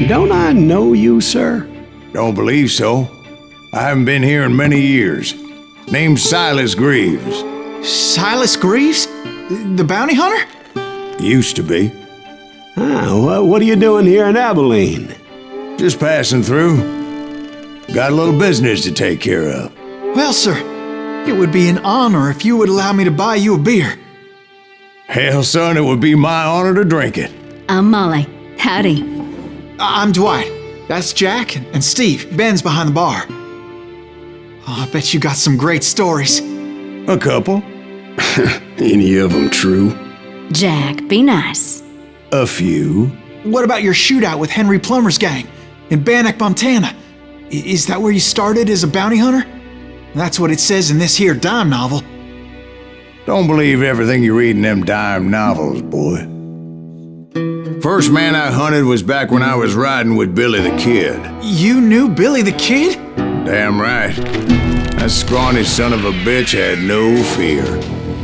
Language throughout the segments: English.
Don't I know you, sir? Don't believe so. I haven't been here in many years. Name's Silas Greaves. Silas Greaves? The bounty hunter? Used to be. What are you doing here in Abilene? Just passing through. Got a little business to take care of. Well, sir, it would be an honor if you would allow me to buy you a beer. Hell, son, it would be my honor to drink it. I'm Molly. Howdy. I'm Dwight. That's Jack and Steve. Ben's behind the bar. Oh, I bet you got some great stories. A couple. Any of them true? Jack, be nice. A few. What about your shootout with Henry Plummer's gang in Bannock, Montana? Is that where you started as a bounty hunter? That's what it says in this here dime novel. Don't believe everything you read in them dime novels, boy. First man I hunted was back when I was riding with Billy the Kid. You knew Billy the Kid? Damn right. That scrawny son of a bitch had no fear.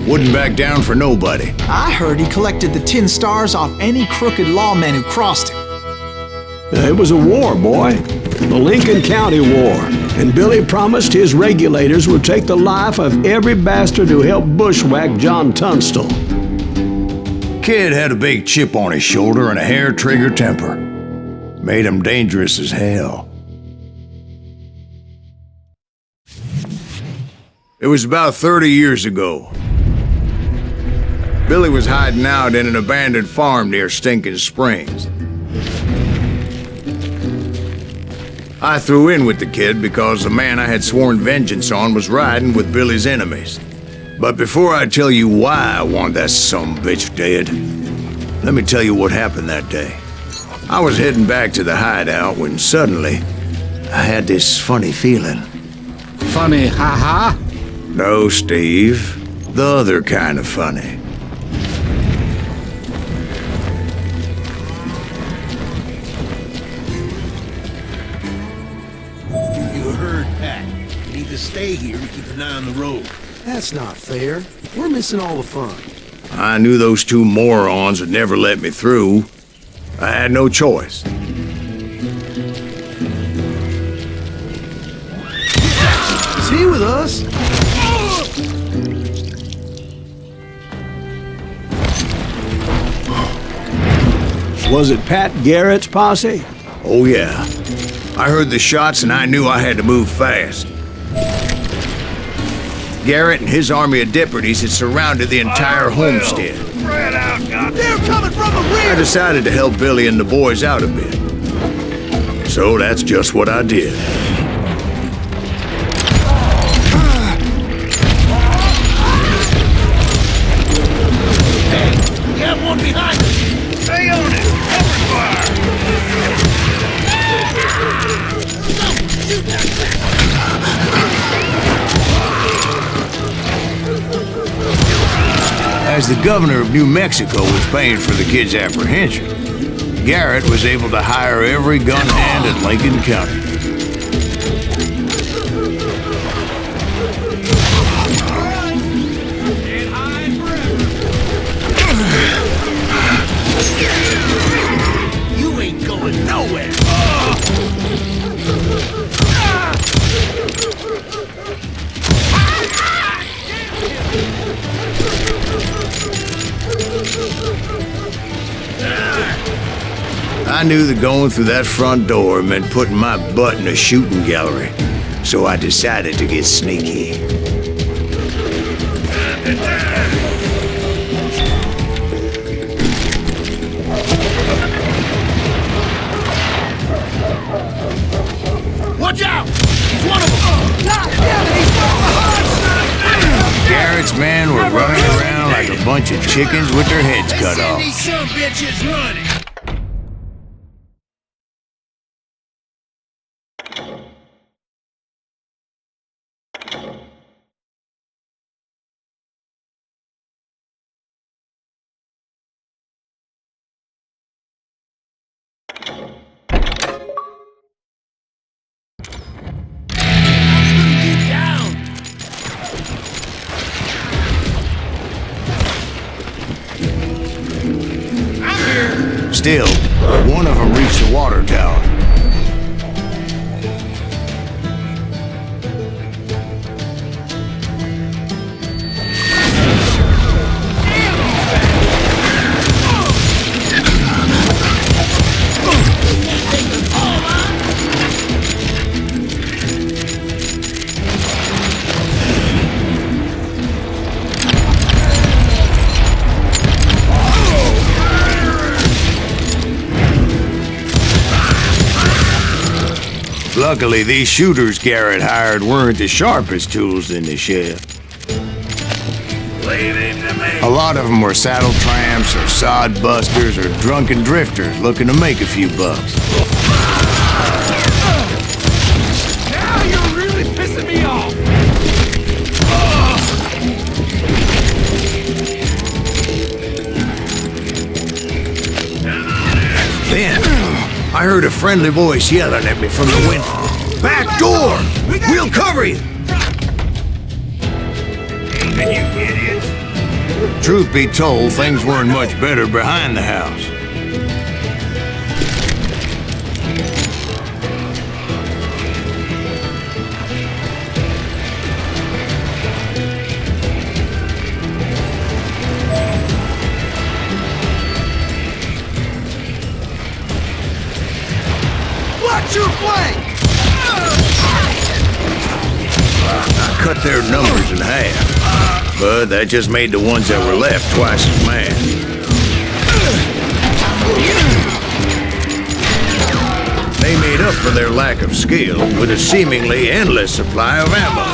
Wouldn't back down for nobody. I heard he collected the 10 stars off any crooked lawman who crossed him. It was a war, boy. The Lincoln County War. And Billy promised his regulators would take the life of every bastard who helped bushwhack John Tunstall. Kid had a big chip on his shoulder and a hair-trigger temper. Made him dangerous as hell. It was about 30 years ago. Billy was hiding out in an abandoned farm near Stinking Springs. I threw in with the kid because the man I had sworn vengeance on was riding with Billy's enemies. But before I tell you why I want that sumbitch dead, let me tell you what happened that day. I was heading back to the hideout when suddenly I had this funny feeling. Funny, ha-ha? No, Steve. The other kind of funny. You heard Pat. You need to stay here and keep an eye on the road. That's not fair. We're missing all the fun. I knew those two morons would never let me through. I had no choice. Is he with us? Was it Pat Garrett's posse? Oh yeah. I heard the shots and I knew I had to move fast. Garrett and his army of deputies had surrounded the entire homestead. They're coming from the rear! I decided to help Billy and the boys out a bit. So that's just what I did. Hey, we got one behind us! Stay on it! Cover fire! Shoot that thing! As the governor of New Mexico was paying for the kid's apprehension, Garrett was able to hire every gun hand in Lincoln County. You ain't going nowhere! I knew that going through that front door meant putting my butt in a shooting gallery, so I decided to get sneaky. Watch out! He's one of them! Garrett's men were running around like a bunch of chickens with their heads cut off. These some bitches running! Still, one of them reached the water tower. Luckily, these shooters Garrett hired weren't the sharpest tools in the shed. A lot of them were saddle tramps or sod busters or drunken drifters looking to make a few bucks. Now you're really pissing me off! Then, I heard a friendly voice yelling at me from the window. Back door! We'll cover you! You idiots! Truth be told, things weren't much better behind the house. Watch your flank! I cut their numbers in half, but that just made the ones that were left twice as mad. They made up for their lack of skill with a seemingly endless supply of ammo.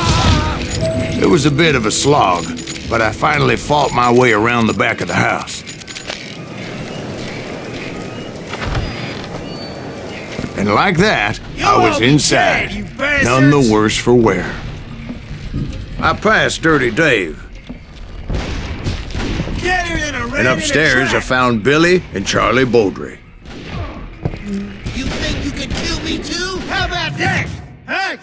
It was a bit of a slog, but I finally fought my way around the back of the house. And like that, I was inside, none the worse for wear. I passed Dirty Dave. And upstairs I found Billy and Charlie Beaudry. You think you can kill me too? How about that? Huh?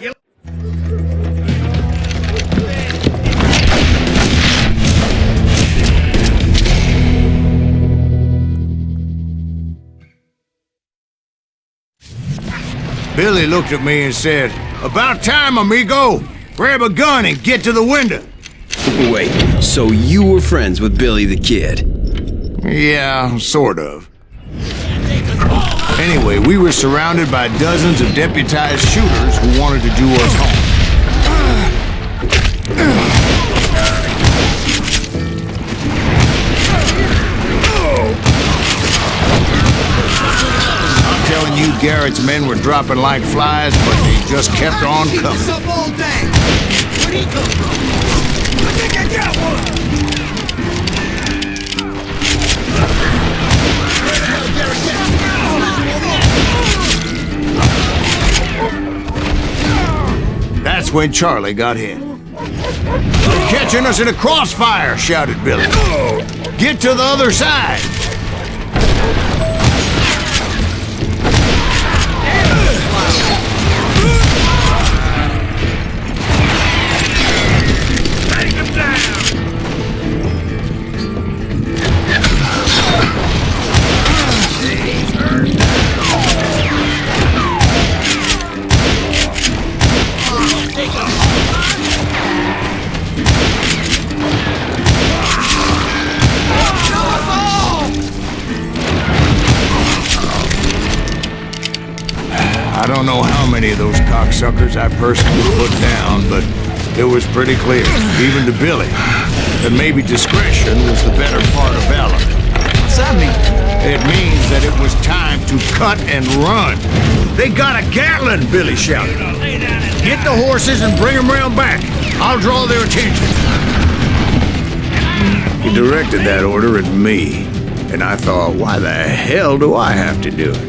Billy looked at me and said, "About time, amigo! Grab a gun and get to the window!" Wait, so you were friends with Billy the Kid? Yeah, sort of. Anyway, we were surrounded by dozens of deputized shooters who wanted to do us harm. I'm telling you, Garrett's men were dropping like flies, but they just kept on coming. This up all day. Where'd he come from? I think I got one. That's when Charlie got hit. "They're catching us in a crossfire," shouted Billy. "Get to the other side!" Take him down! I don't know how many of those cocksuckers I personally put down, but it was pretty clear, even to Billy, that maybe discretion was the better part of valor. What's that mean? It means that it was time to cut and run. "They got a Gatling!" Billy shouted. "Get the horses and bring them round back. I'll draw their attention." He directed that order at me, and I thought, why the hell do I have to do it?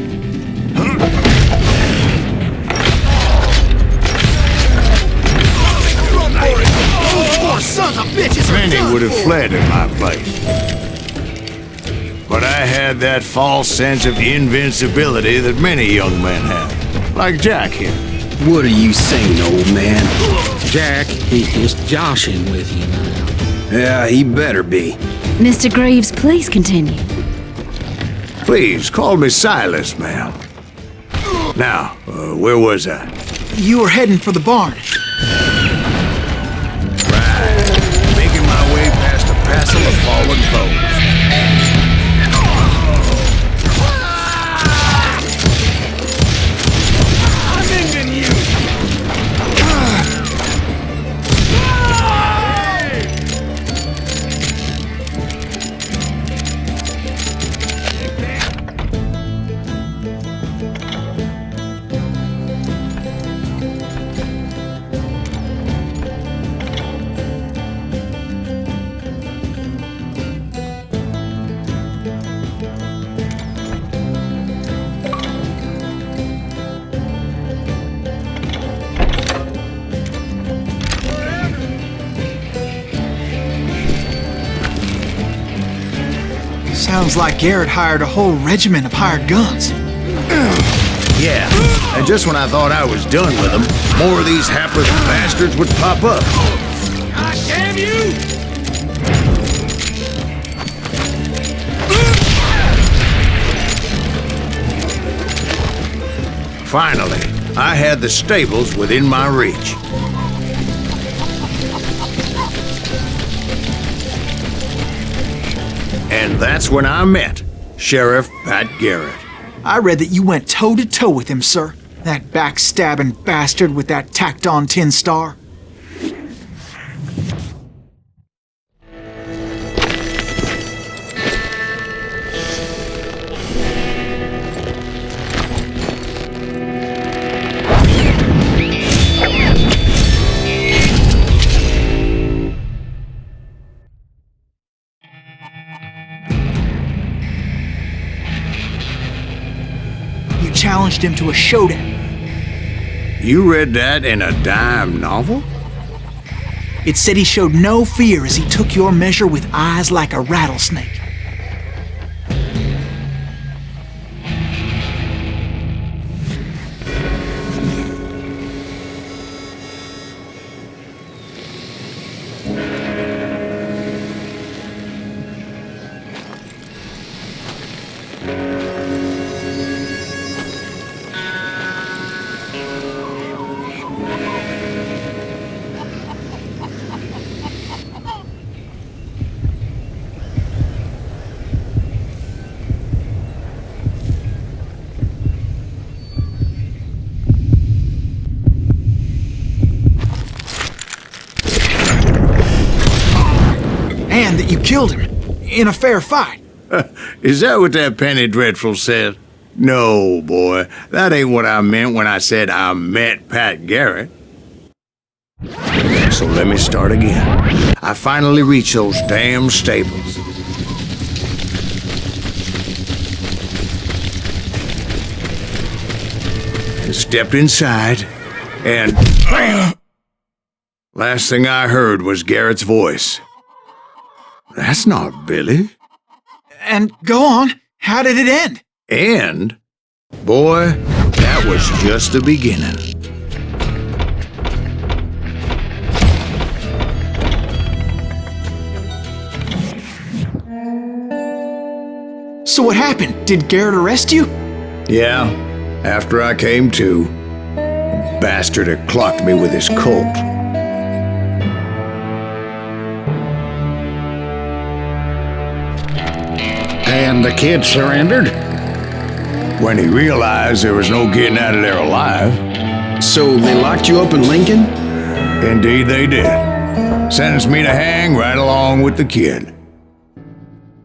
Sons of bitches! Many would have fled in my place. But I had that false sense of invincibility that many young men have. Like Jack here. What are you saying, old man? Jack, he's joshing with you now. Yeah, he better be. Mr. Greaves, please continue. Please, call me Silas, ma'am. Now, where was I? You were heading for the barn. Making my way past a passel of fallen foes. Sounds like Garrett hired a whole regiment of hired guns. Yeah, and just when I thought I was done with them, more of these hapless bastards would pop up. God damn you! Finally, I had the stables within my reach. And that's when I met Sheriff Pat Garrett. I read that you went toe-to-toe with him, sir. That backstabbing bastard with that tacked-on tin star. Challenged him to a showdown. You read that in a dime novel? It said he showed no fear as he took your measure with eyes like a rattlesnake. And that you killed him in a fair fight. Is that what that penny dreadful said? No, boy, that ain't what I meant when I said I met Pat Garrett. So let me start again. I finally reached those damn stables. And stepped inside, and last thing I heard was Garrett's voice. That's not Billy. And go on, how did it end? And, boy, that was just the beginning. So what happened? Did Garrett arrest you? Yeah, after I came to, the bastard had clocked me with his Colt. And the kid surrendered? When he realized there was no getting out of there alive. So they locked you up in Lincoln? Indeed they did. Sentenced me to hang right along with the kid.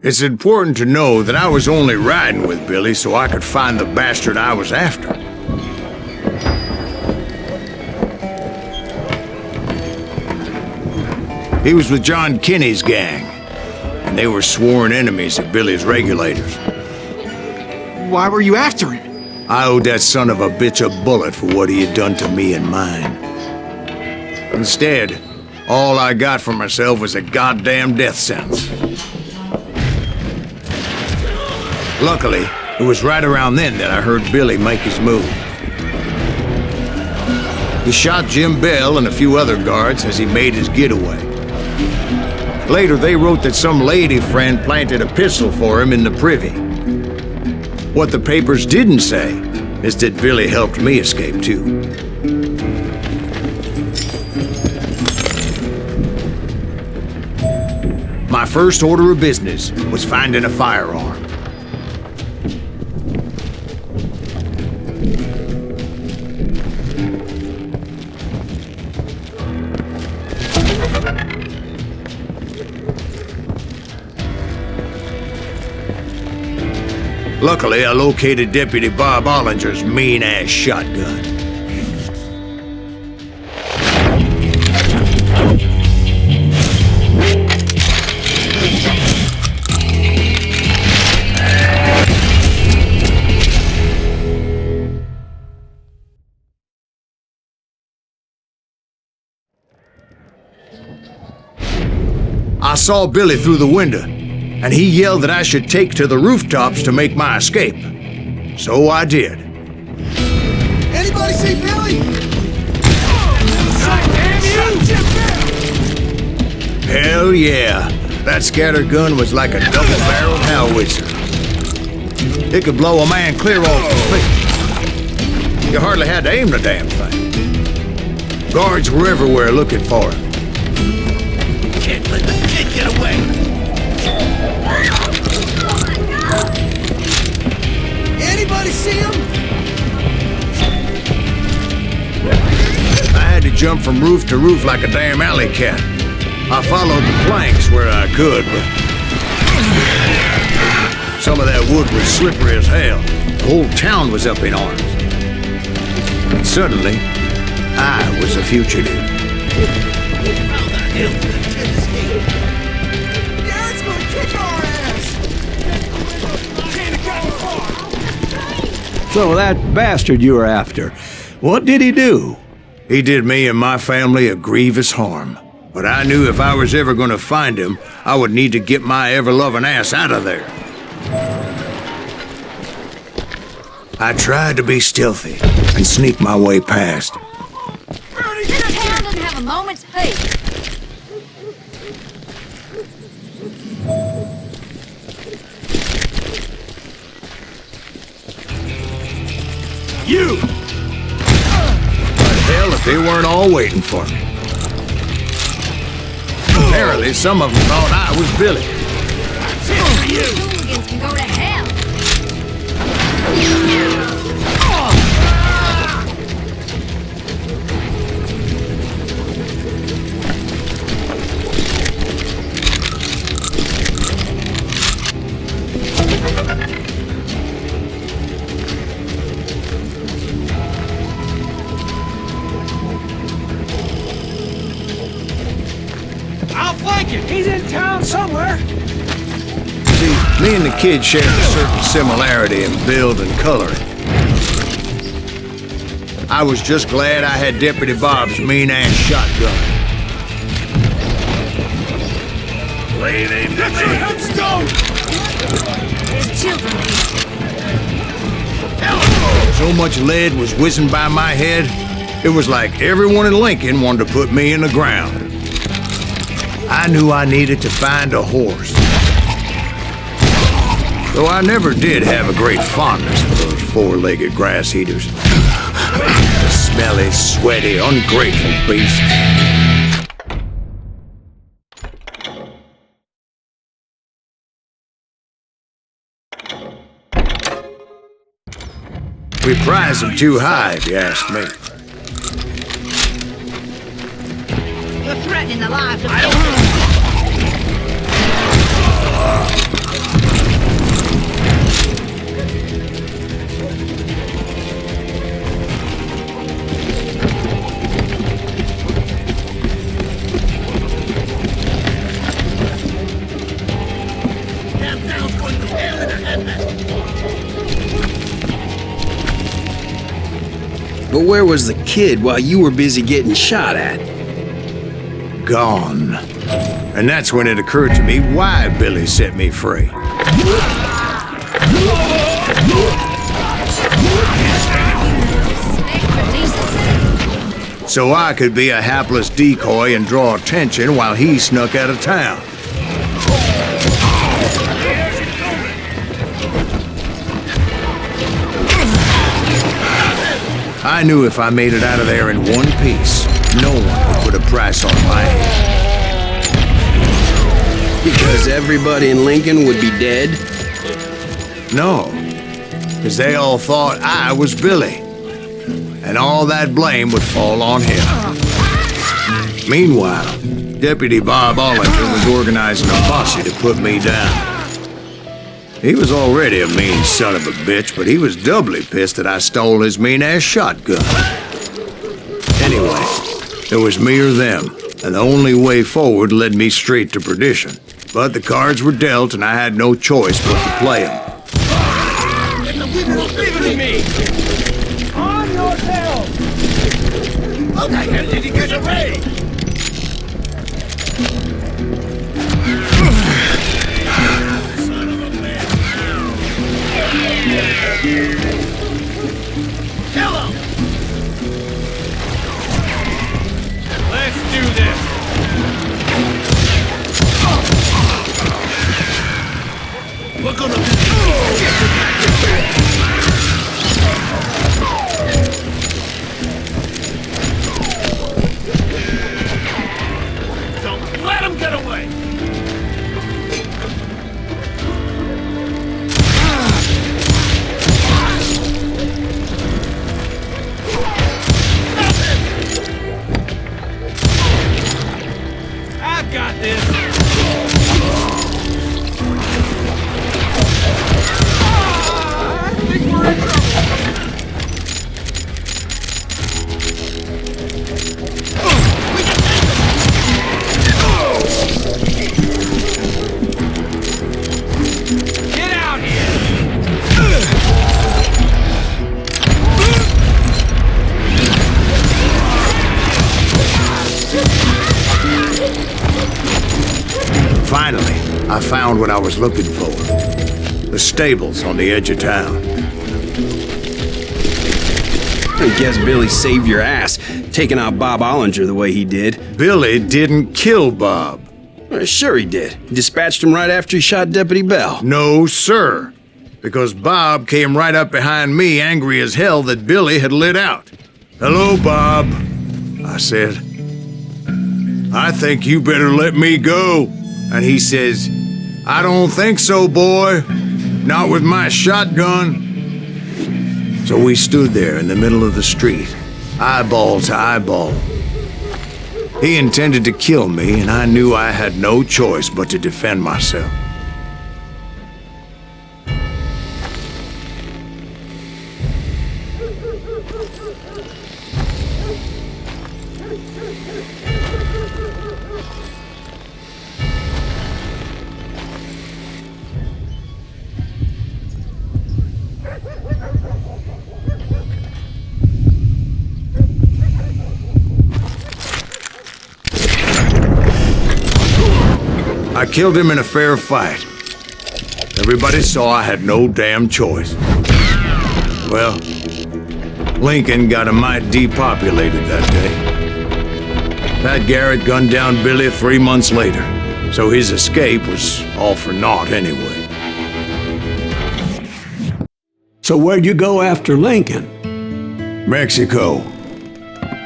It's important to know that I was only riding with Billy so I could find the bastard I was after. He was with John Kinney's gang, and they were sworn enemies of Billy's regulators. Why were you after him? I owed that son of a bitch a bullet for what he had done to me and mine. Instead, all I got for myself was a goddamn death sentence. Luckily, it was right around then that I heard Billy make his move. He shot Jim Bell and a few other guards as he made his getaway. Later, they wrote that some lady friend planted a pistol for him in the privy. What the papers didn't say is that Billy helped me escape too. My first order of business was finding a firearm. Luckily, I located Deputy Bob Ollinger's mean-ass shotgun. I saw Billy through the window. and he yelled that I should take to the rooftops to make my escape. So I did. Anybody see Billy? Hell yeah. That scatter gun was like a double-barreled howitzer. It could blow a man clear off his feet. You hardly had to aim the damn thing. Guards were everywhere looking for him. Can't let the kid get away. Anybody see him? I had to jump from roof to roof like a damn alley cat. I followed the planks where I could, but some of that wood was slippery as hell. The whole town was up in arms. And suddenly, I was a fugitive. How the hell did the kid escape? Garrett's gonna kick our ass! Can't have gotten far! So that bastard you were after, what did he do? He did me and my family a grievous harm. But I knew if I was ever going to find him, I would need to get my ever-loving ass out of there. I tried to be stealthy and sneak my way past. This town doesn't have a moment's peace. You! But hell, if they weren't all waiting for me. Apparently, some of them thought I was Billy. Hooligans can go to hell. I'll flank him! He's in town somewhere! See, me and the kid shared a certain similarity in build and coloring. I was just glad I had Deputy Bob's mean-ass shotgun. Lay it aimed at me! Headstone! There's children here. So much lead was whizzing by my head, it was like everyone in Lincoln wanted to put me in the ground. I knew I needed to find a horse. Though I never did have a great fondness for those four-legged grass eaters. The smelly, sweaty, ungrateful beasts. We prize them too high, if you ask me. You're threatening the lives of But where was the kid while you were busy getting shot at? Gone. And that's when it occurred to me why Billy set me free. So I could be a hapless decoy and draw attention while he snuck out of town. I knew if I made it out of there in one piece, no one would put a price on my head. Because everybody in Lincoln would be dead? No, because they all thought I was Billy. And all that blame would fall on him. Meanwhile, Deputy Bob Ollinger was organizing a posse to put me down. He was already a mean son of a bitch, but he was doubly pissed that I stole his mean-ass shotgun. Anyway, it was me or them, and the only way forward led me straight to perdition. But the cards were dealt, and I had no choice but to play them. Leave it to me! On your tail! How the hell did he get away? I found what I was looking for. The stables on the edge of town. I guess Billy saved your ass, taking out Bob Ollinger the way he did. Billy didn't kill Bob. Well, sure he did. He dispatched him right after he shot Deputy Bell. No, sir. Because Bob came right up behind me, angry as hell that Billy had lit out. "Hello, Bob," I said. "I think you better let me go." And he says, "I don't think so, boy. Not with my shotgun." So we stood there in the middle of the street, eyeball to eyeball. He intended to kill me, and I knew I had no choice but to defend myself. I killed him in a fair fight. Everybody saw I had no damn choice. Well, Lincoln got a mite depopulated that day. Pat Garrett gunned down Billy 3 months later, so his escape was all for naught anyway. So where'd you go after Lincoln? Mexico.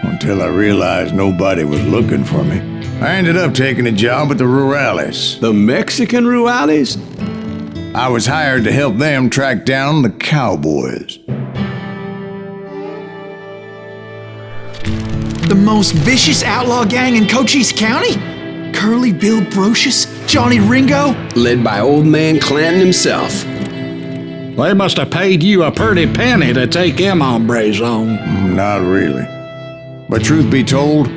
Until I realized nobody was looking for me. I ended up taking a job at the Rurales. The Mexican Rurales? I was hired to help them track down the cowboys. The most vicious outlaw gang in Cochise County? Curly Bill Brocious? Johnny Ringo? Led by old man Clanton himself. They must have paid you a pretty penny to take them hombres on. Not really. But truth be told,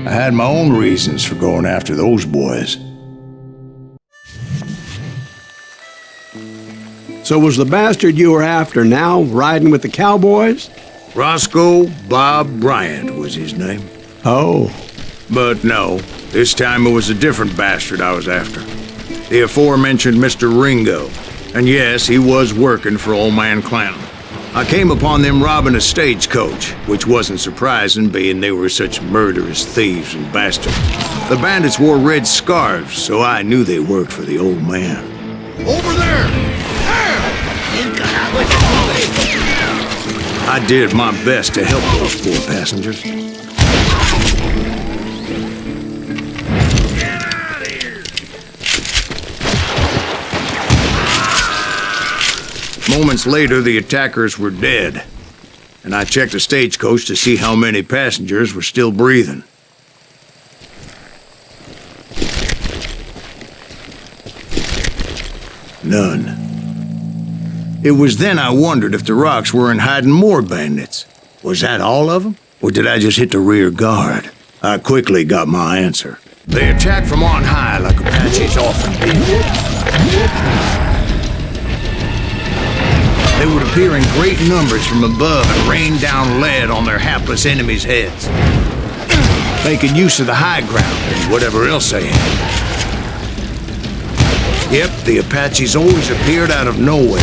I had my own reasons for going after those boys. So was the bastard you were after now riding with the cowboys? Roscoe Bob Bryant was his name. Oh. But no, this time it was a different bastard I was after. The aforementioned Mr. Ringo. And yes, he was working for old man Clanton. I came upon them robbing a stagecoach, which wasn't surprising, being they were such murderous thieves and bastards. The bandits wore red scarves, so I knew they worked for the old man. Over there! I did my best to help those poor passengers. Moments later, the attackers were dead, and I checked the stagecoach to see how many passengers were still breathing. None. It was then I wondered if the rocks weren't hiding more bandits. Was that all of them? Or did I just hit the rear guard? I quickly got my answer. They attacked from on high like Apaches often did. They would appear in great numbers from above and rain down lead on their hapless enemies' heads, making use of the high ground and whatever else they had. Yep, the Apaches always appeared out of nowhere,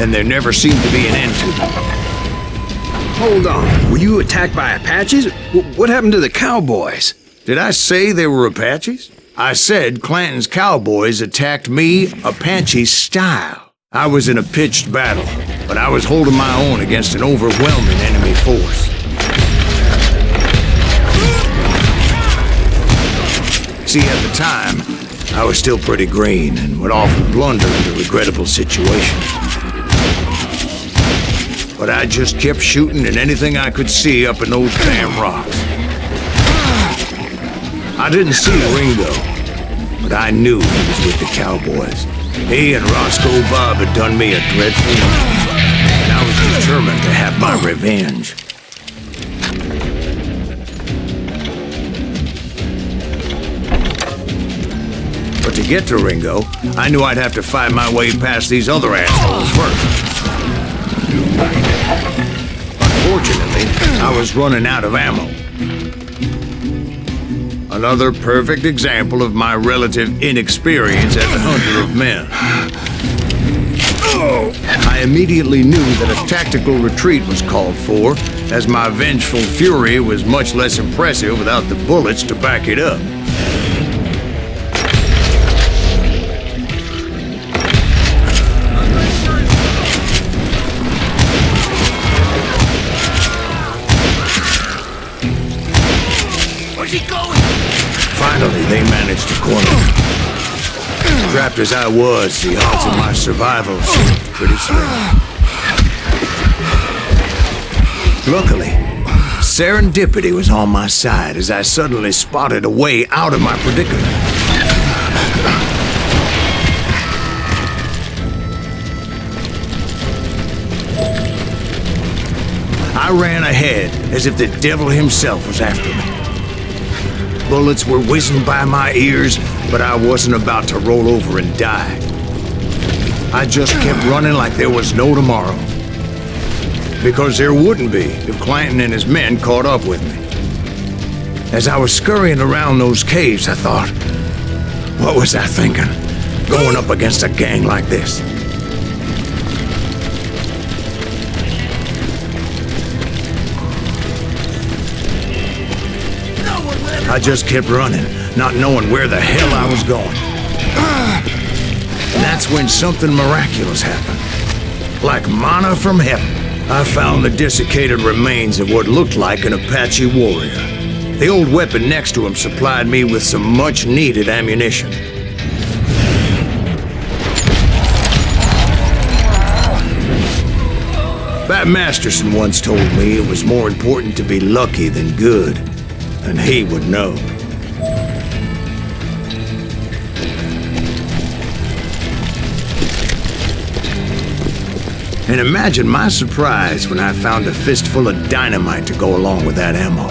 and there never seemed to be an end to them. Hold on, were you attacked by Apaches? What happened to the cowboys? Did I say they were Apaches? I said Clanton's cowboys attacked me Apache style. I was in a pitched battle, but I was holding my own against an overwhelming enemy force. See, at the time, I was still pretty green and would often blunder into regrettable situations. But I just kept shooting at anything I could see up in those damn rocks. I didn't see Ringo, but I knew he was with the cowboys. He and Roscoe Bob had done me a dreadful wrong, and I was determined to have my revenge. But to get to Ringo, I knew I'd have to fight my way past these other assholes first. Unfortunately, I was running out of ammo. Another perfect example of my relative inexperience as a hunter of men. I immediately knew that a tactical retreat was called for, as my vengeful fury was much less impressive without the bullets to back it up. Where's he going? Finally, they managed to corner me. Trapped as I was, the odds of my survival seemed pretty slim. Luckily, serendipity was on my side as I suddenly spotted a way out of my predicament. I ran ahead as if the devil himself was after me. Bullets were whizzing by my ears, but I wasn't about to roll over and die. I just kept running like there was no tomorrow. Because there wouldn't be if Clanton and his men caught up with me. As I was scurrying around those caves, I thought, what was I thinking? Going up against a gang like this? I just kept running, not knowing where the hell I was going. And that's when something miraculous happened. Like manna from heaven, I found the desiccated remains of what looked like an Apache warrior. The old weapon next to him supplied me with some much-needed ammunition. Bat Masterson once told me it was more important to be lucky than good. And he would know. And imagine my surprise when I found a fistful of dynamite to go along with that ammo.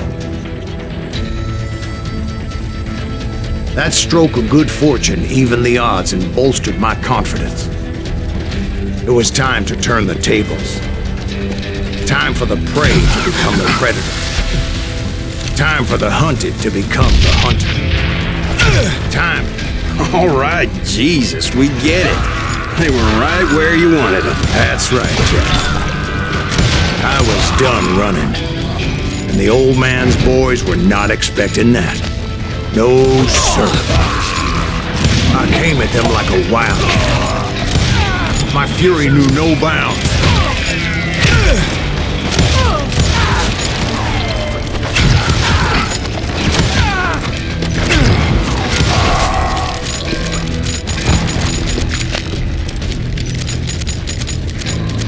That stroke of good fortune evened the odds and bolstered my confidence. It was time to turn the tables. Time for the prey to become the predator. Time for the hunted to become the hunter. Time. All right, Jesus, we get it. They were right where you wanted them. That's right, Jack. I was done running. And the old man's boys were not expecting that. No, sir. I came at them like a wildcat. My fury knew no bounds.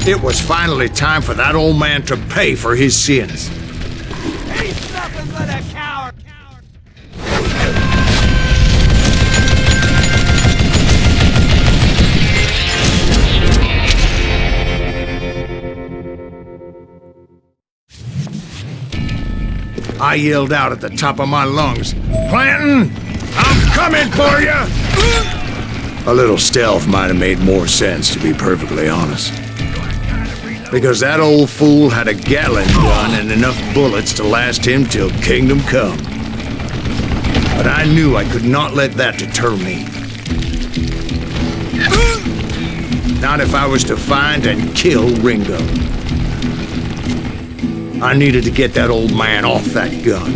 It was finally time for that old man to pay for his sins. He's nothing but a coward. I yelled out at the top of my lungs, "Clanton, I'm coming for you!" A little stealth might have made more sense, to be perfectly honest. Because that old fool had a Gatling gun and enough bullets to last him till kingdom come. But I knew I could not let that deter me. Not if I was to find and kill Ringo. I needed to get that old man off that gun.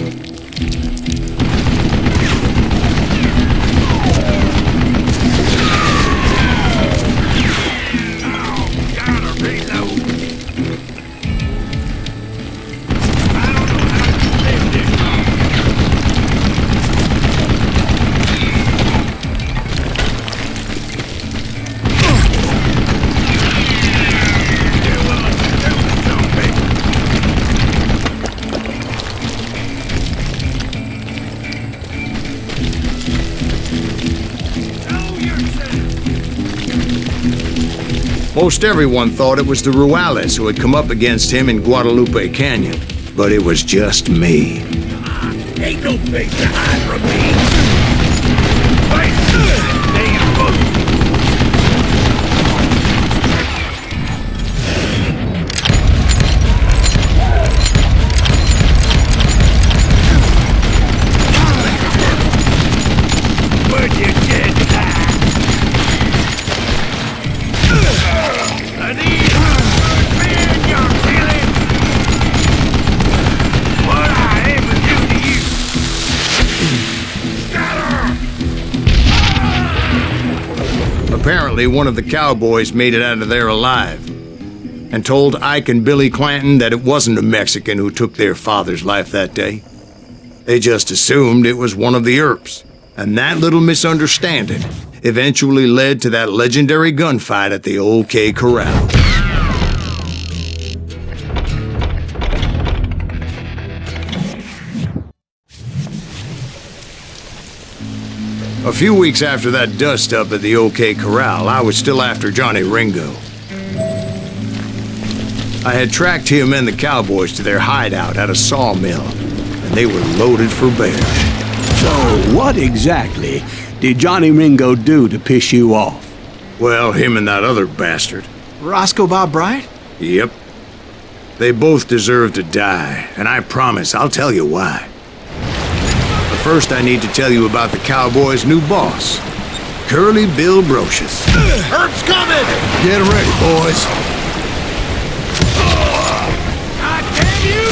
Most everyone thought it was the Ruales who had come up against him in Guadalupe Canyon, but it was just me. Ain't no place to hide from me. Wait! Damn boat! Apparently, one of the cowboys made it out of there alive and told Ike and Billy Clanton that it wasn't a Mexican who took their father's life that day. They just assumed it was one of the Earps, and that little misunderstanding eventually led to that legendary gunfight at the OK Corral. A few weeks after that dust-up at the OK Corral, I was still after Johnny Ringo. I had tracked him and the cowboys to their hideout at a sawmill, and they were loaded for bear. So, what exactly did Johnny Ringo do to piss you off? Well, him and that other bastard. Roscoe Bob Bryant? Yep. They both deserve to die, and I promise I'll tell you why. But first I need to tell you about the cowboys' new boss, Curly Bill Brocious. Herb's coming! Get ready, boys. God damn you!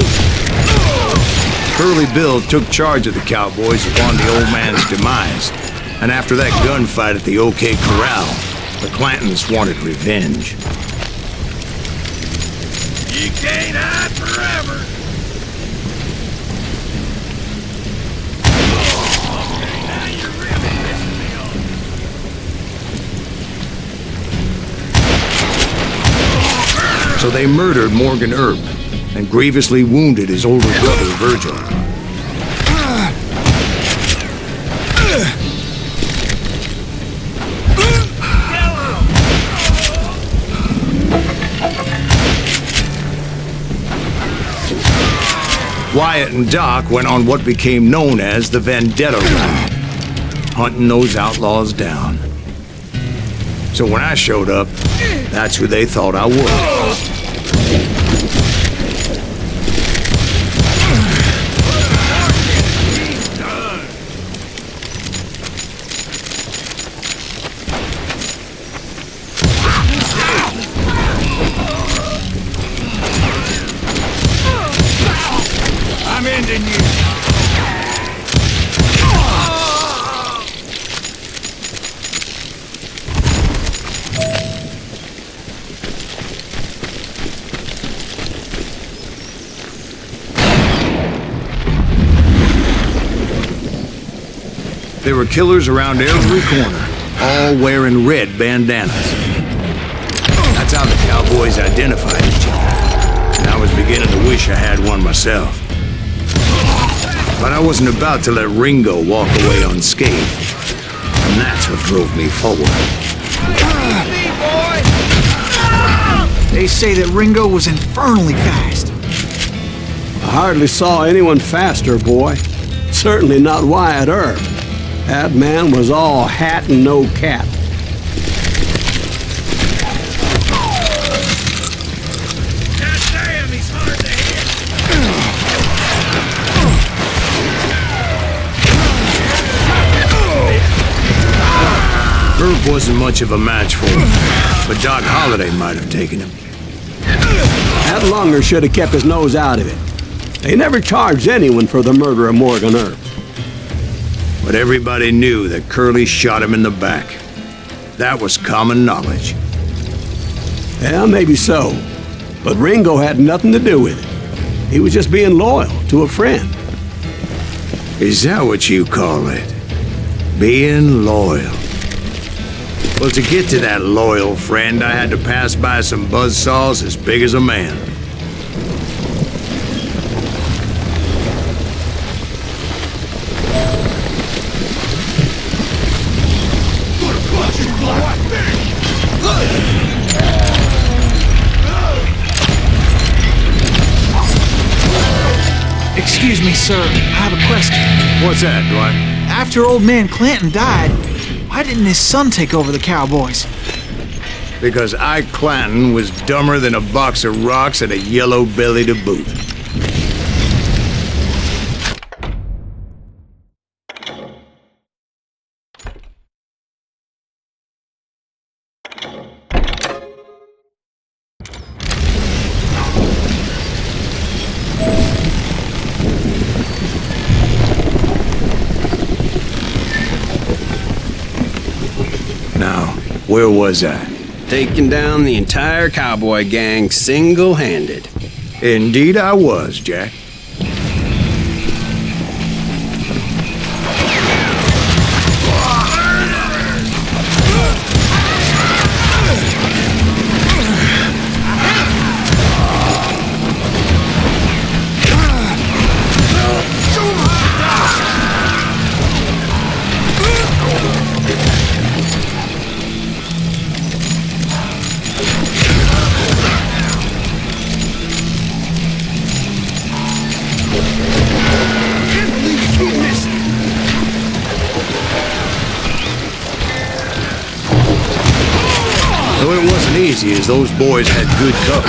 Curly Bill took charge of the cowboys upon the old man's demise, and after that gunfight at the OK Corral, the Clantons wanted revenge. You can't hide forever! Okay, now you're really pissing me off. So they murdered Morgan Earp and grievously wounded his older brother, Virgil. Wyatt and Doc went on what became known as the Vendetta Route, hunting those outlaws down. So when I showed up, that's who they thought I was. I'm ending you! There were killers around every corner, all wearing red bandanas. That's how the cowboys identified each other. And I was beginning to wish I had one myself. But I wasn't about to let Ringo walk away unscathed. And that's what drove me forward. They say that Ringo was infernally fast. I hardly saw anyone faster, boy. Certainly not Wyatt Earp. That man was all hat and no cap. God damn, he's hard to hit! Earp wasn't much of a match for him, but Doc Holliday might have taken him. That lunger should have kept his nose out of it. They never charged anyone for the murder of Morgan Earp. But everybody knew that Curly shot him in the back. That was common knowledge. Yeah, maybe so. But Ringo had nothing to do with it. He was just being loyal to a friend. Is that what you call it? Being loyal? Well, to get to that loyal friend, I had to pass by some buzzsaws as big as a man. Excuse me, sir. I have a question. What's that, Dwight? After old man Clanton died, why didn't his son take over the cowboys? Because Ike Clanton was dumber than a box of rocks and a yellow belly to boot. Where was I? Taking down the entire cowboy gang single-handed. Indeed I was, Jack. Though it wasn't easy, as those boys had good cover.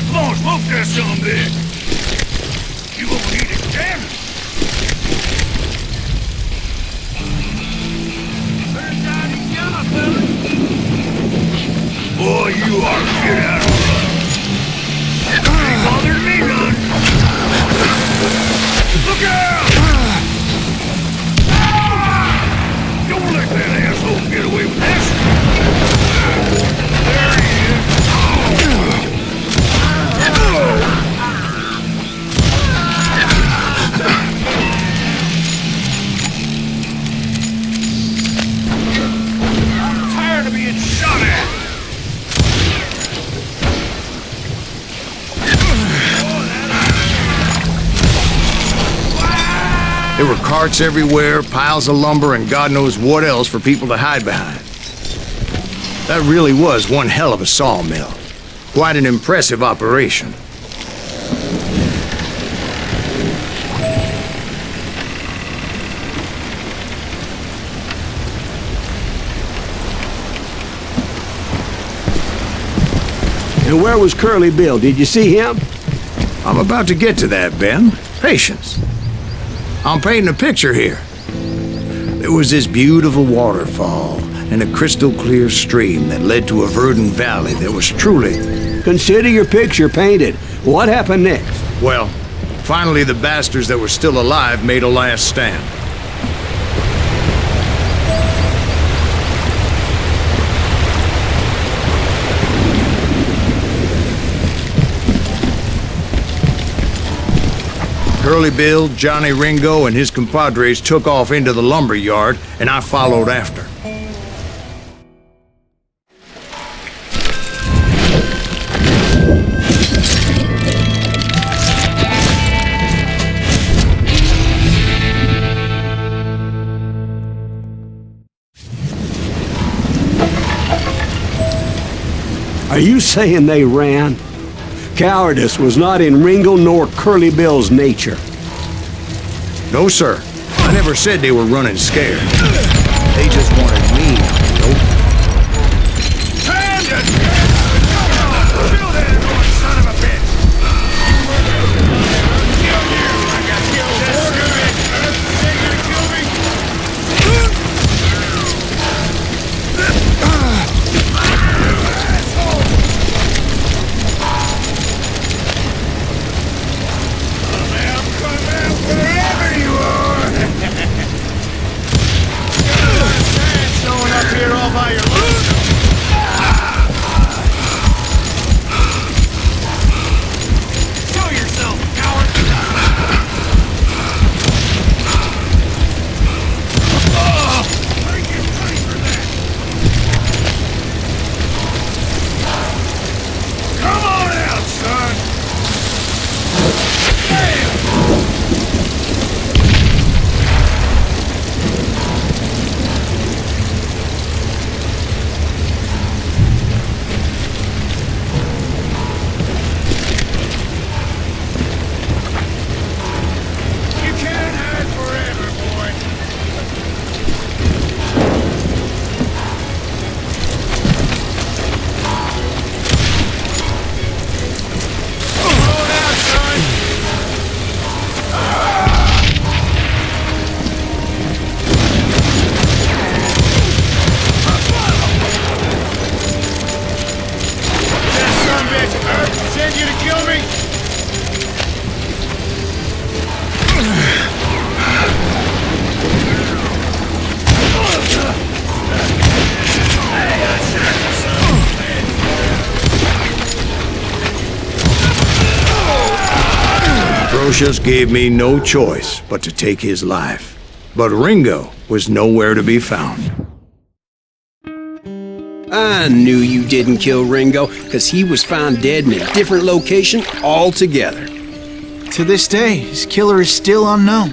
Come on, smoke that son bitch! You won't eat it, damn it! Boy, you are get out of luck. Ain't bothering me none. Look out! Don't let that asshole get away with this. There he is. I'm tired of being shot at. There were carts everywhere, piles of lumber, and God knows what else for people to hide behind. That really was one hell of a sawmill. Quite an impressive operation. And where was Curly Bill? Did you see him? I'm about to get to that, Ben. Patience. I'm painting a picture here. There was this beautiful waterfall and a crystal clear stream that led to a verdant valley that was truly... Consider your picture painted. What happened next? Well, finally the bastards that were still alive made a last stand. Curly Bill, Johnny Ringo, and his compadres took off into the lumber yard, and I followed after. Are you saying they ran? Cowardice was not in Ringo nor Curly Bill's nature. No, sir. I never said they were running scared. They just wanted me out of the open. Kill that annoying son of a bitch! Kill you like I killed that son of a bitch! They gonna kill me? Wherever you are! Lucius gave me no choice but to take his life. But Ringo was nowhere to be found. I knew you didn't kill Ringo, because he was found dead in a different location altogether. To this day, his killer is still unknown.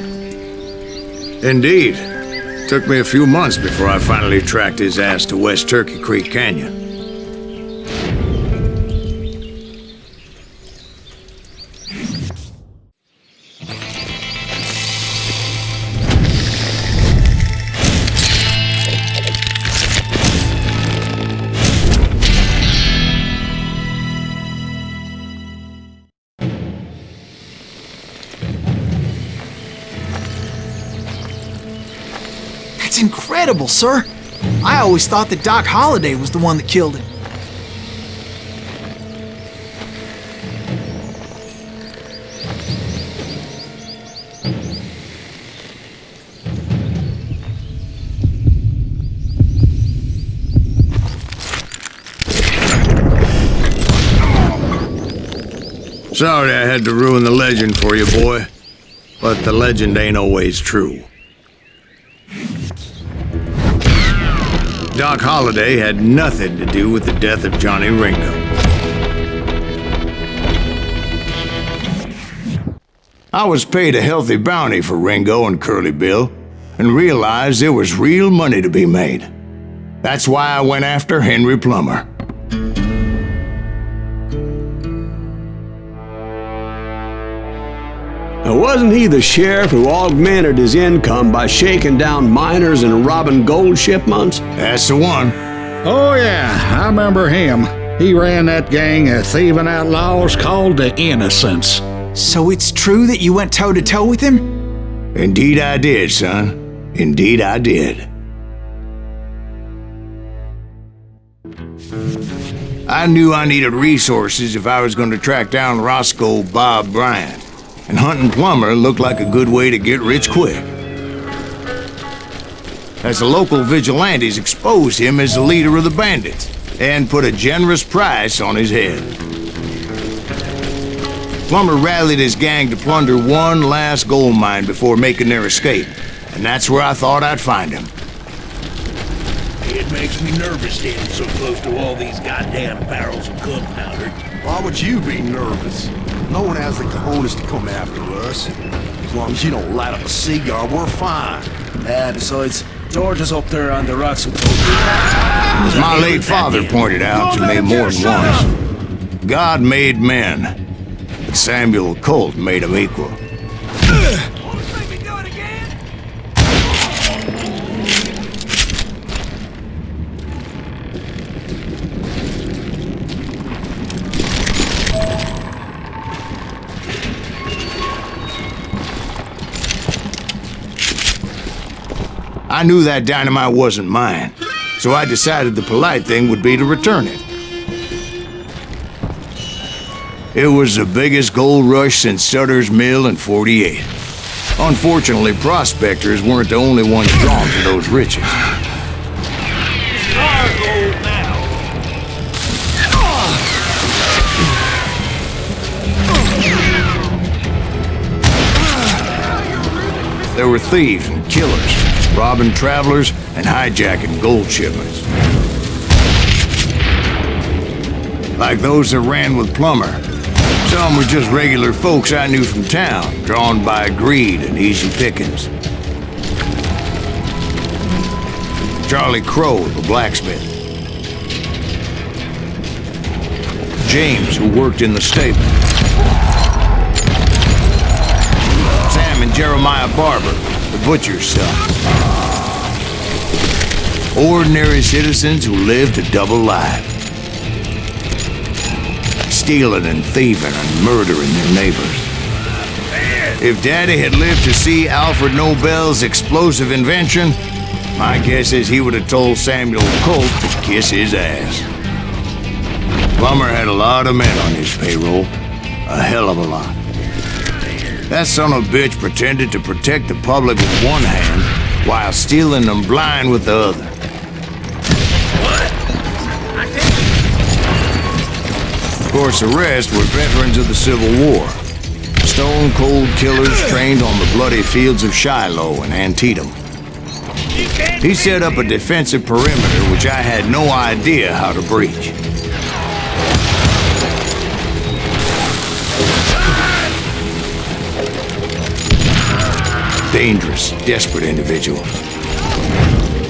Indeed. Took me a few months before I finally tracked his ass to West Turkey Creek Canyon. That's incredible, sir. I always thought that Doc Holliday was the one that killed him. Sorry I had to ruin the legend for you, boy. But the legend ain't always true. Doc Holliday had nothing to do with the death of Johnny Ringo. I was paid a healthy bounty for Ringo and Curly Bill, and realized there was real money to be made. That's why I went after Henry Plummer. Now, wasn't he the sheriff who augmented his income by shaking down miners and robbing gold shipments? That's the one. Oh, yeah, I remember him. He ran that gang of thieving outlaws called the Innocents. So it's true that you went toe-to-toe with him? Indeed I did, son. Indeed I did. I knew I needed resources if I was going to track down Roscoe Bob Bryant. And hunting Plummer looked like a good way to get rich quick. As the local vigilantes exposed him as the leader of the bandits, and put a generous price on his head. Plummer rallied his gang to plunder one last gold mine before making their escape, and that's where I thought I'd find him. It makes me nervous standing so close to all these goddamn barrels of gunpowder. Why would you be nervous? No one has the cojones to come after us. As long as you don't light up a cigar, we're fine. Besides, George is up there on the rocks with As my late father pointed out to me more than once, God made men, but Samuel Colt made them equal. I knew that dynamite wasn't mine, so I decided the polite thing would be to return it. It was the biggest gold rush since Sutter's Mill in '48. Unfortunately, prospectors weren't the only ones drawn to those riches. There were thieves and killers, robbing travelers and hijacking gold shipments. Like those that ran with Plummer. Some were just regular folks I knew from town, drawn by greed and easy pickings. Charlie Crow, the blacksmith. James, who worked in the stable. Sam and Jeremiah Barber, the butcher's son. Ordinary citizens who lived a double life. Stealing and thieving and murdering their neighbors. If Daddy had lived to see Alfred Nobel's explosive invention, my guess is he would have told Samuel Colt to kiss his ass. Plummer had a lot of men on his payroll. A hell of a lot. That son of a bitch pretended to protect the public with one hand while stealing them blind with the other. Of course, the rest were veterans of the Civil War. stone-cold killers trained on the bloody fields of Shiloh and Antietam. He set up a defensive perimeter which I had no idea how to breach. Dangerous, desperate individual.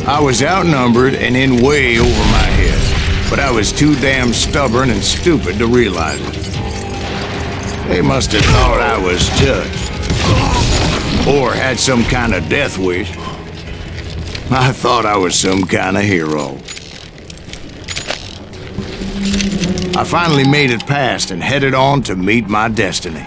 I was outnumbered and in way over my head, but I was too damn stubborn and stupid to realize it. They must have thought I was touched, or had some kind of death wish. I thought I was some kind of hero. I finally made it past and headed on to meet my destiny.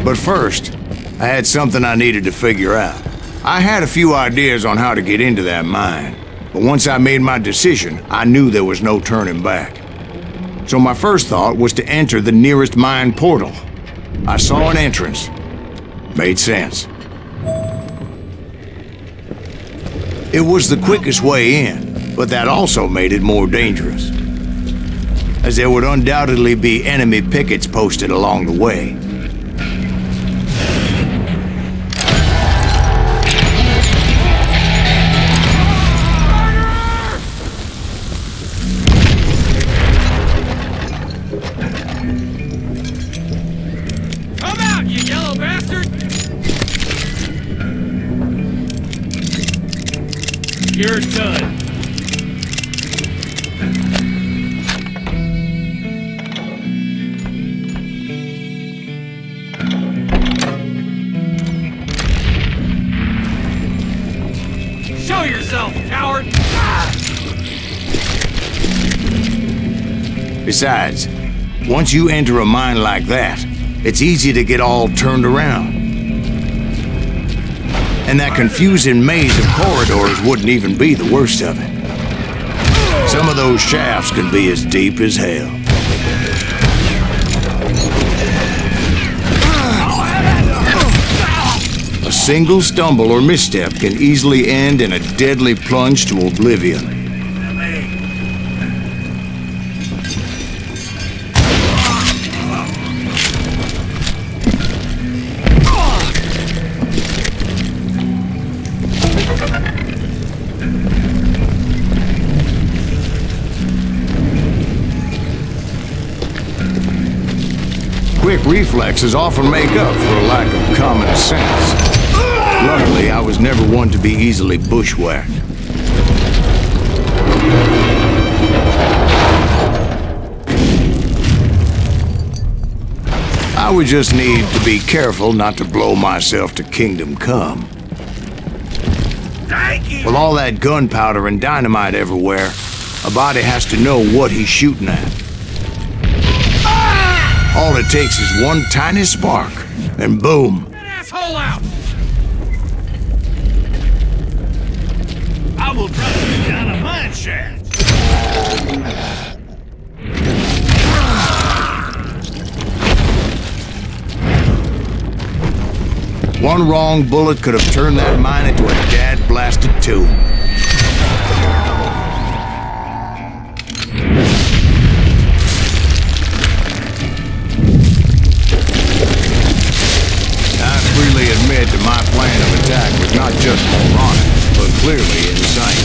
But first, I had something I needed to figure out. I had a few ideas on how to get into that mine, but once I made my decision, I knew there was no turning back. So my first thought was to enter the nearest mine portal. I saw an entrance. Made sense. It was the quickest way in, but that also made it more dangerous, as there would undoubtedly be enemy pickets posted along the way. You're done. Show yourself, coward! Besides, once you enter a mine like that, it's easy to get all turned around. And that confusing maze of corridors wouldn't even be the worst of it. Some of those shafts can be as deep as hell. A single stumble or misstep can easily end in a deadly plunge to oblivion. Quick reflexes often make up for a lack of common sense. Luckily, I was never one to be easily bushwhacked. I would just need to be careful not to blow myself to kingdom come. With all that gunpowder and dynamite everywhere, a body has to know what he's shooting at. All it takes is one tiny spark, and boom. That asshole out! I will drop you down a mine shaft. One wrong bullet could have turned that mine into a dad-blasted tomb. Admit that my plan of attack was not just moronic, but clearly insane.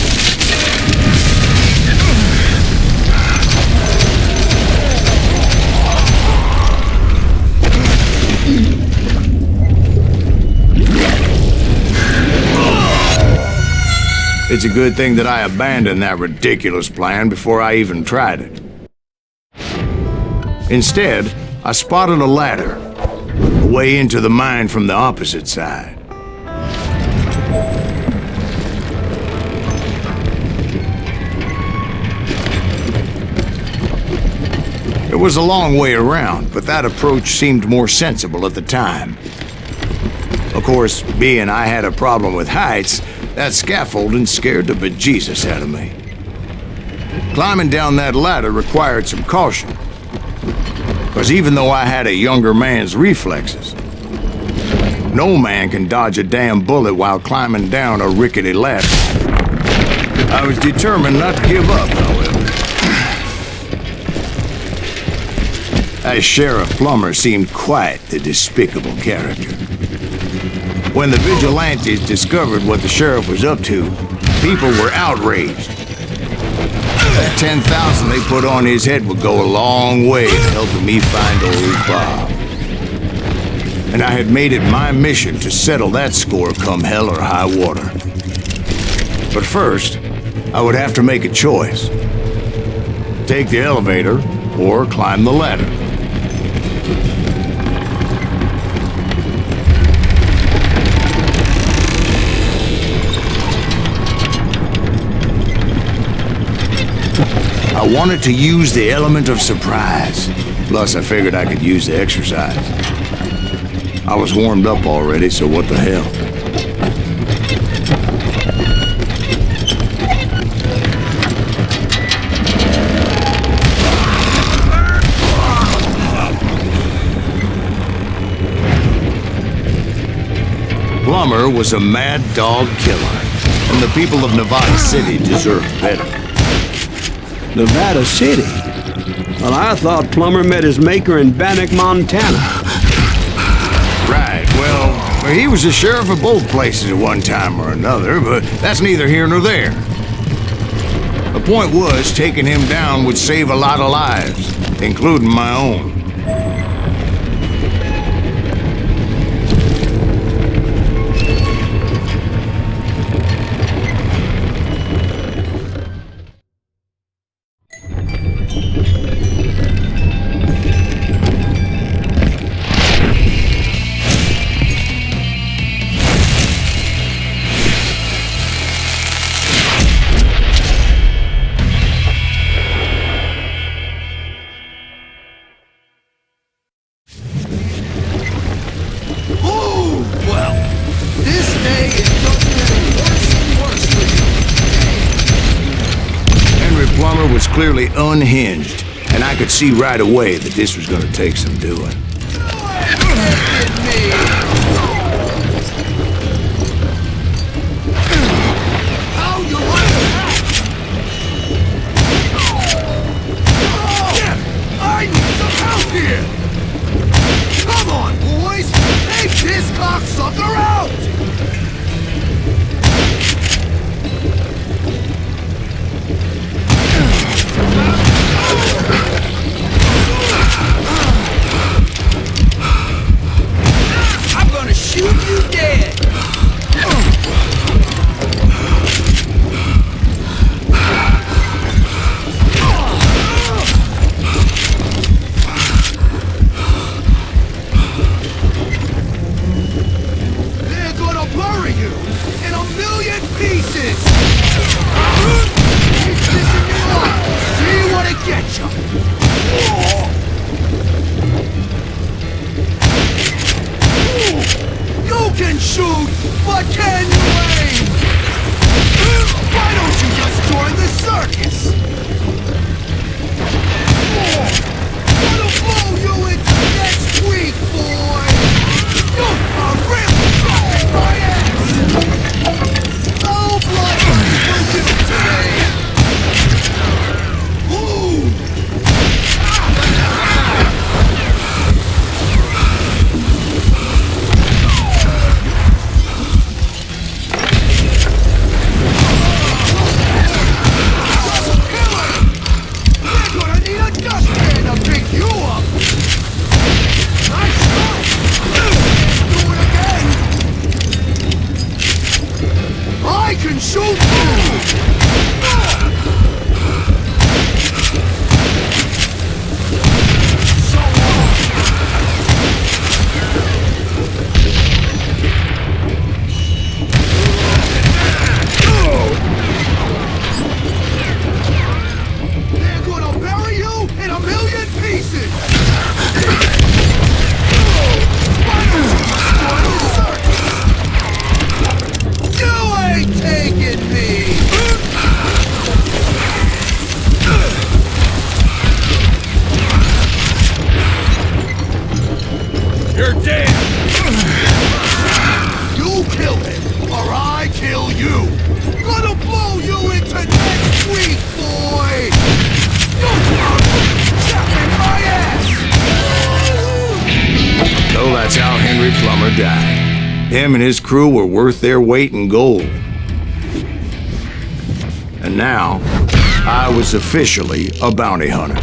It's a good thing that I abandoned that ridiculous plan before I even tried it. Instead, I spotted a ladder, a way into the mine from the opposite side. It was a long way around, but that approach seemed more sensible at the time. Of course, being I had a problem with heights, that scaffolding scared the bejesus out of me. Climbing down that ladder required some caution, because even though I had a younger man's reflexes, no man can dodge a damn bullet while climbing down a rickety ladder. I was determined not to give up, however. as Sheriff Plummer seemed quite the despicable character. When the vigilantes discovered what the sheriff was up to, people were outraged. That 10,000 they put on his head would go a long way to helping me find old Bob. And I had made it my mission to settle that score come hell or high water. But first, I would have to make a choice. Take the elevator or climb the ladder. I wanted to use the element of surprise. Plus, I figured I could use the exercise. I was warmed up already, so what the hell? Plummer was a mad dog killer, and the people of Nevada City deserved better. Nevada City? Well, I thought Plummer met his maker in Bannock, Montana. Right, well, he was the sheriff of both places at one time or another, but that's neither here nor there. The point was, taking him down would save a lot of lives, including my own. Clearly unhinged, and I could see right away that this was going to take some doing. I need some help here! Come on, boys! Take this cocksucker out! I'm gonna shoot you dead! They're gonna bury you in a million pieces! Keep pissing you off! See what it gets you! You can shoot, but can you aim? Why don't you just join the circus? Gonna blow you into next week, boy! You are really dropping my ass! No blood for you today! Ooh! Henry Plummer died. Him and his crew were worth their weight in gold. And now, I was officially a bounty hunter.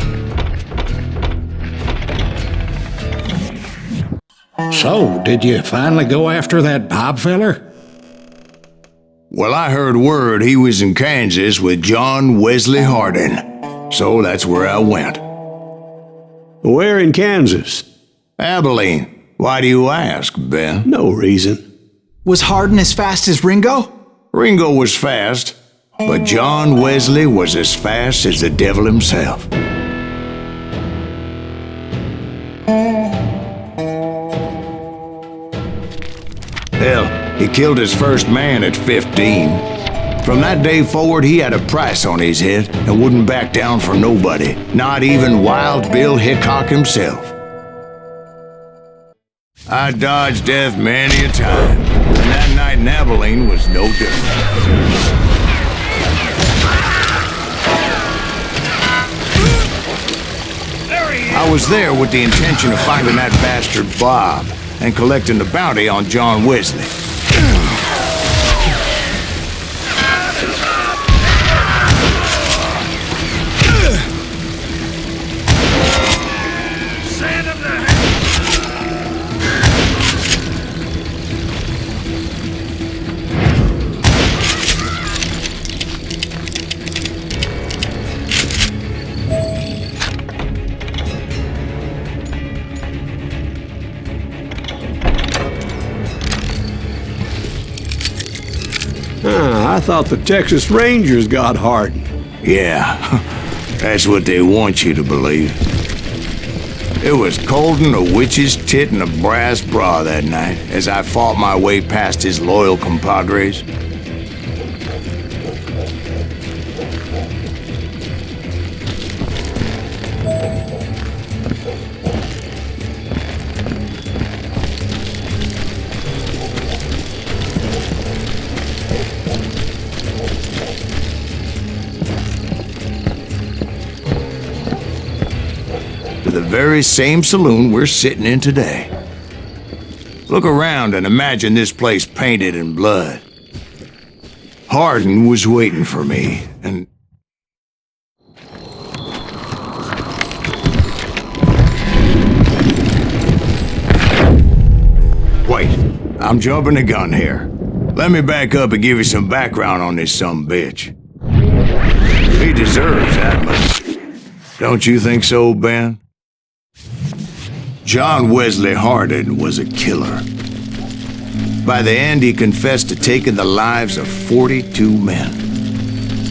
So, did you finally go after that Bob feller? Well, I heard word he was in Kansas with John Wesley Hardin. So that's where I went. Where in Kansas? Abilene. Why do you ask, Ben? No reason. Was Hardin as fast as Ringo? Ringo was fast, but John Wesley was as fast as the devil himself. Hell, he killed his first man at 15. From that day forward, he had a price on his head and wouldn't back down for nobody, not even Wild Bill Hickok himself. I dodged death many a time, and that night in Abilene was no different. I was there with the intention of finding that bastard Bob and collecting the bounty on John Wesley. I thought the Texas Rangers got Hardin. Yeah, that's what they want you to believe. It was cold and a witch's tit and a brass bra that night as I fought my way past his loyal compadres. The very same saloon we're sitting in today. Look around and imagine this place painted in blood. Hardin was waiting for me, and... Wait, I'm jumping the gun here. Let me back up and give you some background on this sumbitch. He deserves that much. Don't you think so, Ben? John Wesley Hardin was a killer. By the end, he confessed to taking the lives of 42 men.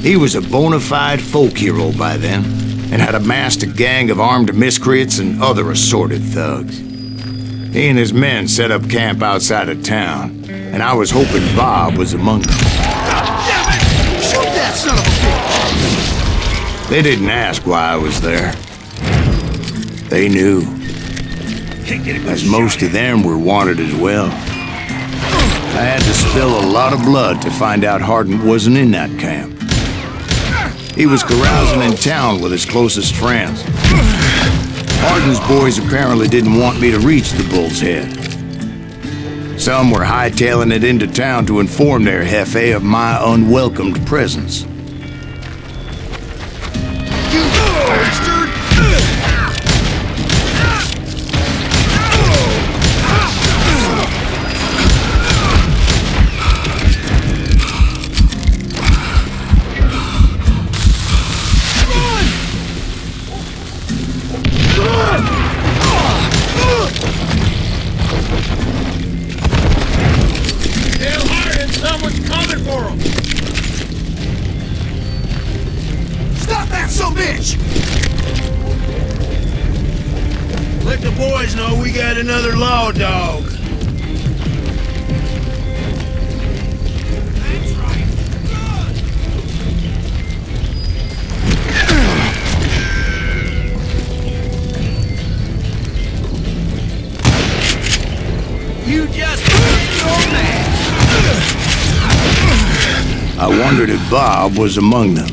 He was a bona fide folk hero by then, and had amassed a gang of armed miscreants and other assorted thugs. He and his men set up camp outside of town, and I was hoping Bob was among them. Damn it! Shoot that son of a bitch! They didn't ask why I was there. They knew. As most of them were wanted as well. I had to spill a lot of blood to find out Hardin wasn't in that camp. He was carousing in town with his closest friends. Hardin's boys apparently didn't want me to reach the Bull's Head. Some were hightailing it into town to inform their jefe of my unwelcomed presence. You bastard! Let the boys know we got another law dog. That's right. You just put your man. I wondered if Bob was among them.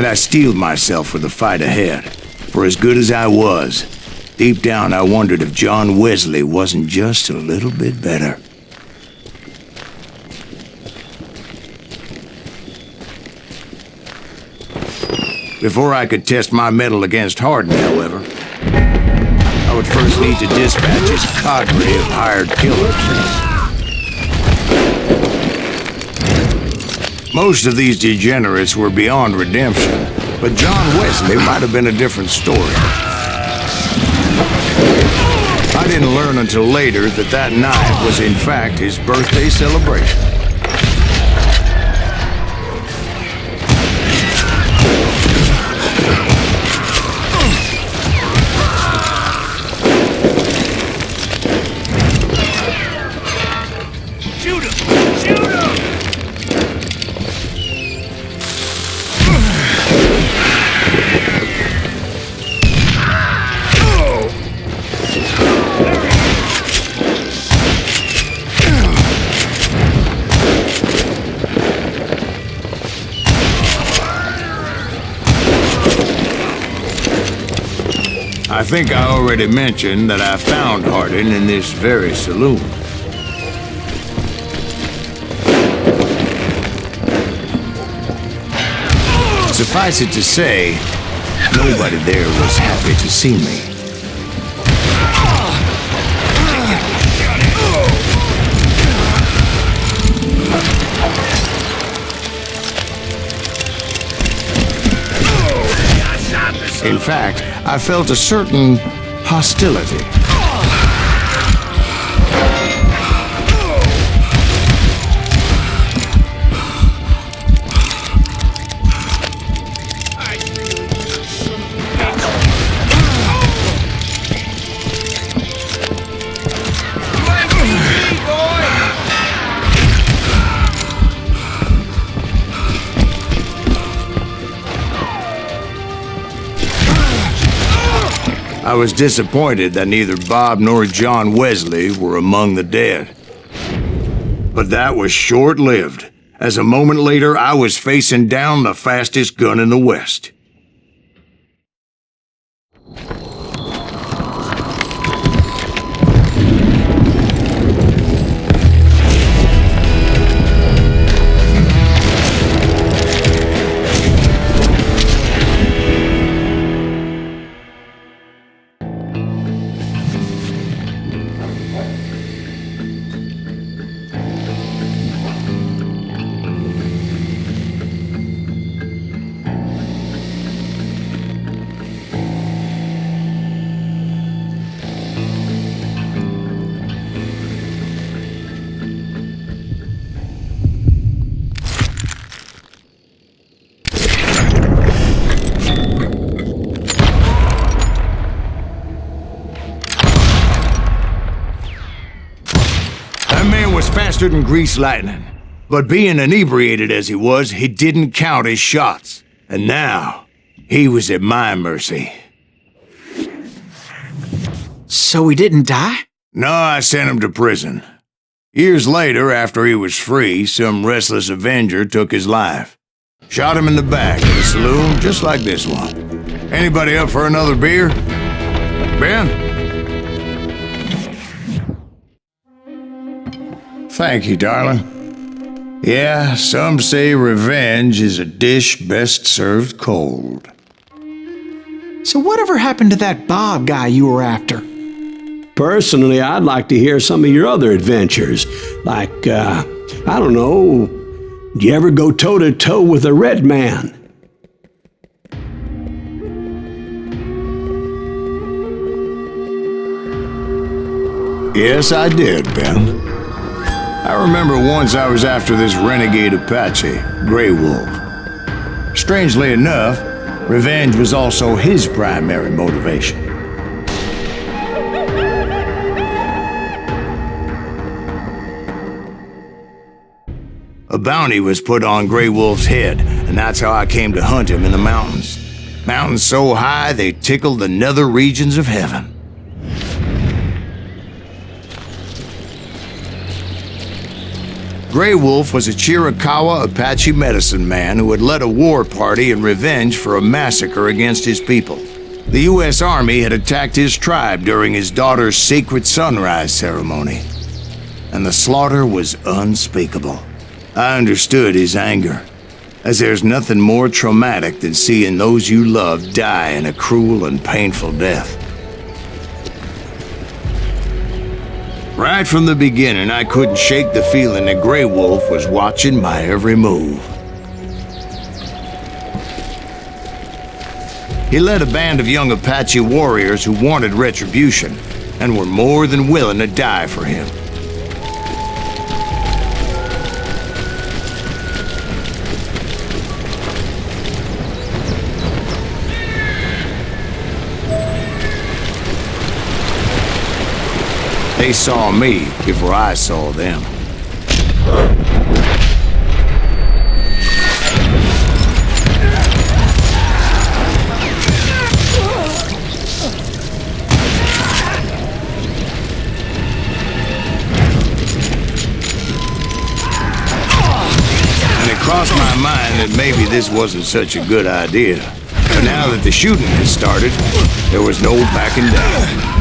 and I steeled myself for the fight ahead. For as good as I was, deep down I wondered if John Wesley wasn't just a little bit better. Before I could test my mettle against Hardin, however, I would first need to dispatch his cadre of hired killers. Most of these degenerates were beyond redemption, but John Wesley might have been a different story. I didn't learn until later that that night was in fact his birthday celebration. I think I already mentioned that I found Hardin in this very saloon. Suffice it to say, nobody there was happy to see me. In fact, I felt a certain hostility. I was disappointed that neither Bob nor John Wesley were among the dead. But that was short-lived, as a moment later I was facing down the fastest gun in the West. Faster than greased lightning. But being inebriated as he was, he didn't count his shots. And now, he was at my mercy. So he didn't die? No, I sent him to prison. Years later, after he was free, some restless avenger took his life. Shot him in the back at a saloon just like this one. Anybody up for another beer? Ben? Thank you, darling. Yeah, some say revenge is a dish best served cold. So whatever happened to that Bob guy you were after? Personally, I'd like to hear some of your other adventures. Like, I don't know, did you ever go toe-to-toe with a red man? Yes, I did, Ben. I remember once I was after this renegade Apache, Grey Wolf. Strangely enough, revenge was also his primary motivation. A bounty was put on Grey Wolf's head, and that's how I came to hunt him in the mountains. Mountains so high they tickled the nether regions of heaven. Grey Wolf was a Chiricahua Apache medicine man who had led a war party in revenge for a massacre against his people. The U.S. Army had attacked his tribe during his daughter's sacred sunrise ceremony, and the slaughter was unspeakable. I understood his anger, as there's nothing more traumatic than seeing those you love die in a cruel and painful death. Right from the beginning, I couldn't shake the feeling that Grey Wolf was watching my every move. He led a band of young Apache warriors who wanted retribution and were more than willing to die for him. They saw me before I saw them. And it crossed my mind that maybe this wasn't such a good idea. But now that the shooting had started, there was no backing down.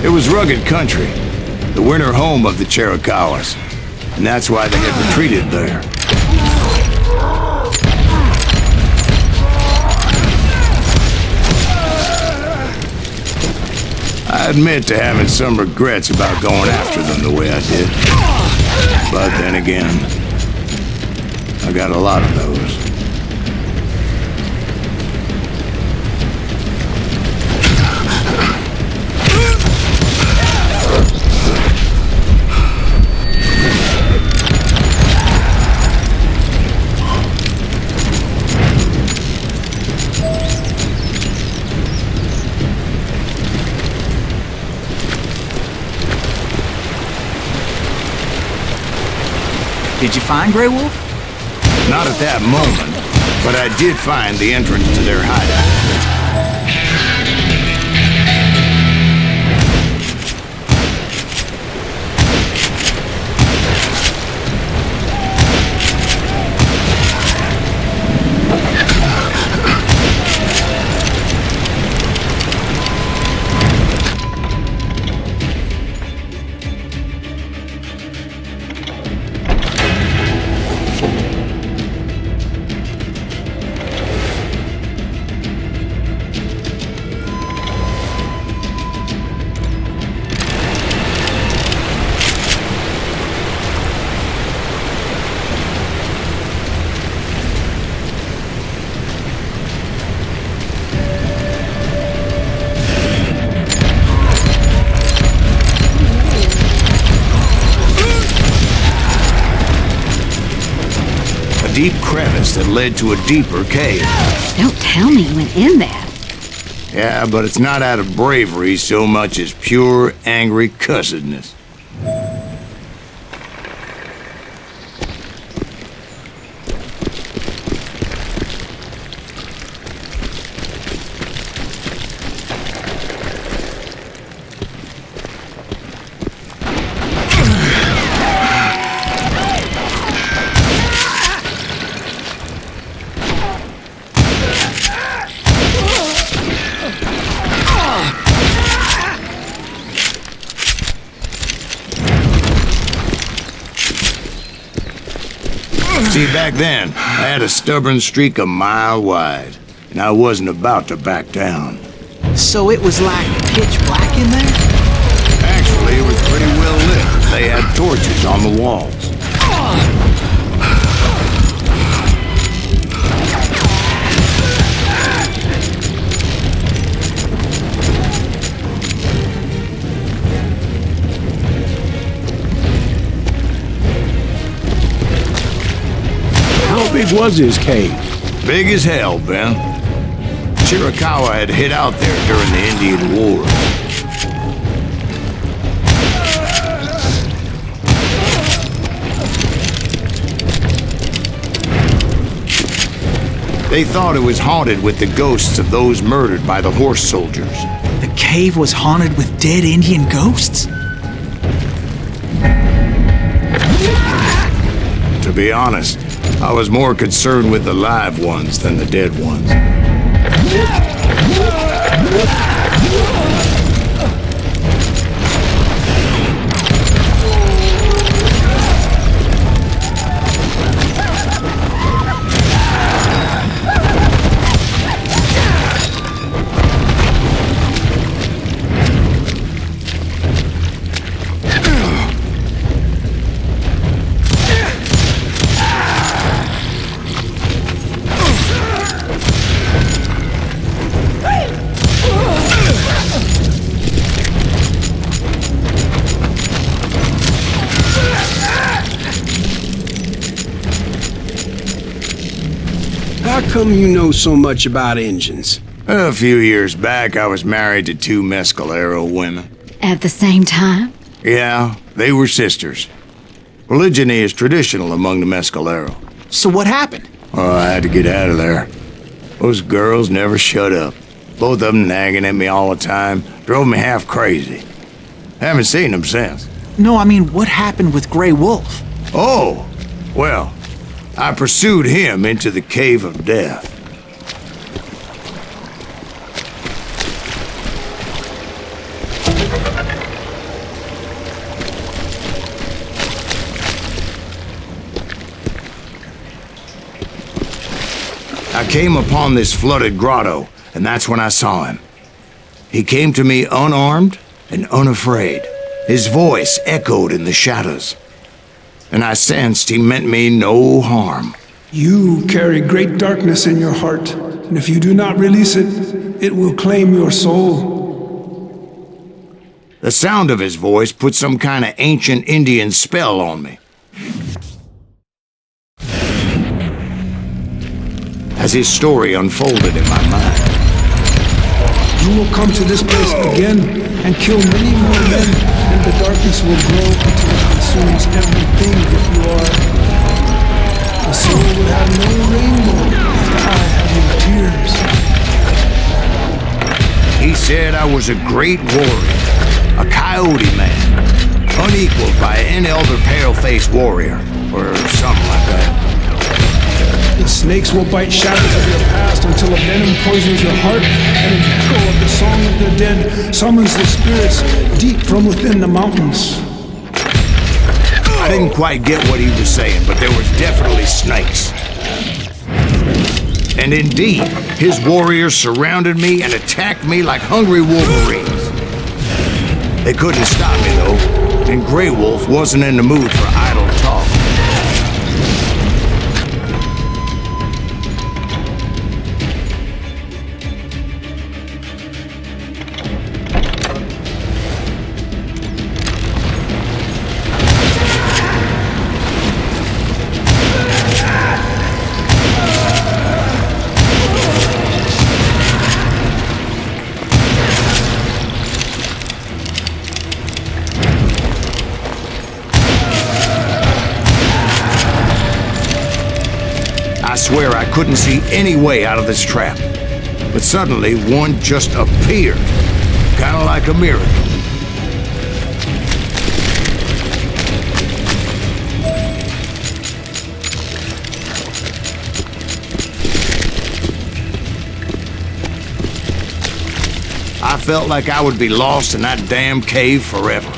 It was rugged country, the winter home of the Chiricahuas, and that's why they had retreated there. I admit to having some regrets about going after them the way I did. But then again, I got a lot of those. Did you find Grey Wolf? Not at that moment, but I did find the entrance to their hideout. Deep crevice that led to a deeper cave. Don't tell me you went in there. Yeah, but it's not out of bravery so much as pure, angry cussedness. See, back then, I had a stubborn streak a mile wide, and I wasn't about to back down. So it was like pitch black in there? Actually, it was pretty well lit. They had torches on the walls. big was his cave? Big as hell, Ben. Chiricahua had hid out there during the Indian Wars. They thought it was haunted with the ghosts of those murdered by the horse soldiers. The cave was haunted with dead Indian ghosts? To be honest, I was more concerned with the live ones than the dead ones. How come you know so much about engines? A few years back, I was married to 2 Mescalero women. At the same time? Yeah, they were sisters. Polygyny is traditional among the Mescalero. So what happened? Oh, I had to get out of there. Those girls never shut up. Both of them nagging at me all the time. Drove me half crazy. Haven't seen them since. No, I mean, what happened with Grey Wolf? Oh, well, I pursued him into the Cave of Death. I came upon this flooded grotto, and that's when I saw him. He came to me unarmed and unafraid. His voice echoed in the shadows, and I sensed he meant me no harm. You carry great darkness in your heart, and if you do not release it, it will claim your soul. The sound of his voice put some kind of ancient Indian spell on me. As his story unfolded in my mind. You will come to this place again and kill many more men, and the darkness will grow until it consumes everything that you are. The soul will have no rainbow if the eye have no tears. He said I was a great warrior, a coyote man, unequaled by any other pale-faced warrior, or something like that. The snakes will bite shadows of your past until a venom poisons your heart, and an echo of the song of the dead summons the spirits deep from within the mountains. I didn't quite get what he was saying, but there was definitely snakes. And indeed, his warriors surrounded me and attacked me like hungry wolverines. They couldn't stop me, though, and Grey Wolf wasn't in the mood for idle talk. I swear I couldn't see any way out of this trap. But suddenly, one just appeared. Kind of like a miracle. I felt like I would be lost in that damn cave forever.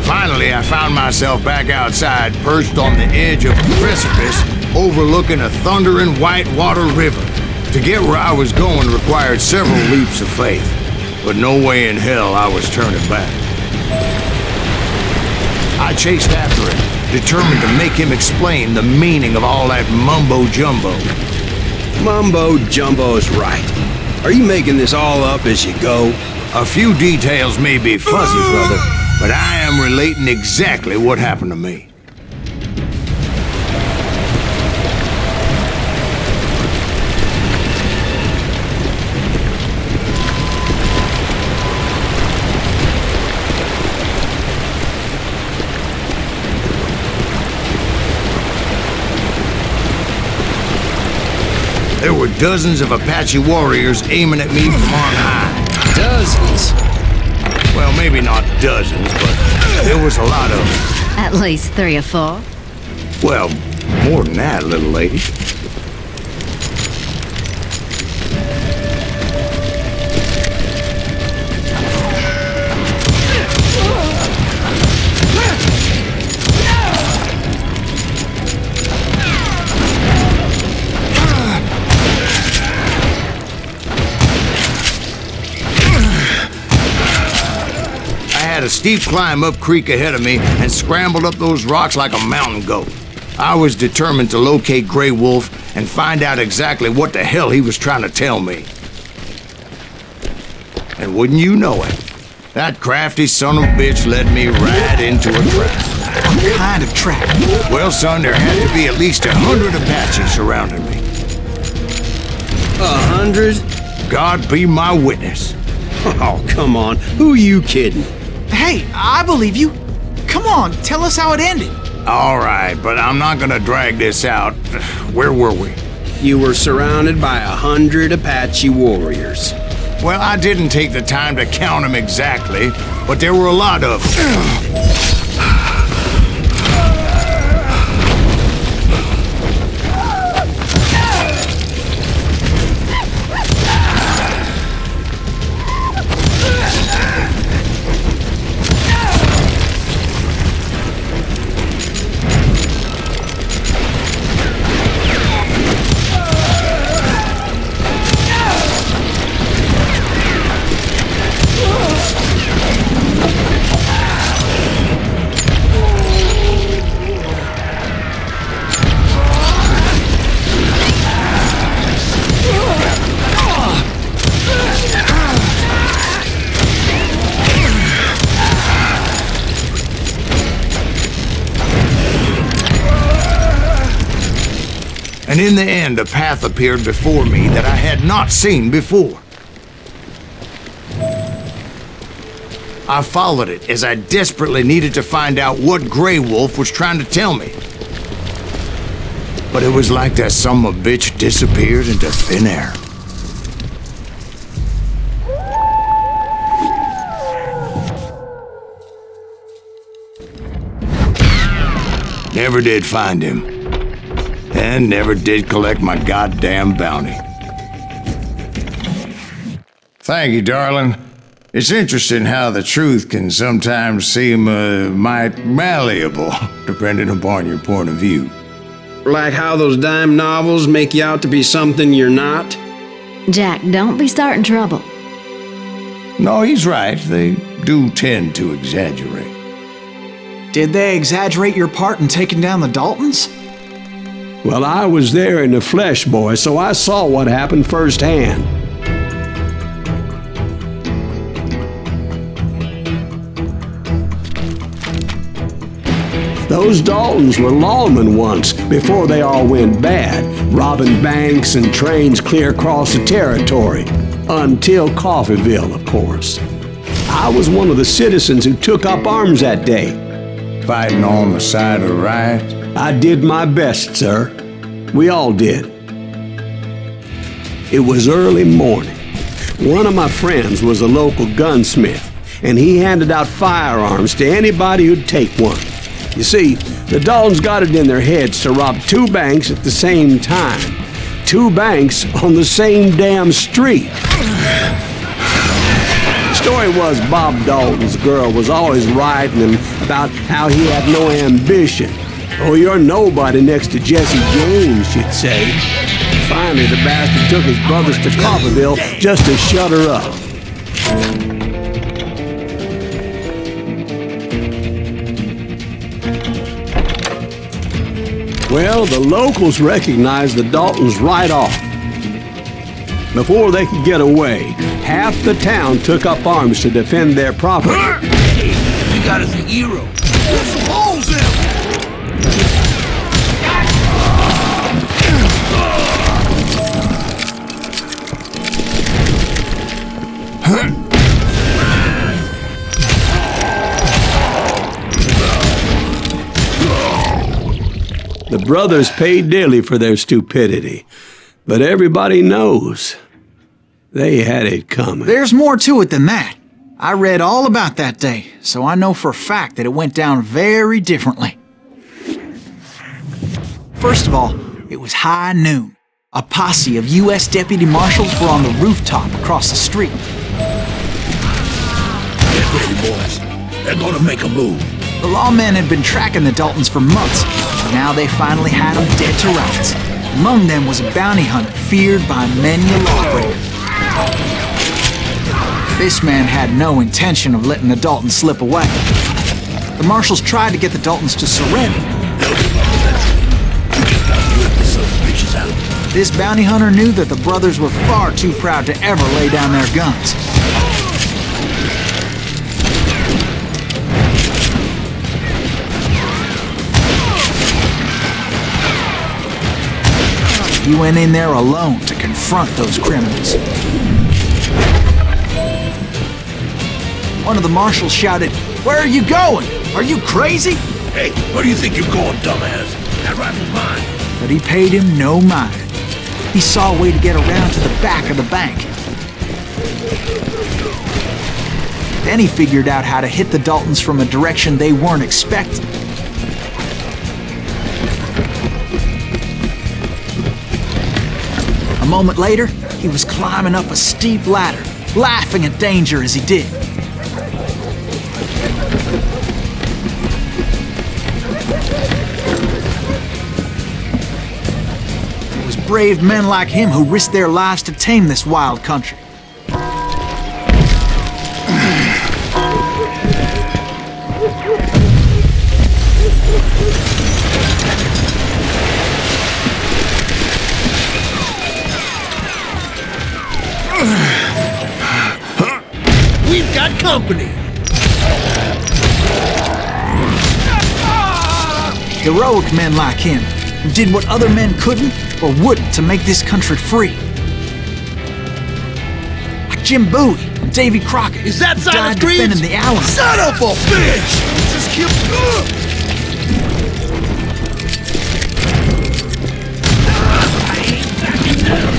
Finally, I found myself back outside, perched on the edge of a precipice, overlooking a thundering whitewater river. To get where I was going required several leaps of faith, but no way in hell I was turning back. I chased after him, determined to make him explain the meaning of all that mumbo-jumbo. Mumbo-jumbo is right. Are you making this all up as you go? A few details may be fuzzy, brother, but I am relating exactly what happened to me. There were dozens of Apache warriors aiming at me from on high. Dozens? Well, maybe not dozens, but there was a lot of them. At least 3 or 4. Well, more than that, little lady. A steep climb up creek ahead of me and scrambled up those rocks like a mountain goat. I was determined to locate Grey Wolf and find out exactly what the hell he was trying to tell me. And wouldn't you know it, that crafty son of a bitch led me right into a trap. What kind of trap? Well, son, there had to be at least 100 Apaches surrounding me. 100? God be my witness. Oh, come on. Who are you kidding? Hey, I believe you. Come on, tell us how it ended. All right, but I'm not gonna drag this out. Where were we? You were surrounded by 100 Apache warriors. Well, I didn't take the time to count them exactly, but there were a lot of them. And in the end, a path appeared before me that I had not seen before. I followed it as I desperately needed to find out what Grey Wolf was trying to tell me. But it was like that son of a bitch disappeared into thin air. Never did find him. And never did collect my goddamn bounty. Thank you, darling. It's interesting how the truth can sometimes seem might malleable, depending upon your point of view. Like how those dime novels make you out to be something you're not? Jack, don't be starting trouble. No, he's right. They do tend to exaggerate. Did they exaggerate your part in taking down the Daltons? Well, I was there in the flesh, boy, so I saw what happened firsthand. Those Daltons were lawmen once, before they all went bad, robbing banks and trains clear across the territory. Until Coffeeville, of course. I was one of the citizens who took up arms that day. Fighting on the side of right? I did my best, sir. We all did. It was early morning. One of my friends was a local gunsmith, and he handed out firearms to anybody who'd take one. You see, the Daltons got it in their heads to rob 2 banks at the same time. 2 banks on the same damn street. The story was Bob Dalton's girl was always writing him about how he had no ambition. Oh, you're nobody next to Jesse James, she'd say. Finally, the bastard took his brothers to Coffeeville just to shut her up. Well, the locals recognized the Daltons right off. Before they could get away, half the town took up arms to defend their property. got as a hero. Put some holes in him! The brothers paid dearly for their stupidity, but everybody knows they had it coming. There's more to it than that. I read all about that day, so I know for a fact that it went down very differently. First of all, it was high noon. A posse of U.S. deputy marshals were on the rooftop across the street. Get ready, boys. They're gonna make a move. The lawmen had been tracking the Daltons for months. Now they finally had them dead to rights. Among them was a bounty hunter feared by many a lawbreaker. This man had no intention of letting the Daltons slip away. The marshals tried to get the Daltons to surrender. This bounty hunter knew that the brothers were far too proud to ever lay down their guns. He went in there alone to confront those criminals. One of the marshals shouted, "Where are you going? Are you crazy?" Hey, where do you think you're going, dumbass? That rifle's mine. But he paid him no mind. He saw a way to get around to the back of the bank. Then he figured out how to hit the Daltons from a direction they weren't expecting. A moment later, he was climbing up a steep ladder, laughing at danger as he did. It was brave men like him who risked their lives to tame this wild country. We've got company! Heroic men like him, who did what other men couldn't or wouldn't to make this country free. Like Jim Bowie and Davy Crockett, Is that who Silas died Greaves? defending the Alamo. Son of a bitch! Just keep... I ain't backing down.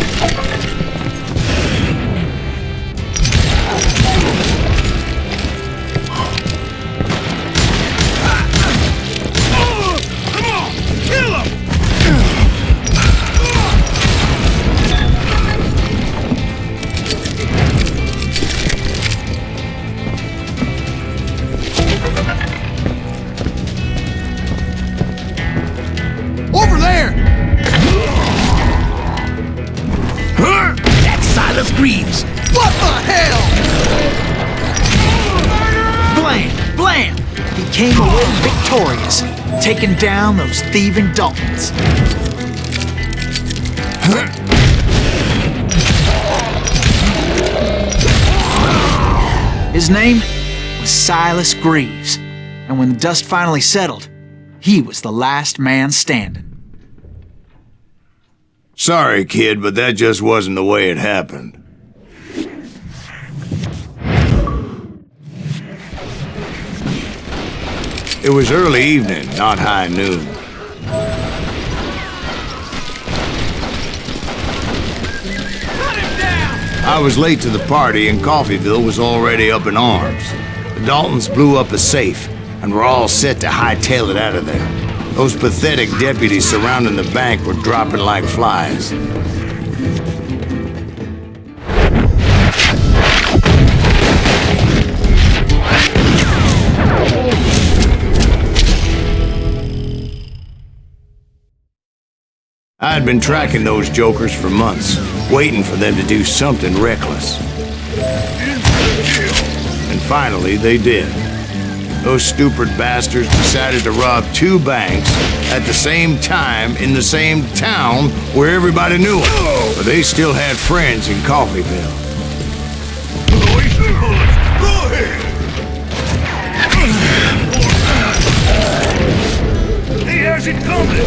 Over there! That's Silas Greaves! What the hell? Blam! Blam! He came away victorious, taking down those thieving Daltons. His name was Silas Greaves, and when the dust finally settled, he was the last man standing. Sorry, kid, but that just wasn't the way it happened. It was early evening, not high noon. I was late to the party and Coffeyville was already up in arms. The Daltons blew up a safe and were all set to hightail it out of there. Those pathetic deputies surrounding the bank were dropping like flies. I had been tracking those jokers for months, waiting for them to do something reckless. And finally, they did. Those stupid bastards decided to rob 2 banks at the same time in the same town where everybody knew them. But they still had friends in Coffeyville. Go ahead! it coming!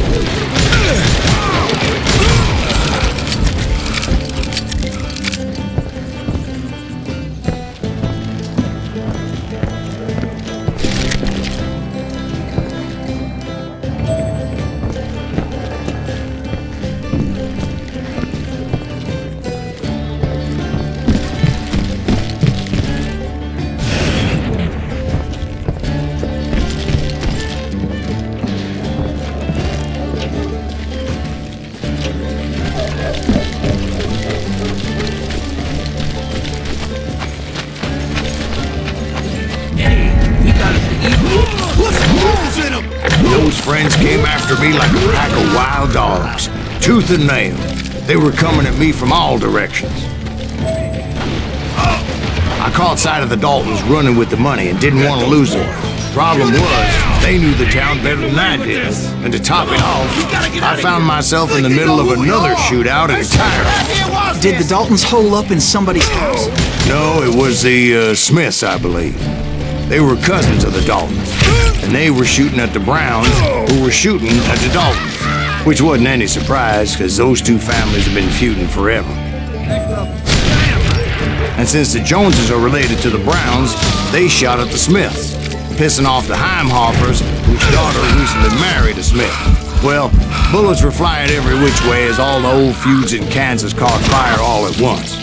Friends came after me like a pack of wild dogs, tooth and nail. They were coming at me from all directions. I caught sight of the Daltons running with the money and didn't want to lose them. Problem was, they knew the town better than I did. And to top it off, I found myself in the middle of another shootout entirely. Did the Daltons hole up in somebody's house? No, it was the Smiths, I believe. They were cousins of the Daltons. And they were shooting at the Browns, who were shooting at the Daltons. Which wasn't any surprise, because those two families have been feuding forever. And since the Joneses are related to the Browns, they shot at the Smiths, pissing off the Heimhoffers, whose daughter recently married a Smith. Well, bullets were flying every which way as all the old feuds in Kansas caught fire all at once.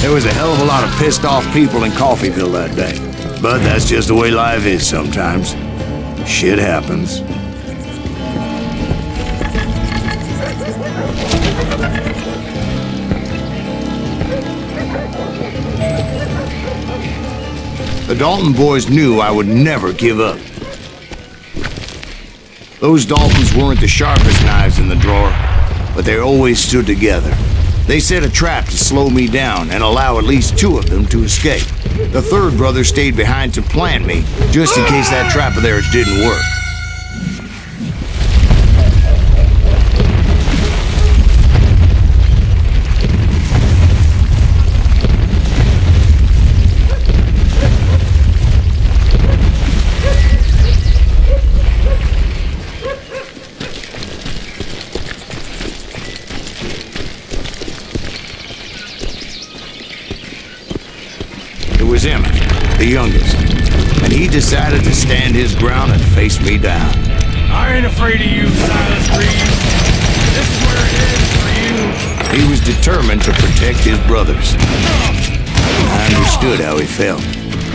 There was a hell of a lot of pissed off people in Coffeyville that day. But that's just the way life is sometimes. Shit happens. The Dalton boys knew I would never give up. Those Daltons weren't the sharpest knives in the drawer, but they always stood together. They set a trap to slow me down and allow at least two of them to escape. The third brother stayed behind to plant me, just in case that trap of theirs didn't work. Was Emmett, the youngest, and he decided to stand his ground and face me down. I ain't afraid of you, Silas Greaves. This is where it ends for you. He was determined to protect his brothers. I understood how he felt.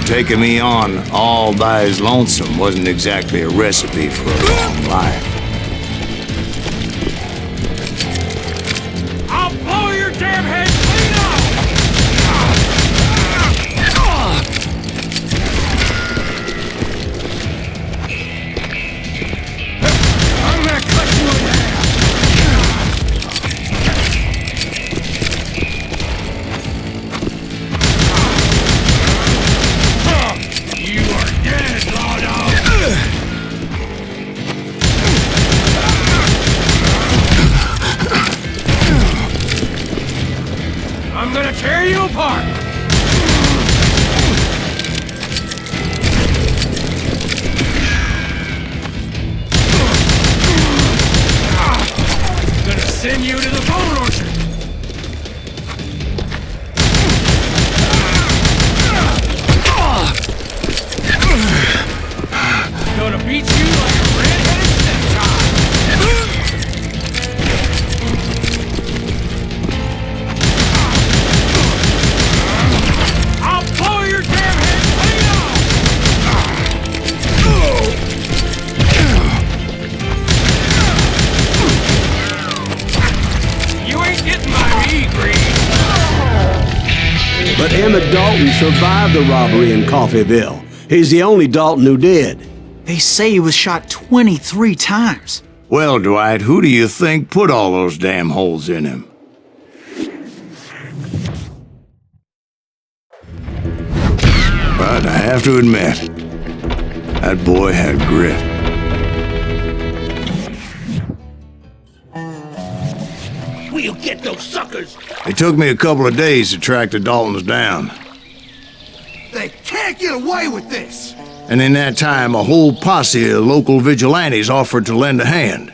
Taking me on all by his lonesome wasn't exactly a recipe for a long life. I'll blow your damn head clean off! I'm gonna tear you apart! I'm gonna send you to the bone orchard! Gonna beat you like a red-headed stepchild! But Emmett Dalton survived the robbery in Coffeyville. He's the only Dalton who did. They say he was shot 23 times. Well, Dwight, who do you think put all those damn holes in him? But I have to admit, that boy had grit. We'll get those suckers! It took me a couple of days to track the Daltons down. They can't get away with this! And in that time, a whole posse of local vigilantes offered to lend a hand.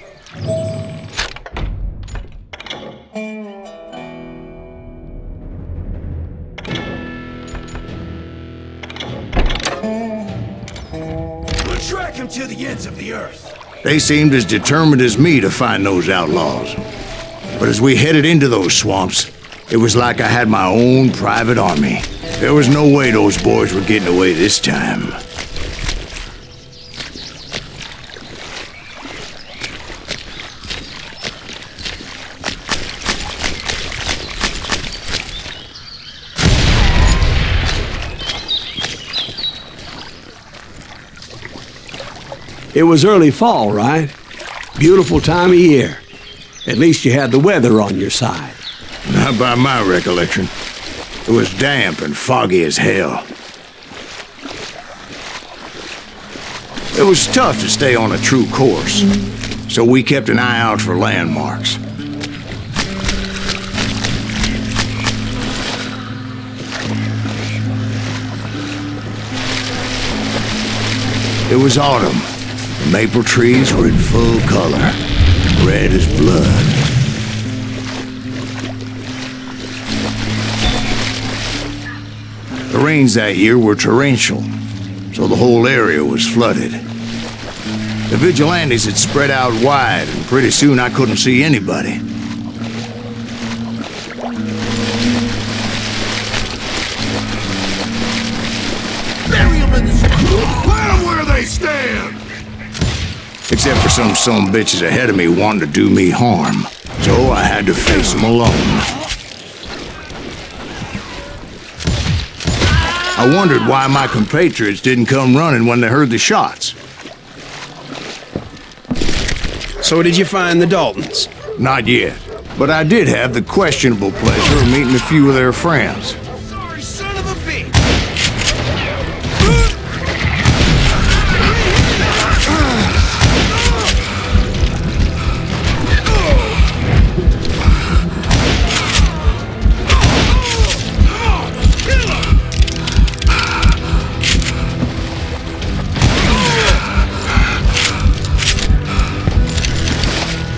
Track him to the ends of the earth. They seemed as determined as me to find those outlaws. But as we headed into those swamps, it was like I had my own private army. There was no way those boys were getting away this time. It was early fall, right? Beautiful time of year. At least you had the weather on your side. Not by my recollection. It was damp and foggy as hell. It was tough to stay on a true course, so we kept an eye out for landmarks. It was autumn. The maple trees were in full color, red as blood. The rains that year were torrential, so the whole area was flooded. The vigilantes had spread out wide, and pretty soon I couldn't see anybody. Bury them in the snow. Plant them where they stand. Except for some bitches ahead of me wanting to do me harm, so I had to face them alone. I wondered why my compatriots didn't come running when they heard the shots. So did you find the Daltons? Not yet, but I did have the questionable pleasure of meeting a few of their friends. Sorry, son of a bitch.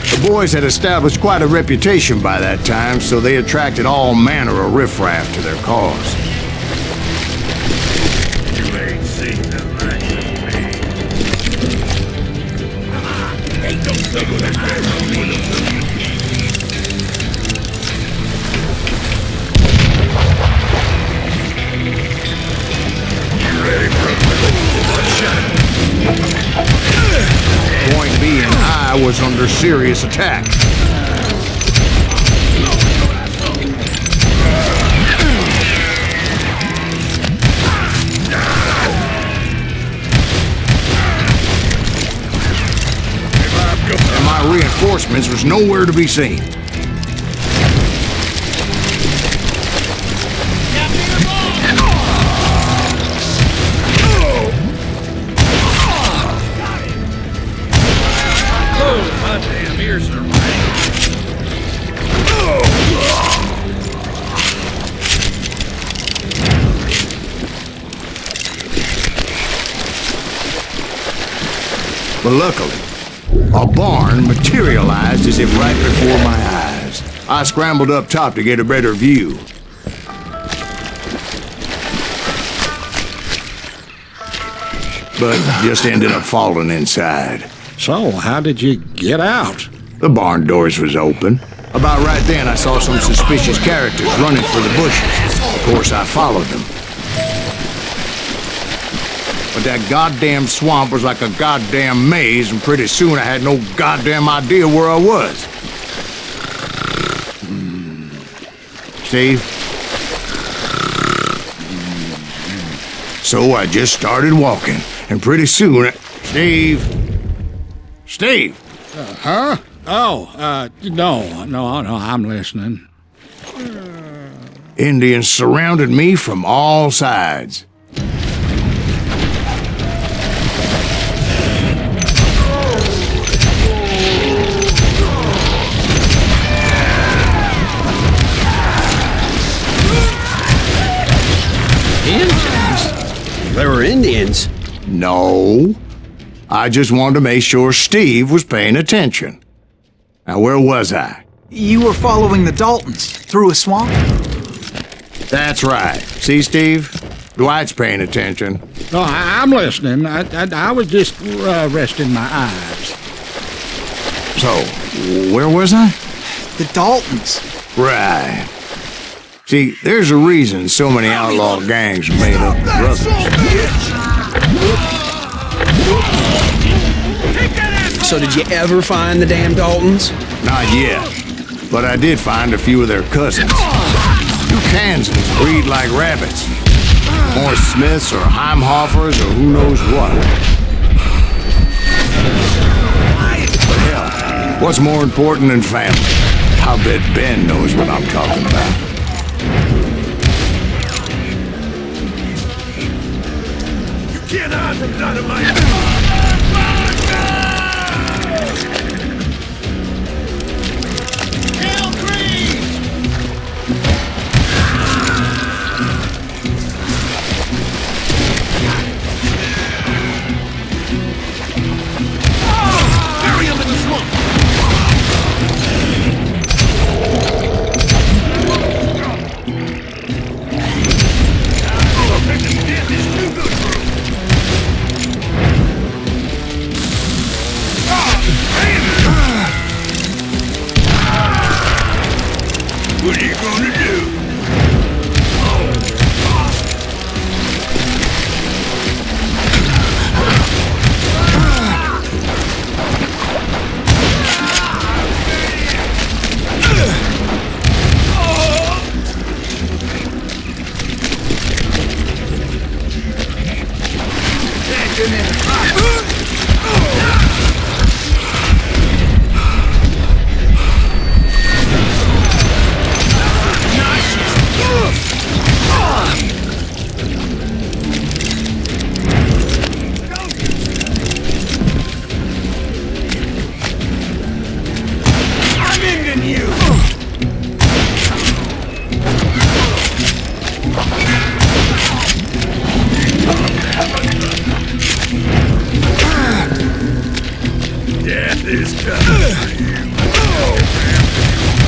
The boys had established quite a reputation by that time, so they attracted all manner of riffraff to their cause. You ain't seen the likes of me. Ain't no trouble that You ready for a Point being, I was under serious attack. And my reinforcements was nowhere to be seen. But luckily, a barn materialized as if right before my eyes. I scrambled up top to get a better view. But just ended up falling inside. So, how did you get out? The barn doors was open. About right then, I saw some suspicious characters running for the bushes. Of course, I followed them. But that goddamn swamp was like a goddamn maze, and pretty soon I had no goddamn idea where I was. Steve? So I just started walking, and pretty soon... Steve? Steve! Huh? Oh, no, I'm listening. Indians surrounded me from all sides. Indians? There were Indians? No. I just wanted to make sure Steve was paying attention. Now, where was I? You were following the Daltons through a swamp? That's right. See, Steve? Dwight's paying attention. Oh, I'm listening. I was just resting my eyes. So, where was I? The Daltons. Right. See, there's a reason so many outlaw gangs are made up of brothers. So did you ever find the damn Daltons? Not yet, but I did find a few of their cousins. You Kansans breed like rabbits. More Smiths or Heimhoffers or who knows what. But hell, what's more important than family? I'll bet Ben knows what I'm talking about. You can't hide from dynamite! What are you gonna do?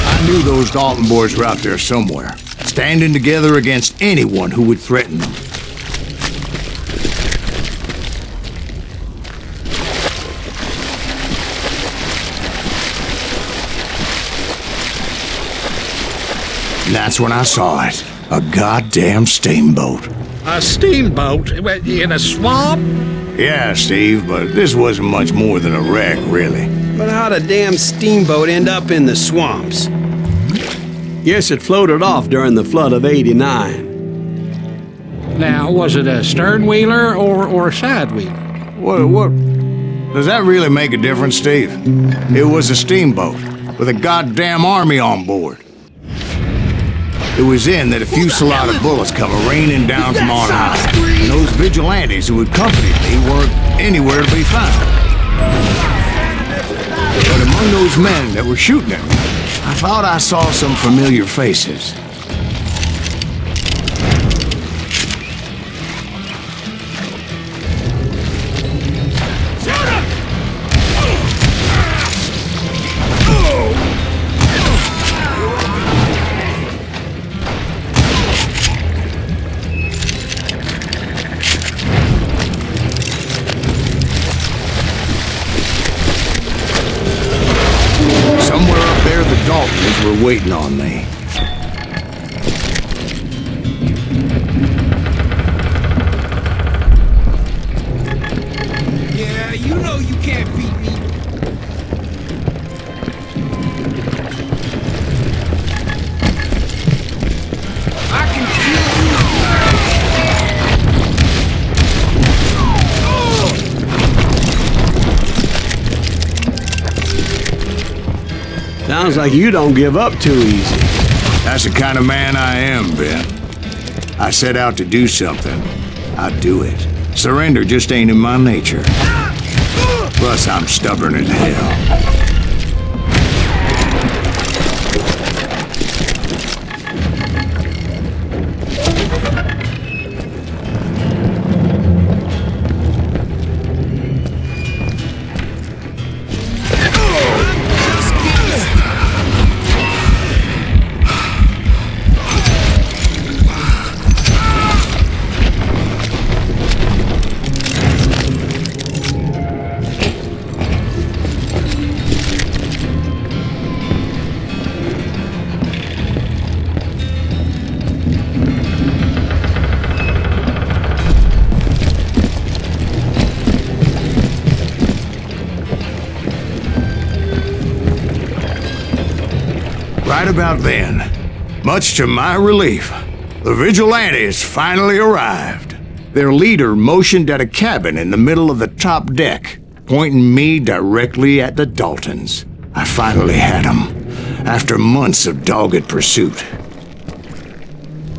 I knew those Dalton boys were out there somewhere, standing together against anyone who would threaten them. And that's when I saw it. A goddamn steamboat. A steamboat in a swamp? Yeah, Steve, but this wasn't much more than a wreck, really. But how'd a damn steamboat end up in the swamps? Yes, it floated off during the flood of '89. Now, was it a stern-wheeler or a side-wheeler? What? Does that really make a difference, Steve? It was a steamboat with a goddamn army on board. It was then that a fusillade of bullets come raining down from on high, and those vigilantes who accompanied me weren't anywhere to be found. But among those men that were shooting at me, I thought I saw some familiar faces. Daltons were waiting on me. Yeah, you know you can't beat me. I can kill you. Sounds like you don't give up too easy. That's the kind of man I am, Ben. I set out to do something. I do it. Surrender just ain't in my nature. Plus, I'm stubborn as hell. about then, much to my relief, the vigilantes finally arrived. Their leader motioned at a cabin in the middle of the top deck, pointing me directly at the Daltons. I finally had them, after months of dogged pursuit.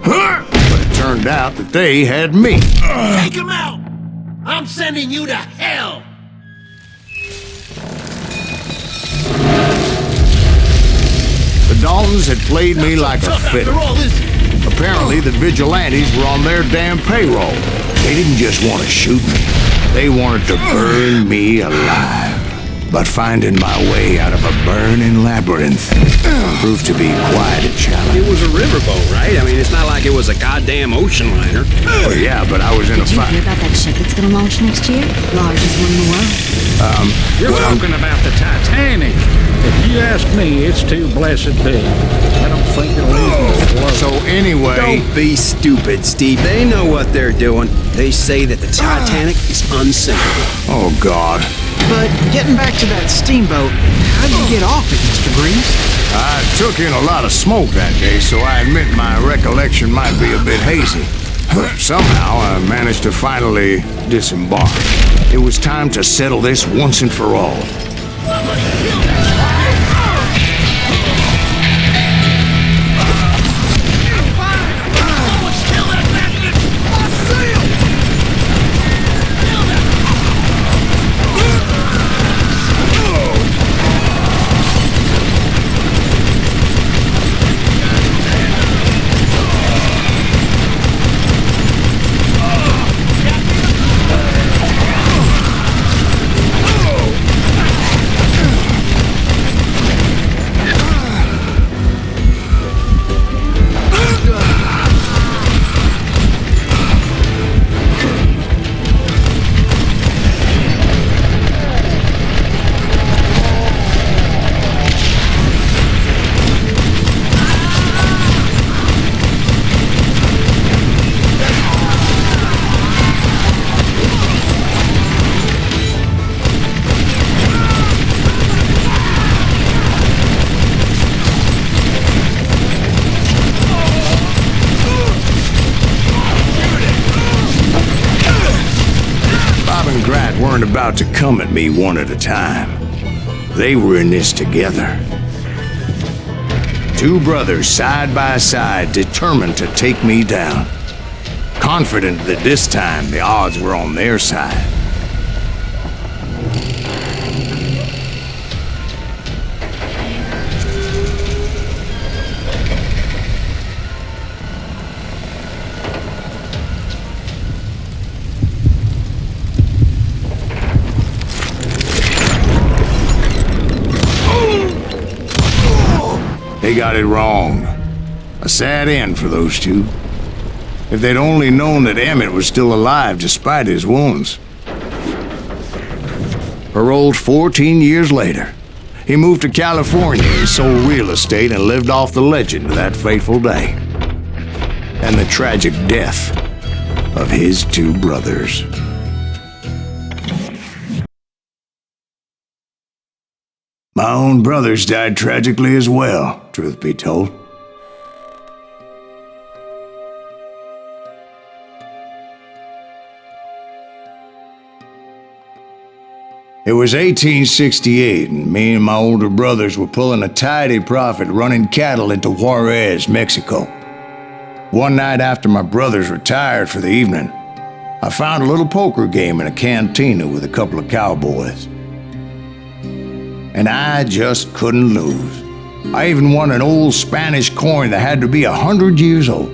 But it turned out that they had me. Take him out! I'm sending you to hell! The Daltons had played me like a fiddle. Apparently, the vigilantes were on their damn payroll. They didn't just want to shoot me. They wanted to burn me alive. But finding my way out of a burning labyrinth proved to be quite a challenge. It was a riverboat, right? I mean, it's not like it was a goddamn ocean liner. Oh, yeah, but I was in a fight. Did you hear about that ship that's gonna launch next year? Largest one in the world. You're talking about the Titanic. If you ask me, it's too blessed big. I don't think it'll even float. So anyway... Don't be stupid, Steve. They know what they're doing. They say that the Titanic is unsinkable. Oh, God. But getting back to that steamboat, how'd you get off it, Mr. Greaves? I took in a lot of smoke that day, so I admit my recollection might be a bit hazy. But somehow I managed to finally disembark. It was time to settle this once and for all. Weren't about to come at me one at a time. They were in this together. Two brothers side by side, determined to take me down. Confident that this time the odds were on their side. They got it wrong. A sad end for those two. If they'd only known that Emmett was still alive despite his wounds. Paroled 14 years later, he moved to California and sold real estate and lived off the legend of that fateful day. And the tragic death of his two brothers. My own brothers died tragically as well, truth be told. It was 1868, and me and my older brothers were pulling a tidy profit running cattle into Juarez, Mexico. One night after my brothers retired for the evening, I found a little poker game in a cantina with a couple of cowboys. And I just couldn't lose. I even won an old Spanish coin that had to be 100 years old.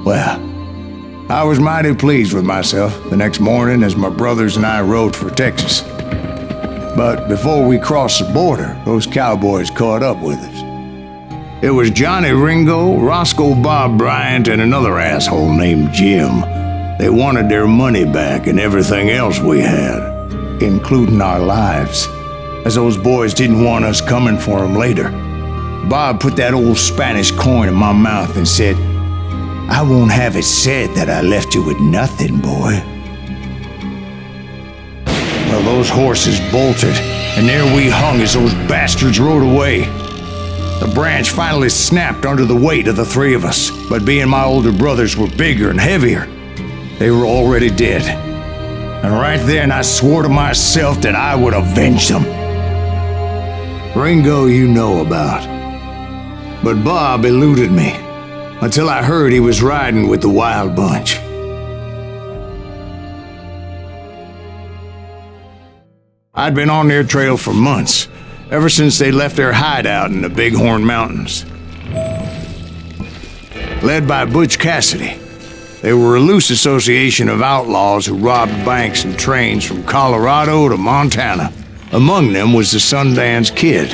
Well, I was mighty pleased with myself the next morning as my brothers and I rode for Texas. But before we crossed the border, those cowboys caught up with us. It was Johnny Ringo, Roscoe Bob Bryant, and another asshole named Jim. They wanted their money back and everything else we had, including our lives, as those boys didn't want us coming for them later. Bob put that old Spanish coin in my mouth and said, "I won't have it said that I left you with nothing, boy." Well, those horses bolted, and there we hung as those bastards rode away. The branch finally snapped under the weight of the three of us, but being my older brothers were bigger and heavier, they were already dead. And right then I swore to myself that I would avenge them. Ringo you know about. But Bob eluded me until I heard he was riding with the Wild Bunch. I'd been on their trail for months, ever since they left their hideout in the Bighorn Mountains. Led by Butch Cassidy, they were a loose association of outlaws who robbed banks and trains from Colorado to Montana. Among them was the Sundance Kid,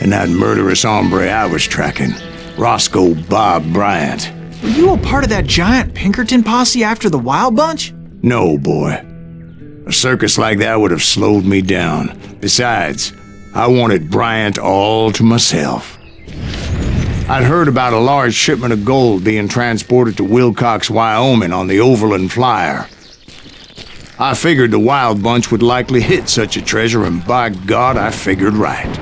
and that murderous hombre I was tracking, Roscoe Bob Bryant. Were you a part of that giant Pinkerton posse after the Wild Bunch? No, boy. A circus like that would have slowed me down. Besides, I wanted Bryant all to myself. I'd heard about a large shipment of gold being transported to Wilcox, Wyoming on the Overland Flyer. I figured the Wild Bunch would likely hit such a treasure, and by God, I figured right.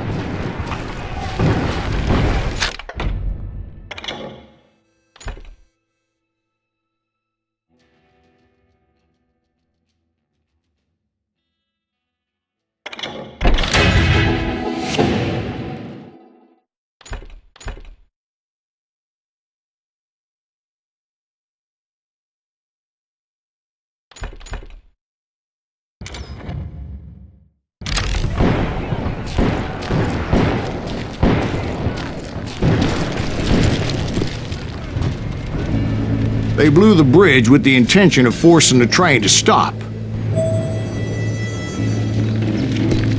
They blew the bridge with the intention of forcing the train to stop.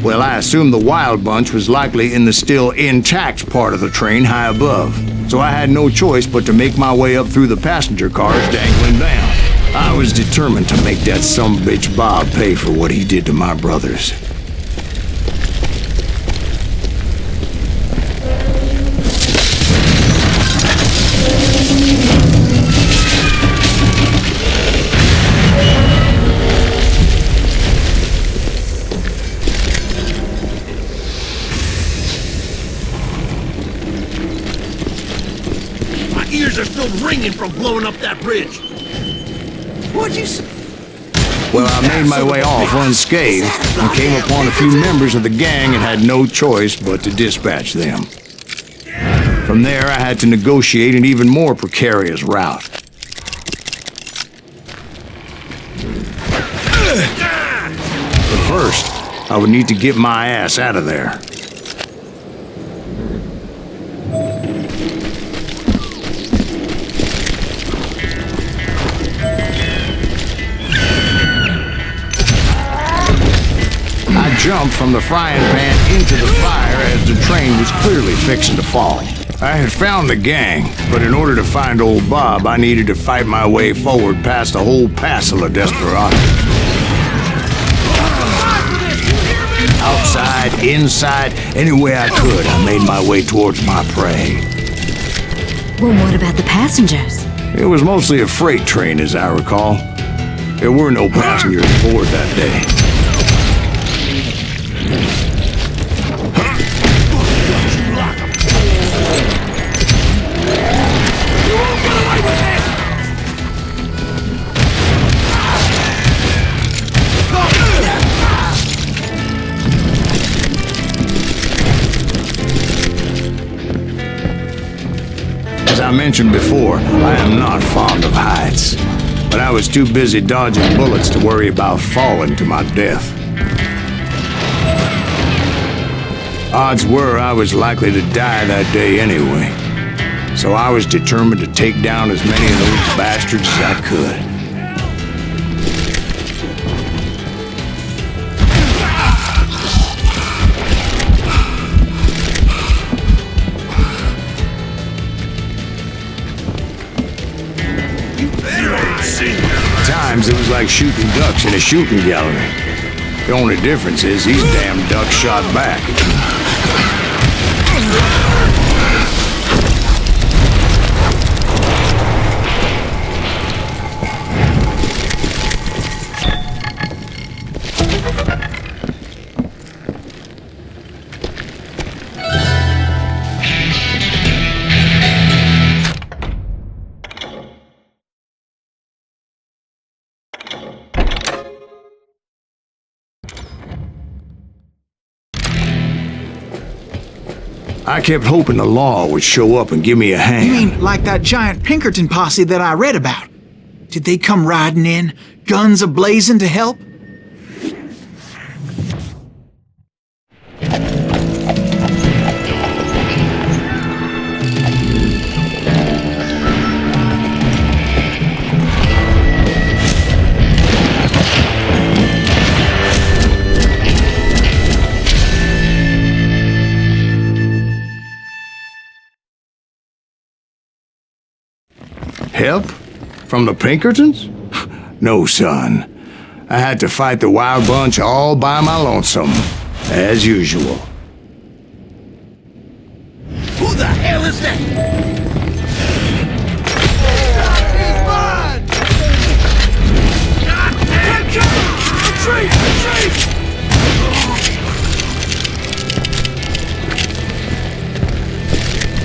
Well, I assumed the Wild Bunch was likely in the still intact part of the train high above, so I had no choice but to make my way up through the passenger cars dangling down. I was determined to make that sumbitch Bob pay for what he did to my brothers. Are still ringing from blowing up that bridge. What'd you say? Well, I made my way off unscathed and came upon a few members of the gang and had no choice but to dispatch them. From there, I had to negotiate an even more precarious route. But first, I would need to get my ass out of there. Jumped from the frying pan into the fire as the train was clearly fixing to fall. I had found the gang, but in order to find old Bob, I needed to fight my way forward past a whole passel of desperados. Outside, inside, any way I could, I made my way towards my prey. Well, what about the passengers? It was mostly a freight train, as I recall. There were no passengers aboard that day. As I mentioned before, I am not fond of heights, but I was too busy dodging bullets to worry about falling to my death. Odds were I was likely to die that day anyway, so I was determined to take down as many of those bastards as I could. At times it was like shooting ducks in a shooting gallery. The only difference is these damn ducks shot back. I kept hoping the law would show up and give me a hand. You mean like that giant Pinkerton posse that I read about? Did they come riding in, guns a-blazing to help? Help? From the Pinkertons? No, son. I had to fight the wild bunch all by my lonesome, as usual. Who the hell is that? He's mine! Retreat! Retreat!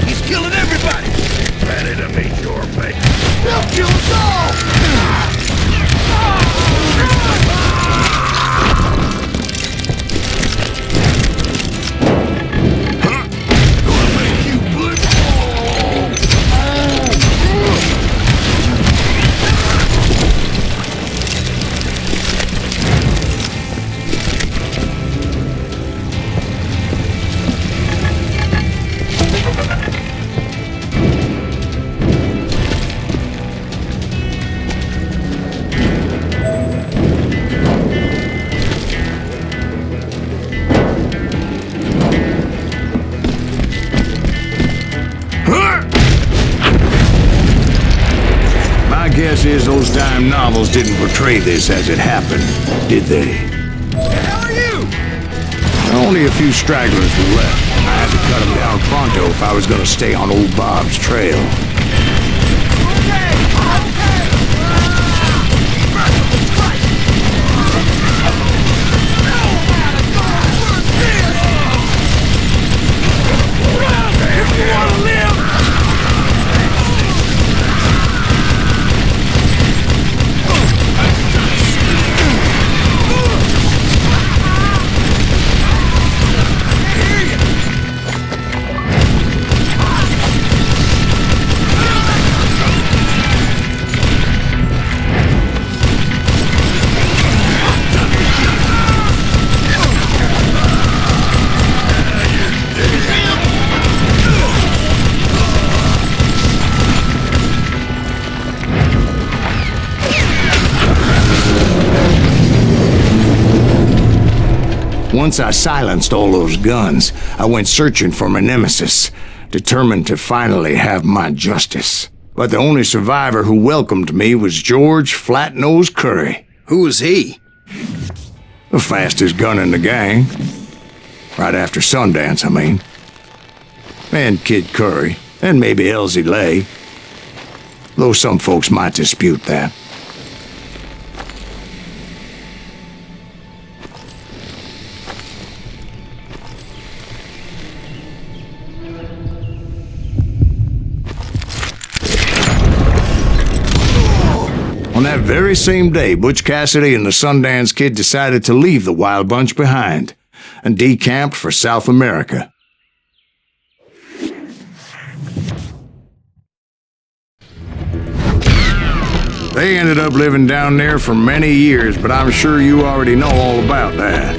He's killing everybody! Ready to meet your fate. They'll kill us all! Gonna make you blip. Guess is those dime novels didn't portray this as it happened, did they? Who the hell are you? Only a few stragglers were left. I had to cut them down pronto if I was going to stay on old Bob's trail. If you want to live! Once I silenced all those guns, I went searching for my nemesis, determined to finally have my justice. But the only survivor who welcomed me was George Flat-Nosed Curry. Who was he? The fastest gun in the gang. Right after Sundance, I mean. And Kid Curry, and maybe Elsie Lay. Though some folks might dispute that. On that very same day, Butch Cassidy and the Sundance Kid decided to leave the Wild Bunch behind and decamped for South America. They ended up living down there for many years, but I'm sure you already know all about that.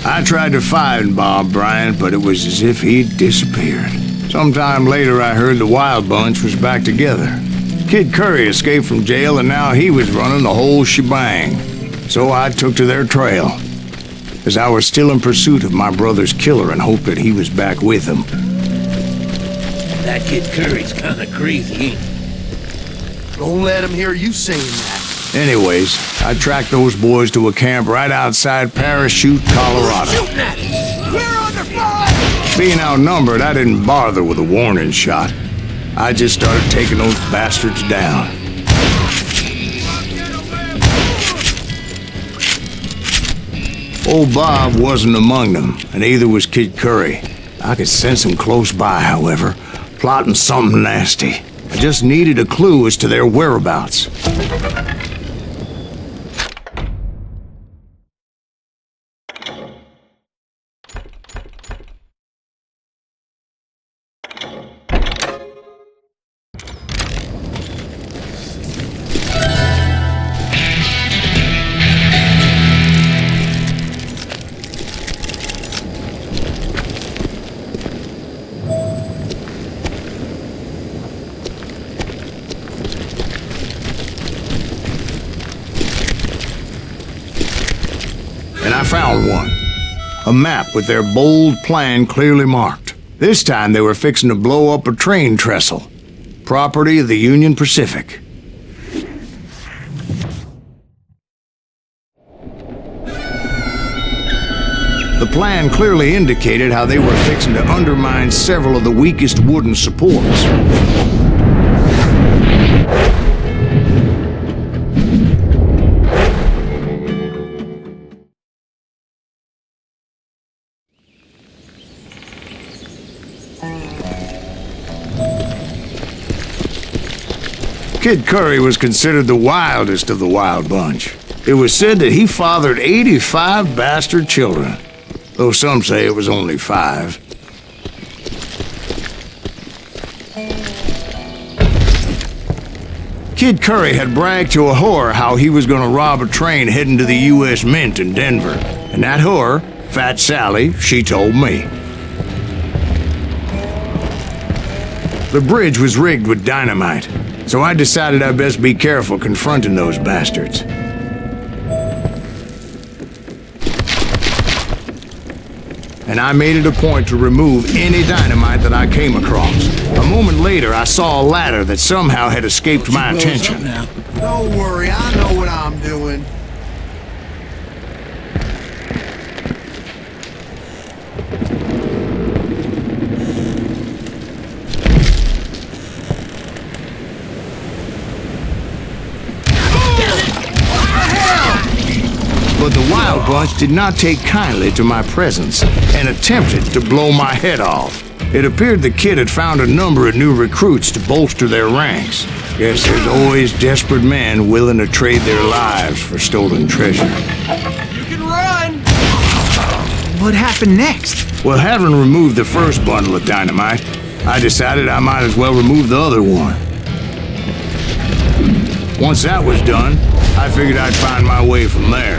I tried to find Bob Bryant, but it was as if he'd disappeared. Sometime later, I heard the Wild Bunch was back together. Kid Curry escaped from jail, and now he was running the whole shebang. So I took to their trail, as I was still in pursuit of my brother's killer and hoped that he was back with him. That Kid Curry's kinda crazy, ain't he? Don't let him hear you saying that. Anyways, I tracked those boys to a camp right outside Parachute, Colorado. Shooting at us! We're under fire! Being outnumbered, I didn't bother with a warning shot. I just started taking those bastards down. Old Bob wasn't among them, and neither was Kid Curry. I could sense him close by, however, plotting something nasty. I just needed a clue as to their whereabouts. found one. A map with their bold plan clearly marked. This time they were fixing to blow up a train trestle. Property of the Union Pacific. The plan clearly indicated how they were fixing to undermine several of the weakest wooden supports. Kid Curry was considered the wildest of the wild bunch. It was said that he fathered 85 bastard children, though some say it was only 5. Kid Curry had bragged to a whore how he was going to rob a train heading to the U.S. Mint in Denver. And that whore, Fat Sally, she told me. The bridge was rigged with dynamite, so I decided I'd best be careful confronting those bastards. And I made it a point to remove any dynamite that I came across. A moment later, I saw a ladder that somehow had escaped my attention. Don't worry, I know what I'm doing. But the Wild Bunch did not take kindly to my presence and attempted to blow my head off. It appeared the kid had found a number of new recruits to bolster their ranks. Guess there's always desperate men willing to trade their lives for stolen treasure. You can run! What happened next? Well, having removed the first bundle of dynamite, I decided I might as well remove the other one. Once that was done, I figured I'd find my way from there.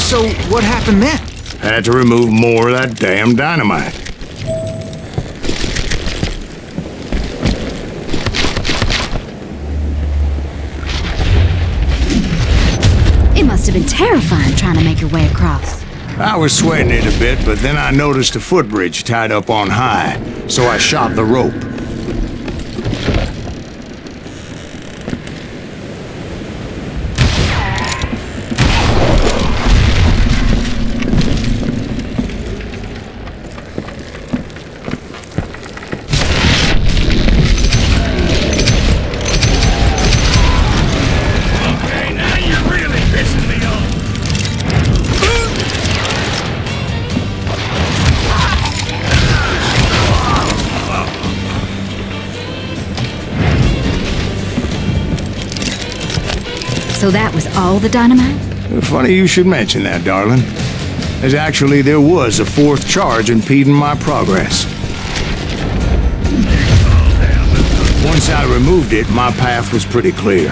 So, what happened then? Had to remove more of that damn dynamite. It must have been terrifying trying to make your way across. I was sweating it a bit, but then I noticed a footbridge tied up on high, so I shot the rope. So that was all the dynamite? Funny you should mention that, darling. As actually there was a fourth charge impeding my progress. Once I removed it, my path was pretty clear.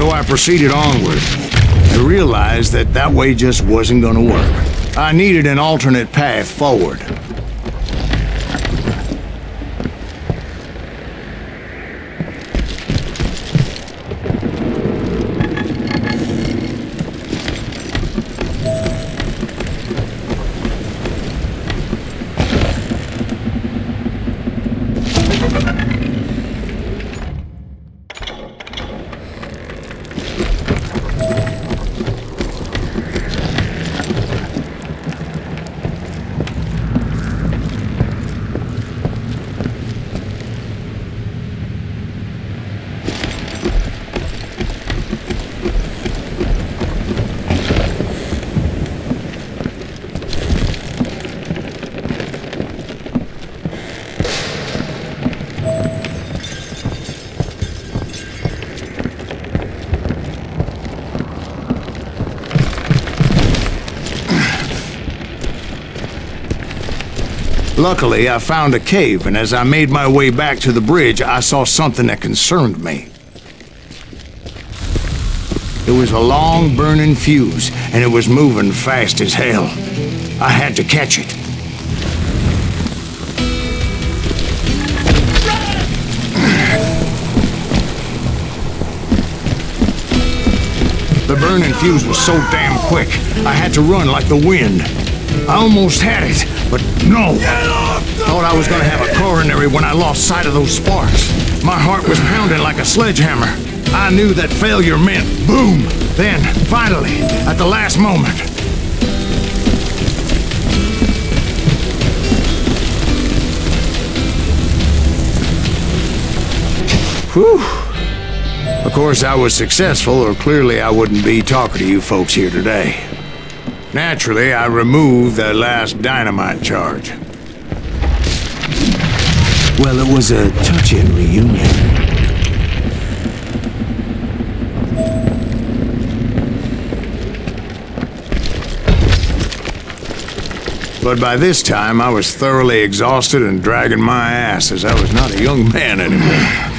So I proceeded onward. I realized that that way just wasn't gonna work. I needed an alternate path forward. Luckily, I found a cave, and as I made my way back to the bridge, I saw something that concerned me. It was a long burning fuse, and it was moving fast as hell. I had to catch it. The burning fuse was so damn quick, I had to run like the wind. I almost had it, but no. Thought I was gonna have a coronary when I lost sight of those sparks. My heart was pounding like a sledgehammer. I knew that failure meant boom. Then, finally, at the last moment. Whew. Of course, I was successful, or clearly I wouldn't be talking to you folks here today. Naturally, I removed the last dynamite charge. Well, it was a touching reunion. But by this time, I was thoroughly exhausted and dragging my ass, as I was not a young man anymore.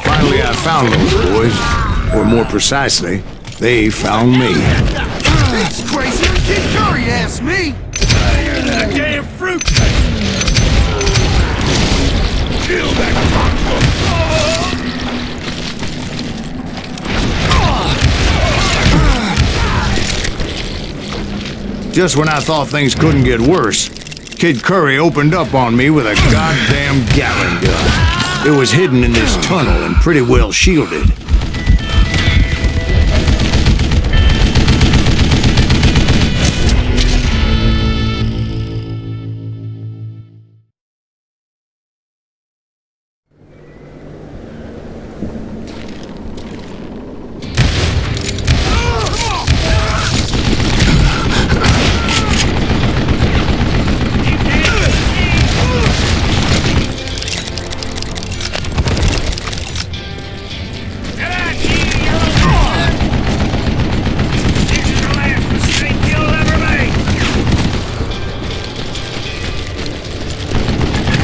Finally, I found those boys. Or more precisely, they found me. It's crazy. Kid Curry asked me. You're that damn fruit. Kill that taco. Just when I thought things couldn't get worse, Kid Curry opened up on me with a goddamn Gatling gun. It was hidden in this tunnel and pretty well shielded.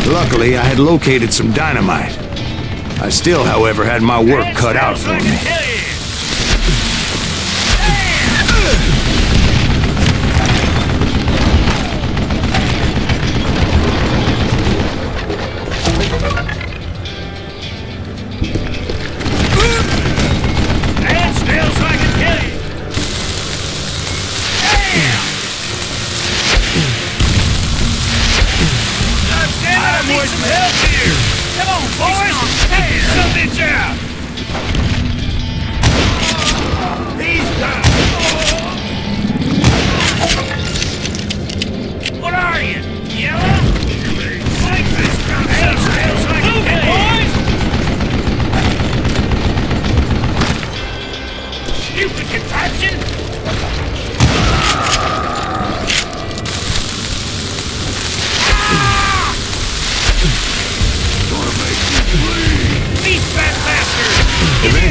Luckily, I had located some dynamite. I still, however, had my work cut out for me. Stand still so I can kill you. I need some help here! Come on, boys! Hey, some bitch out! He's done!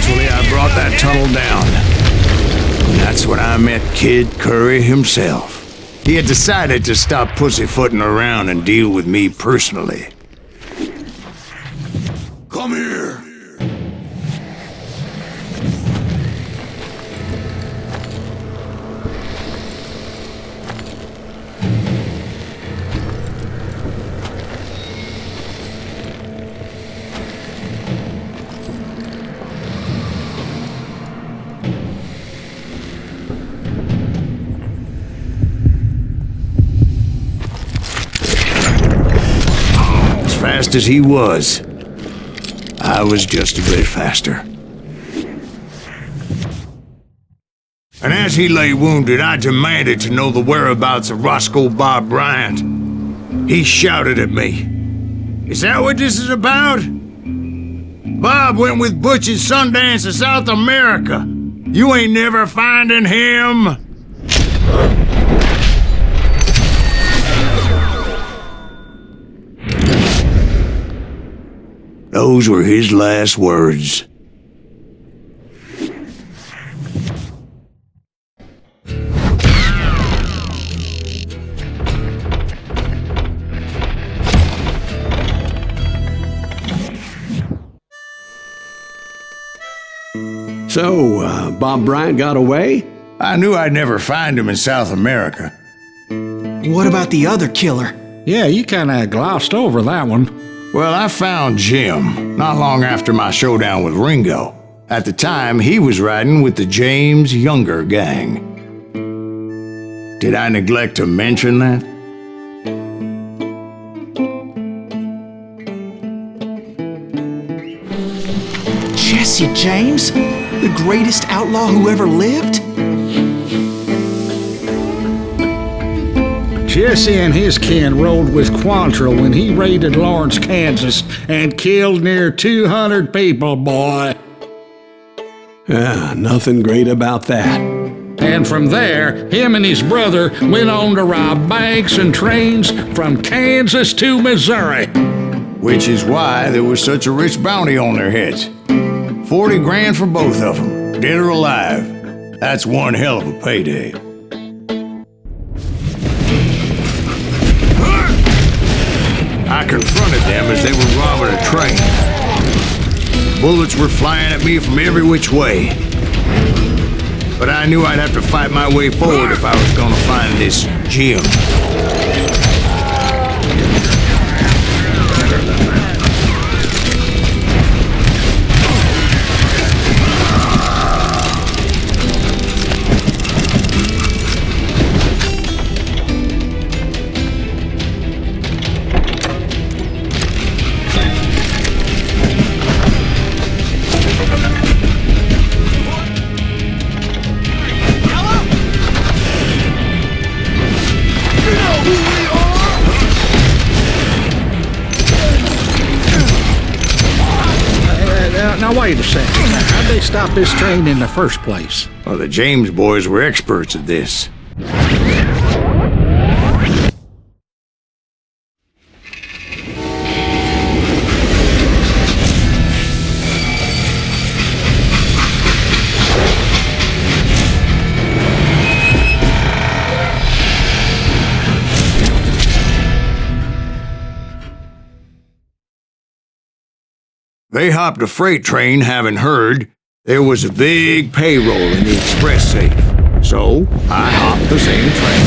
Eventually, I brought that tunnel down. And that's when I met Kid Curry himself. He had decided to stop pussyfooting around and deal with me personally. Come here. Fast as he was, I was just a bit faster. And as he lay wounded, I demanded to know the whereabouts of Roscoe Bob Bryant. He shouted at me, "Is that what this is about? Bob went with Butch and Sundance to South America. You ain't never finding him." Those were his last words. So, Bob Bryant got away? I knew I'd never find him in South America. What about the other killer? Yeah, you kinda glossed over that one. Well, I found Jim not long after my showdown with Ringo. At the time, he was riding with the James Younger gang. Did I neglect to mention that? Jesse James? The greatest outlaw who ever lived? Jesse and his kin rode with Quantrill when he raided Lawrence, Kansas, and killed near 200 people, boy. Nothing great about that. And from there, him and his brother went on to rob banks and trains from Kansas to Missouri. Which is why there was such a rich bounty on their heads. 40 grand for both of them, dead or alive. That's one hell of a payday. I confronted them as they were robbing a train. Bullets were flying at me from every which way. But I knew I'd have to fight my way forward if I was gonna find this Jim. Now wait a second. How'd they stop this train in the first place? Well, the James boys were experts at this. They hopped a freight train, having heard there was a big payroll in the express safe. So, I hopped the same train.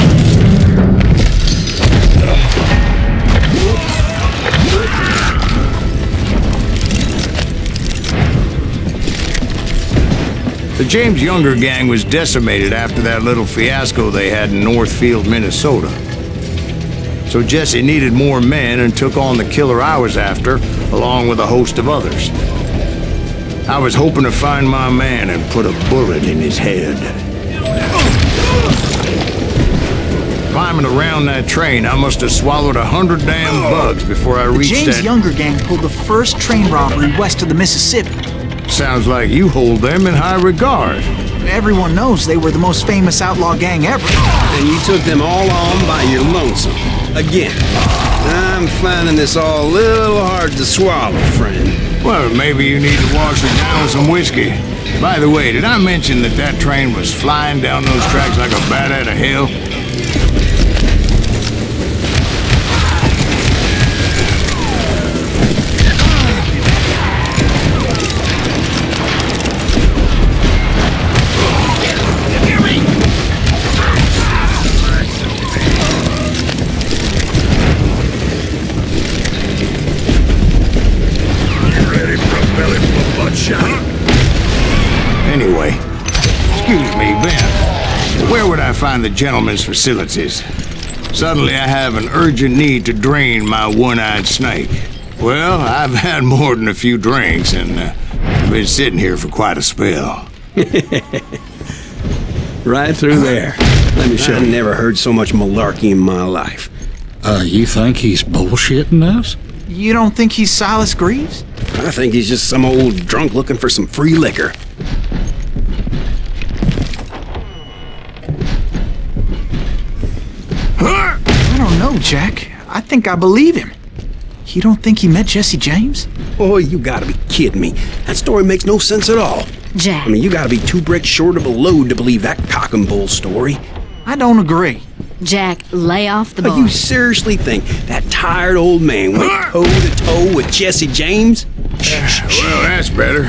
The James Younger gang was decimated after that little fiasco they had in Northfield, Minnesota. So Jesse needed more men and took on the killer I was after, along with a host of others. I was hoping to find my man and put a bullet in his head. Climbing around that train, I must have swallowed 100 damn bugs before I reached that... The James Younger gang pulled the first train robbery west of the Mississippi. Sounds like you hold them in high regard. Everyone knows they were the most famous outlaw gang ever. And you took them all on by your lonesome. Again, I'm finding this all a little hard to swallow, friend. Well, maybe you need to wash it down with some whiskey. By the way, did I mention that that train was flying down those tracks like a bat out of hell? Anyway, excuse me, Ben. Where would I find the gentleman's facilities? Suddenly I have an urgent need to drain my one-eyed snake. Well, I've had more than a few drinks, and I've been sitting here for quite a spell. Right through there. Let me show you. I've never heard so much malarkey in my life. You think he's bullshitting us? You don't think he's Silas Greaves? I think he's just some old drunk looking for some free liquor. I don't know, Jack. I think I believe him. You don't think he met Jesse James? Oh, you gotta be kidding me. That story makes no sense at all. Jack. I mean, you gotta be 2 bricks short of a load to believe that cock and bull story. I don't agree. Jack, lay off the But bar. you seriously think that tired old man went toe-to-toe with Jesse James? Well, that's better.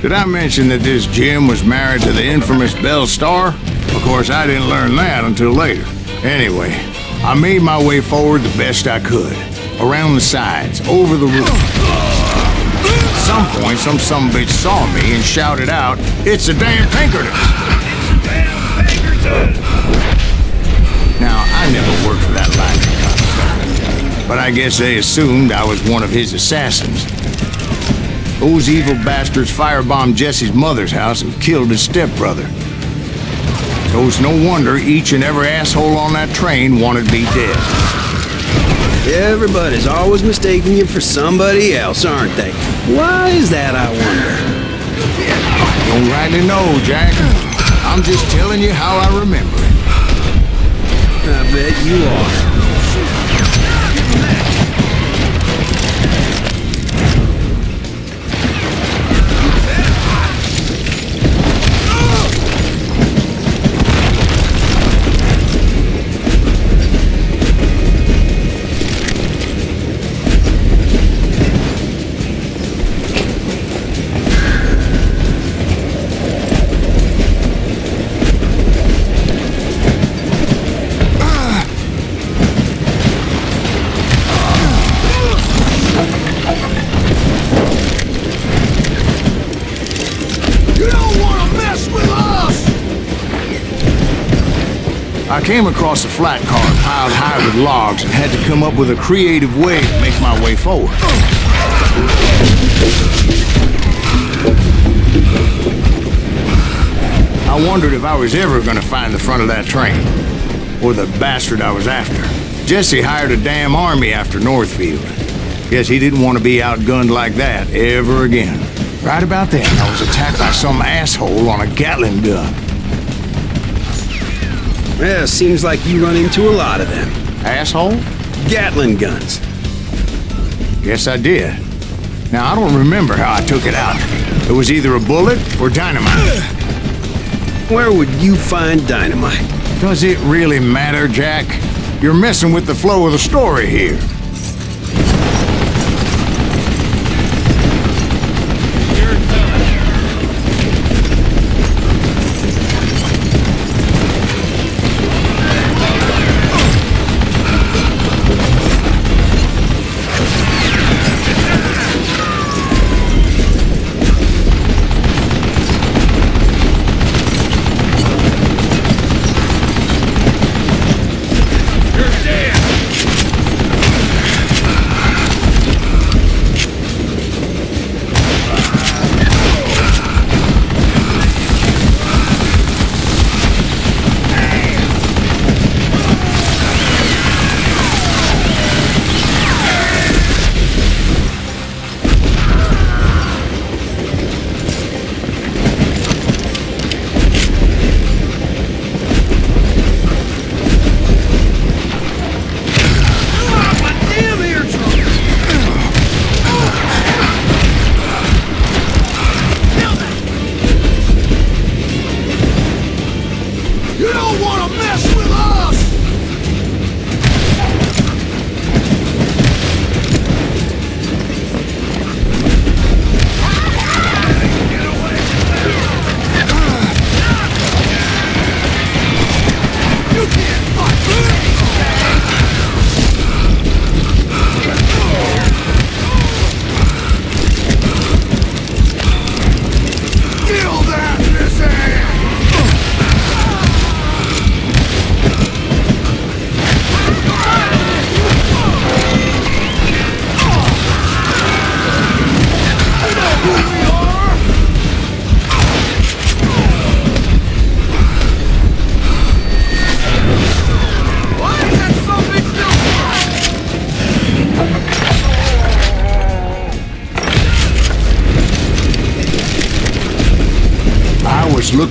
Did I mention that this Jim was married to the infamous Belle Starr? Of course, I didn't learn that until later. Anyway, I made my way forward the best I could. Around the sides, over the roof. At some point, some sumbitch saw me and shouted out, "It's a damn Pinkerton!" Now, I never worked for that line of conduct, but I guess they assumed I was one of his assassins. Those evil bastards firebombed Jesse's mother's house and killed his stepbrother. So it's no wonder each and every asshole on that train wanted me dead. Everybody's always mistaking you for somebody else, aren't they? Why is that, I wonder? Don't rightly know, Jack. I'm just telling you how I remember it. I bet you are. I came across a flat car piled high with logs and had to come up with a creative way to make my way forward. I wondered if I was ever going to find the front of that train, or the bastard I was after. Jesse hired a damn army after Northfield. Guess he didn't want to be outgunned like that ever again. Right about then, I was attacked by some asshole on a Gatling gun. Yeah, seems like you run into a lot of them. Asshole? Gatling guns. Guess I did. Now, I don't remember how I took it out. It was either a bullet or dynamite. Where would you find dynamite? Does it really matter, Jack? You're messing with the flow of the story here.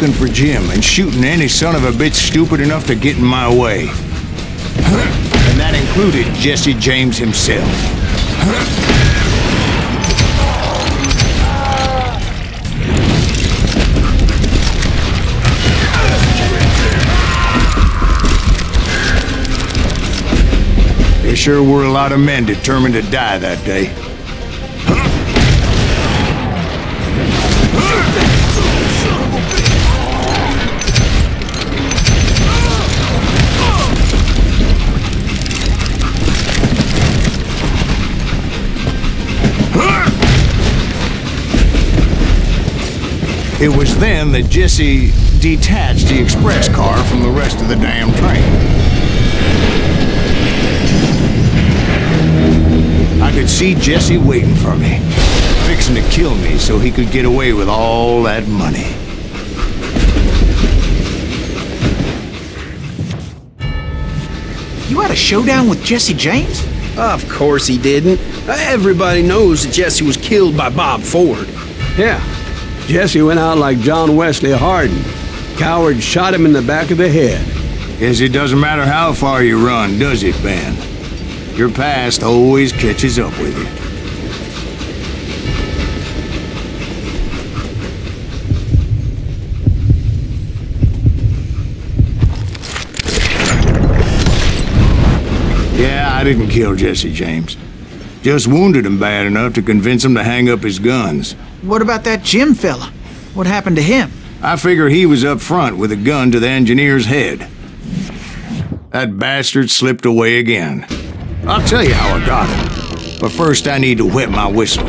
looking for Jim and shooting any son of a bitch stupid enough to get in my way. And that included Jesse James himself. There sure were a lot of men determined to die that day. It was then that Jesse detached the express car from the rest of the damn train. I could see Jesse waiting for me, fixing to kill me so he could get away with all that money. You had a showdown with Jesse James? Of course he didn't. Everybody knows that Jesse was killed by Bob Ford. Yeah. Jesse went out like John Wesley Hardin. Coward shot him in the back of the head. Guess it doesn't matter how far you run, does it, Ben? Your past always catches up with you. Yeah, I didn't kill Jesse James. Just wounded him bad enough to convince him to hang up his guns. What about that Jim fella? What happened to him? I figure he was up front with a gun to the engineer's head. That bastard slipped away again. I'll tell you how I got him. But first I need to wet my whistle.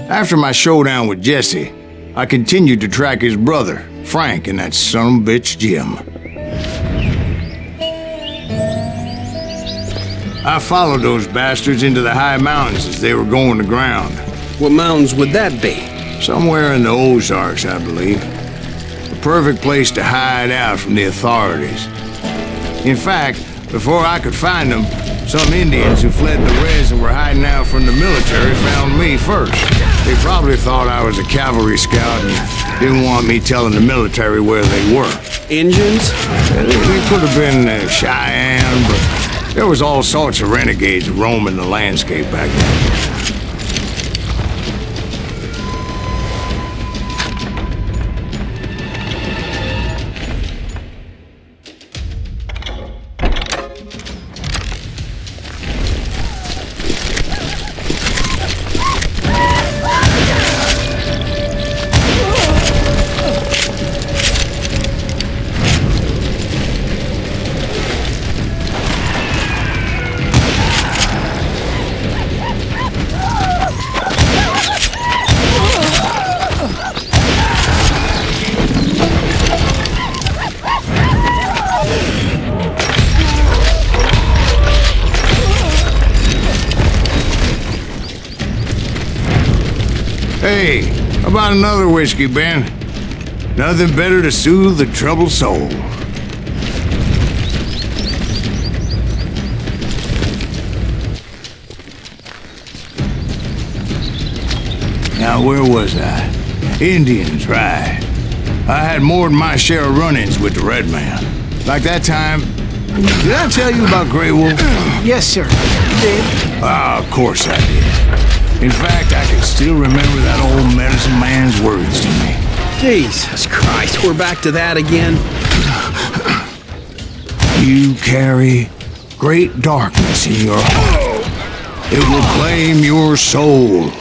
After my showdown with Jesse, I continued to track his brother, Frank, and that son of a bitch Jim. I followed those bastards into the high mountains as they were going to ground. What mountains would that be? Somewhere in the Ozarks, I believe. The perfect place to hide out from the authorities. In fact, before I could find them, some Indians who fled the res and were hiding out from the military found me first. They probably thought I was a cavalry scout and didn't want me telling the military where they were. Indians? They could have been Cheyenne, but there was all sorts of renegades roaming the landscape back then. Hey, how about another whiskey, Ben? Nothing better to soothe the troubled soul. Now, where was I? Indians, right. I had more than my share of run-ins with the Red Man. Like that time... Did I tell you about Grey Wolf? Yes, sir. You did. Ah, of course I did. In fact, I can still remember that old medicine man's words to me. Jesus Christ, we're back to that again. You carry great darkness in your heart. It will claim your soul.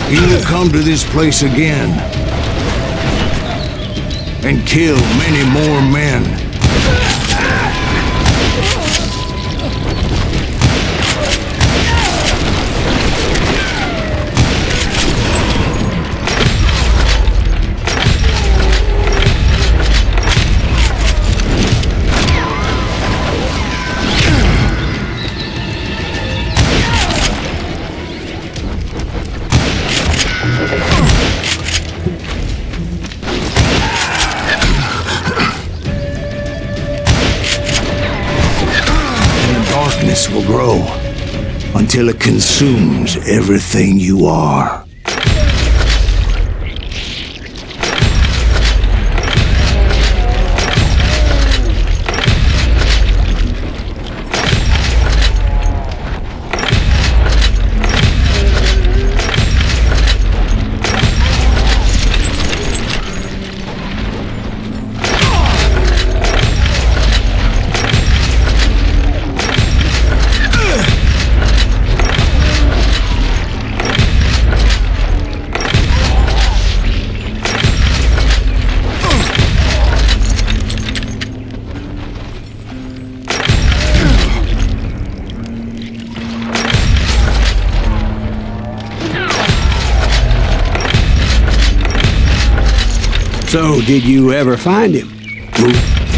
You will come to this place again and kill many more men. Will grow until it consumes everything you are. So, did you ever find him? Who?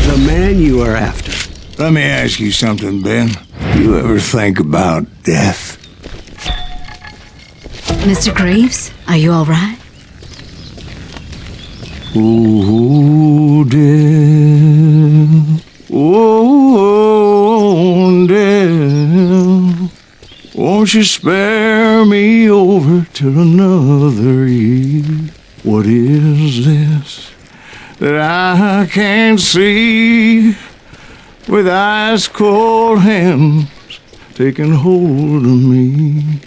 The man you are after. Let me ask you something, Ben. Do you ever think about death? Mr. Greaves, are you all right? Oh, death. Oh, death. Won't you spare me over till another year? What is this that I can't see with ice cold hands taking hold of me?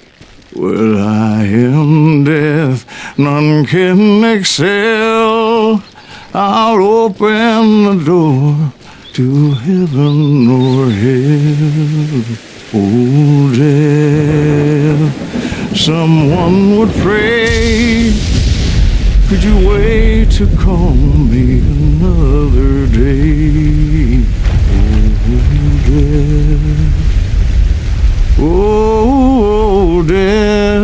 Well, I am death, none can excel. I'll open the door to heaven or hell. Oh, death, someone would pray. Could you wait to call me another day? Oh, death,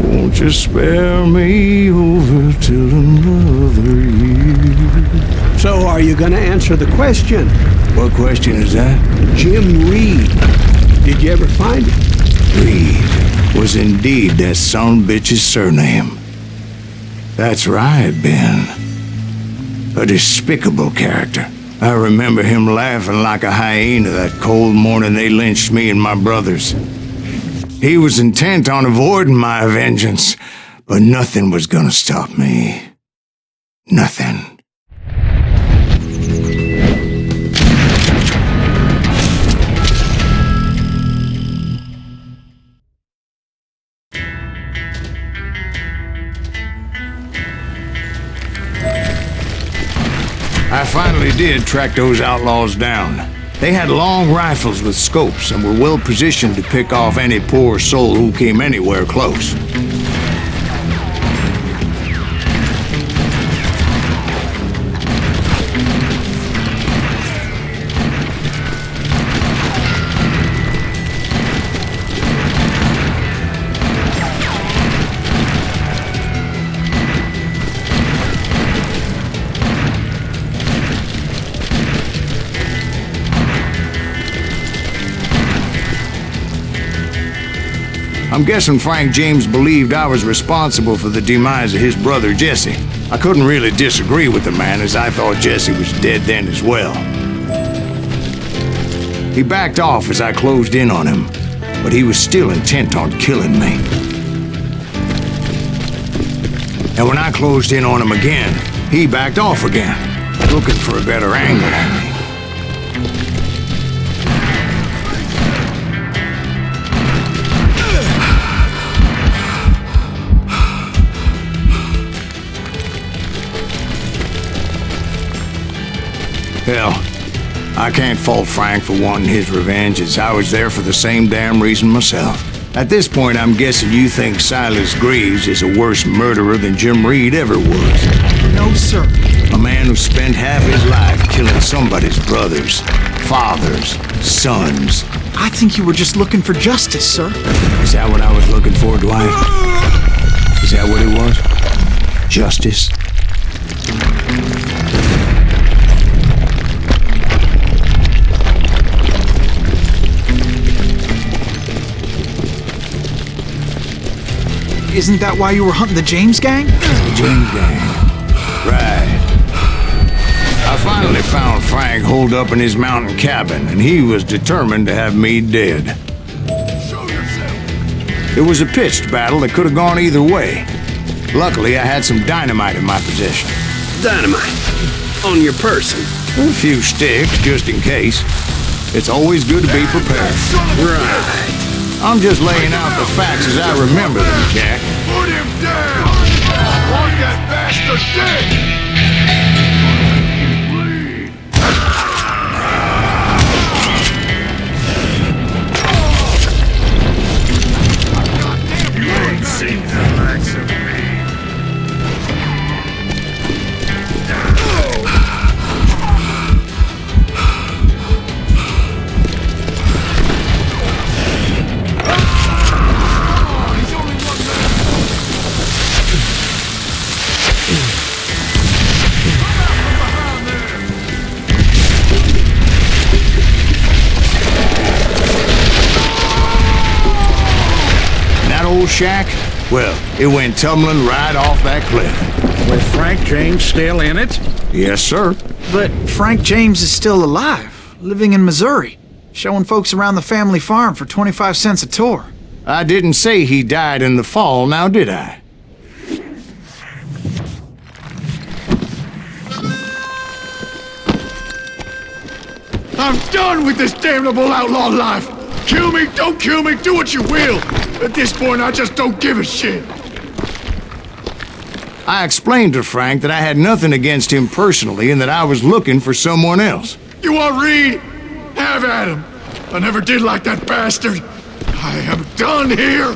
won't you spare me over till another year? So, are you gonna answer the question? What question is that? Jim Reed. Did you ever find him? Reed was indeed that son-bitch's surname. That's right, Ben. A despicable character. I remember him laughing like a hyena that cold morning they lynched me and my brothers. He was intent on avoiding my vengeance, but nothing was gonna stop me. Nothing. I finally did track those outlaws down. They had long rifles with scopes and were well positioned to pick off any poor soul who came anywhere close. I'm guessing Frank James believed I was responsible for the demise of his brother Jesse. I couldn't really disagree with the man, as I thought Jesse was dead then as well. He backed off as I closed in on him, but he was still intent on killing me. And when I closed in on him again, he backed off again, looking for a better angle at me. Hell, I can't fault Frank for wanting his revenge, as I was there for the same damn reason myself. At this point, I'm guessing you think Silas Greaves is a worse murderer than Jim Reed ever was. No, sir. A man who spent half his life killing somebody's brothers, fathers, sons. I think you were just looking for justice, sir. Is that what I was looking for, Dwight? Is that what it was? Justice? Isn't that why you were hunting the James gang? The James gang. Right. I finally found Frank holed up in his mountain cabin, and he was determined to have me dead. It was a pitched battle that could have gone either way. Luckily, I had some dynamite in my possession. Dynamite? On your person? A few sticks, just in case. It's always good to be prepared. Right. I'm just laying out the facts as I remember them, Jack. Put him down! Want that bastard dead! You ain't seen the likes of me. Old shack? Well, it went tumbling right off that cliff. With Frank James still in it? Yes, sir. But Frank James is still alive, living in Missouri, showing folks around the family farm for 25 cents a tour. I didn't say he died in the fall, now did I? I'm done with this damnable outlaw life! Kill me, don't kill me, do what you will! At this point, I just don't give a shit. I explained to Frank that I had nothing against him personally and that I was looking for someone else. You want Reed? Have at him. I never did like that bastard. I am done here.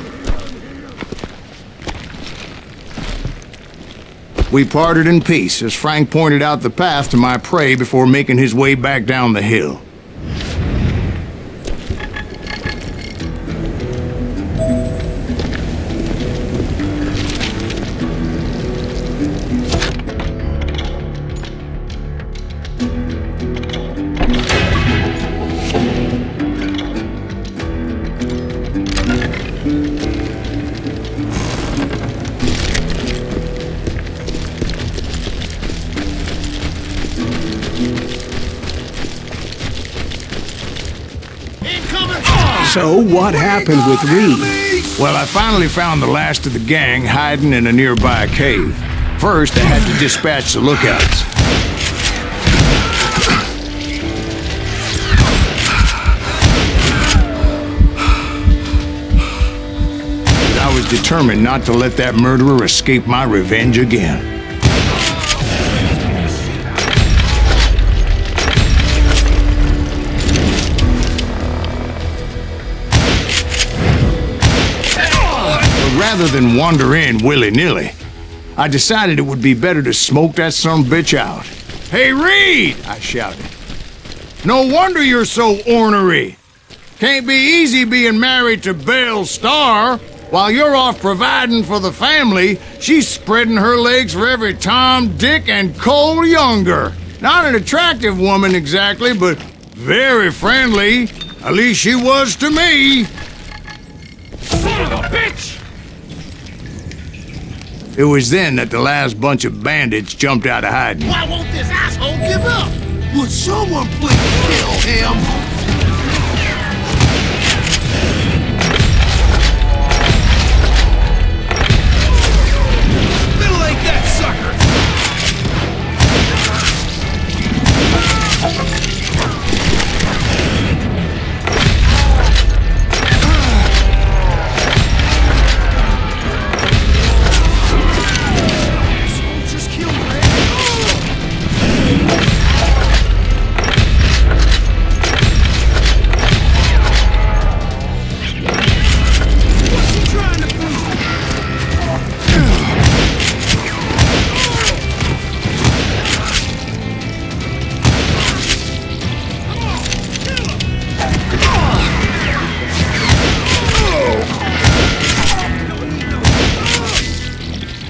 We parted in peace as Frank pointed out the path to my prey before making his way back down the hill. So what happened with Reed? Well, I finally found the last of the gang hiding in a nearby cave. First, I had to dispatch the lookouts. But I was determined not to let that murderer escape my revenge again. Rather than wander in willy-nilly, I decided it would be better to smoke that sumbitch out. "Hey, Reed!" I shouted. "No wonder you're so ornery. Can't be easy being married to Belle Starr. While you're off providing for the family, she's spreading her legs for every Tom, Dick, and Cole younger. Not an attractive woman exactly, but very friendly. At least she was to me." Son of a bitch! It was then that the last bunch of bandits jumped out of hiding. Why won't this asshole give up? Would someone please kill him? Middle-ain't that sucker!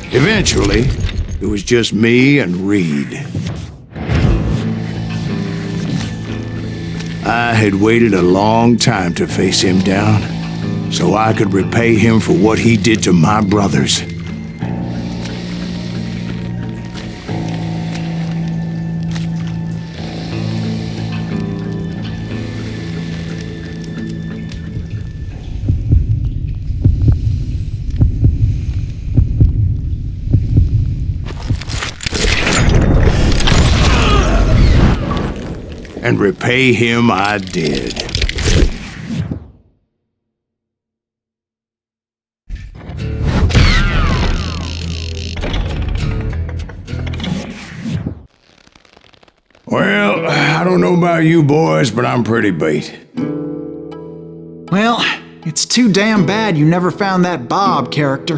Eventually, it was just me and Reed. I had waited a long time to face him down, so I could repay him for what he did to my brothers. and repay him I did. Well, I don't know about you boys, but I'm pretty beat. Well, it's too damn bad you never found that Bob character.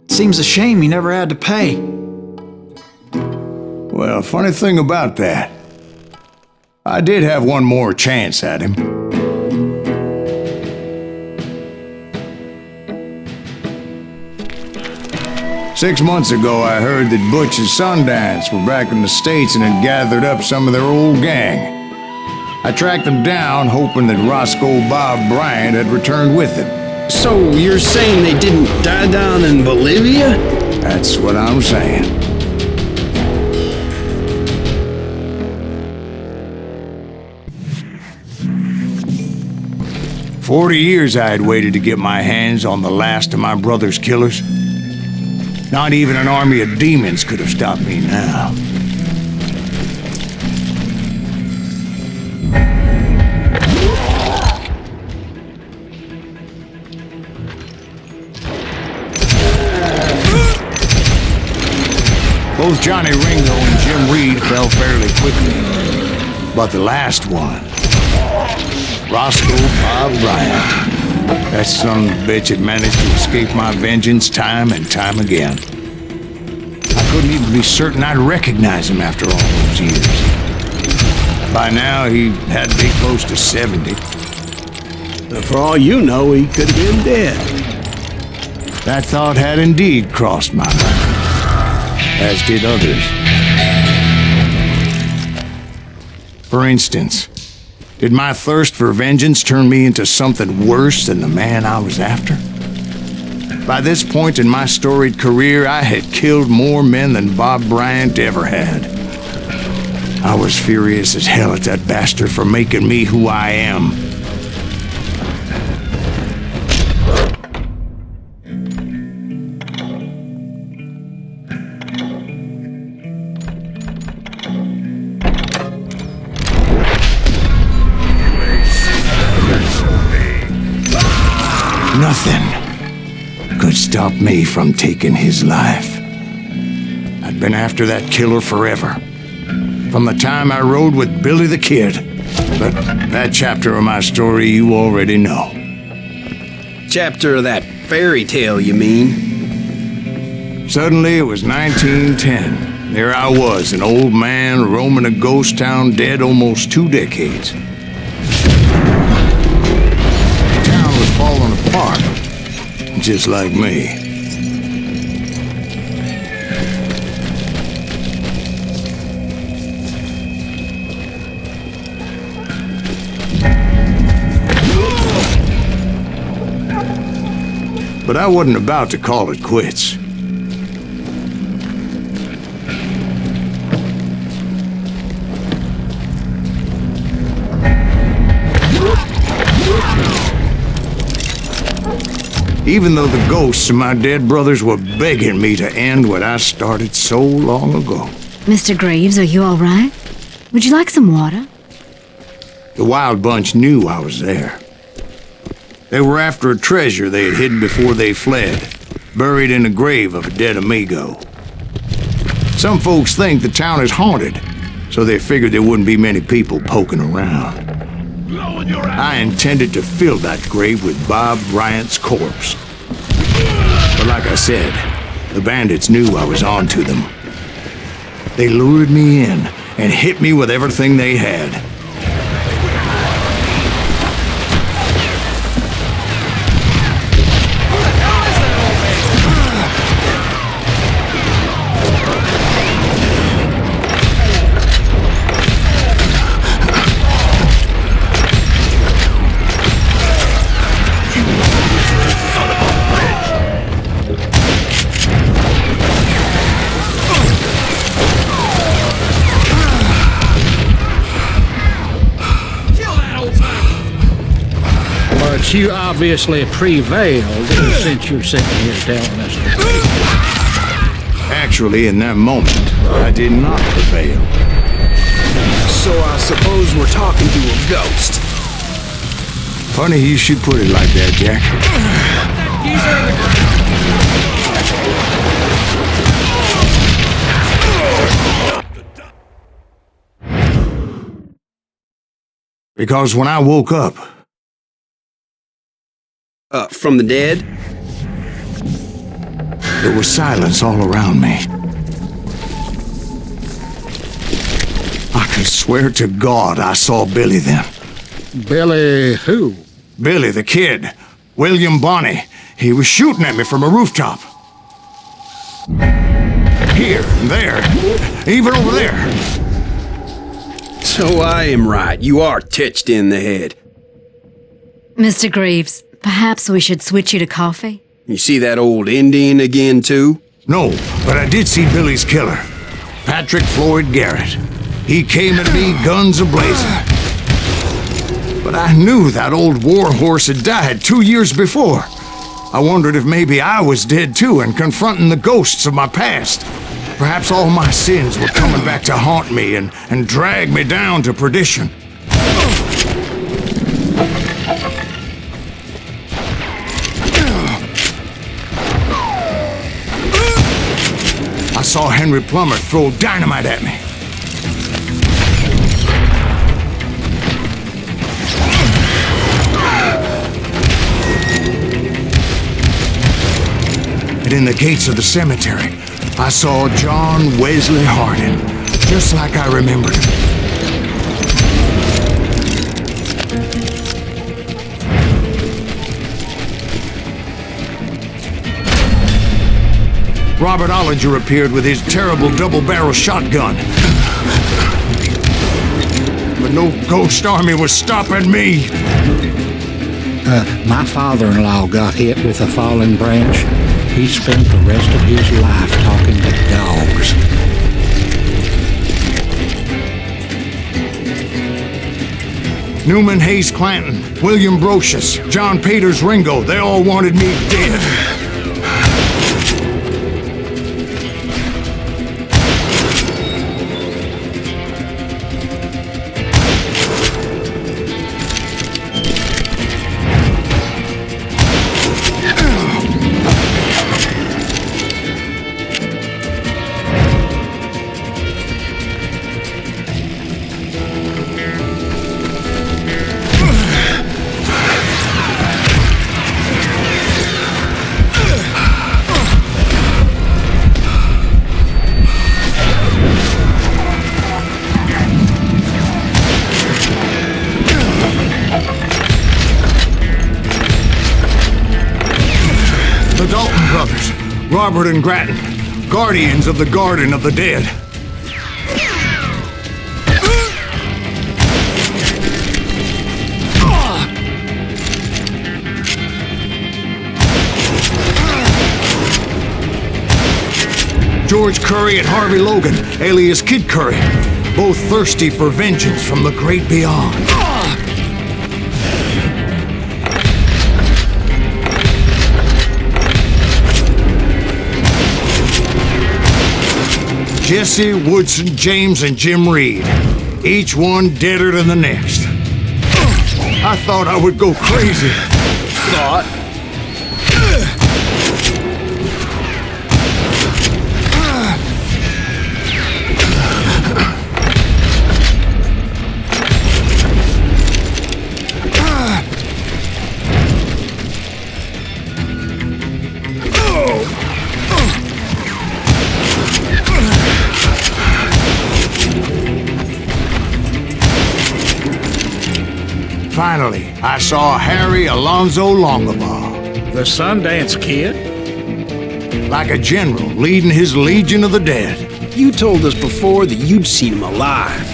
Seems a shame you never had to pay. Well, funny thing about that, I did have one more chance at him. Six months ago, I heard that Butch and Sundance were back in the States and had gathered up some of their old gang. I tracked them down, hoping that Roscoe Bob Bryant had returned with them. So you're saying they didn't die down in Bolivia? That's what I'm saying. "40 years I had waited to get my hands on the last of my brother's killers. Not even an army of demons could have stopped me now. Both Johnny Ringo and Jim Reed fell fairly quickly. But the last one, Roscoe Bob Bryant, that son of a bitch had managed to escape my vengeance time and time again. I couldn't even be certain I'd recognize him after all those years. By now, he had to be close to 70. For all you know, he could have been dead. That thought had indeed crossed my mind, as did others. For instance, did my thirst for vengeance turn me into something worse than the man I was after? By this point in my storied career, I had killed more men than Bob Bryant ever had. I was furious as hell at that bastard for making me who I am. Nothing could stop me from taking his life. I'd been after that killer forever, from the time I rode with Billy the Kid. But that chapter of my story you already know. Chapter of that fairy tale, you mean? Suddenly it was 1910. There I was, an old man roaming a ghost town dead almost 2 decades. Falling apart, just like me. But I wasn't about to call it quits. Even though the ghosts of my dead brothers were begging me to end what I started so long ago. Mr. Greaves, are you all right? Would you like some water? The Wild Bunch knew I was there. They were after a treasure they had hidden before they fled, buried in the grave of a dead amigo. Some folks think the town is haunted, so they figured there wouldn't be many people poking around. I intended to fill that grave with Bob Bryant's corpse. But like I said, the bandits knew I was on to them. They lured me in and hit me with everything they had. You obviously prevailed since you're sitting here telling us the truth. Actually, in that moment, I did not prevail. So I suppose we're talking to a ghost. Funny you should put it like that, Jack. Because when I woke up... From the dead? There was silence all around me. I could swear to God I saw Billy then. Billy who? Billy, the kid. William Bonney. He was shooting at me from a rooftop. Here, there, even over there. So I am right. You are titched in the head. Mr. Greaves, perhaps we should switch you to coffee? You see that old Indian again, too? No, but I did see Billy's killer. Patrick Floyd Garrett. He came at me guns a-blazing. But I knew that old war horse had died 2 years before. I wondered if maybe I was dead too and confronting the ghosts of my past. Perhaps all my sins were coming back to haunt me and drag me down to perdition. I saw Henry Plummer throw dynamite at me. And in the gates of the cemetery, I saw John Wesley Hardin, just like I remembered him. Robert Ollinger appeared with his terrible double-barrel shotgun. But no ghost army was stopping me. My father-in-law got hit with a falling branch. He spent the rest of his life talking to dogs. Newman Hayes Clanton, William Brocious, John Peters Ringo, they all wanted me dead. Robert and Grattan, guardians of the Garden of the Dead. George Curry and Harvey Logan, alias Kid Curry, both thirsty for vengeance from the great beyond. Jesse, Woodson, James, and Jim Reed. Each one deader than the next. I thought I would go crazy. Thought? Finally, I saw Harry Alonzo Longabaugh. The Sundance Kid? Like a general leading his legion of the dead. You told us before that you'd seen him alive.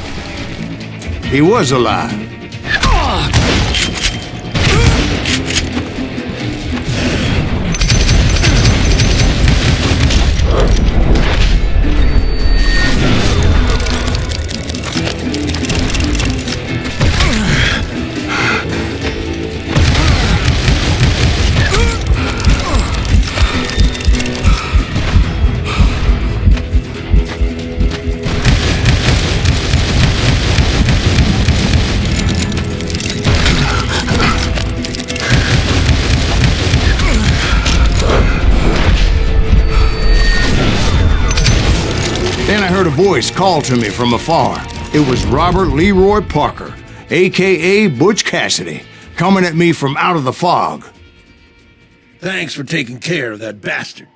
He was alive. voice called to me from afar. It was Robert Leroy Parker, a.k.a. Butch Cassidy, coming at me from out of the fog. Thanks for taking care of that bastard.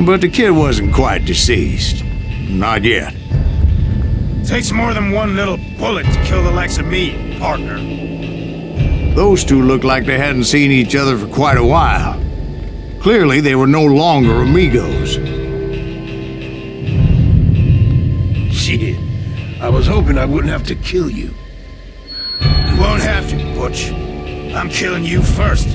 But the kid wasn't quite deceased. Not yet. Takes more than one little bullet to kill the likes of me, partner. Those two looked like they hadn't seen each other for quite a while. Clearly, they were no longer amigos. Shit. I was hoping I wouldn't have to kill you. You won't have to, Butch. I'm killing you first.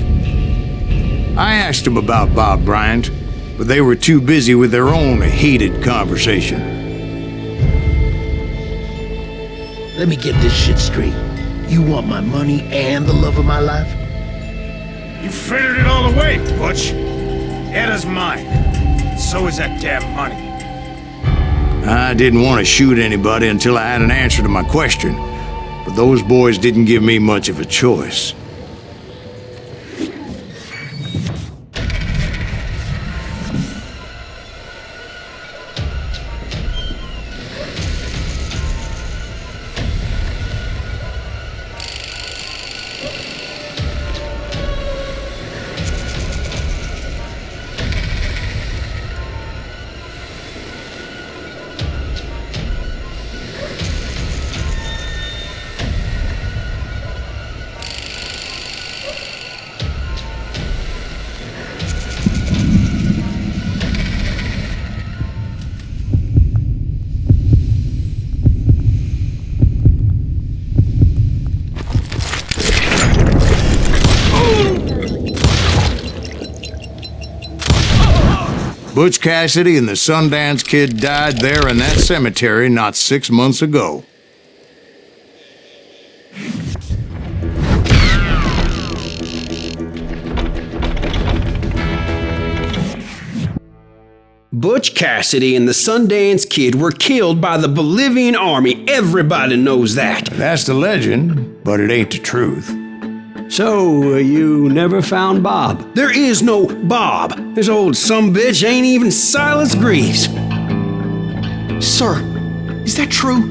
I asked him about Bob Bryant, but they were too busy with their own heated conversation. Let me get this shit straight. You want my money and the love of my life? You frittered it all away, Butch. Edda's mine. So is that damn money. I didn't want to shoot anybody until I had an answer to my question, but those boys didn't give me much of a choice. Butch Cassidy and the Sundance Kid died there in that cemetery not 6 months ago. Butch Cassidy and the Sundance Kid were killed by the Bolivian army. Everybody knows that. That's the legend, but it ain't the truth. So, you never found Bob? There is no Bob. This old sumbitch ain't even Silas Greaves. Sir, is that true?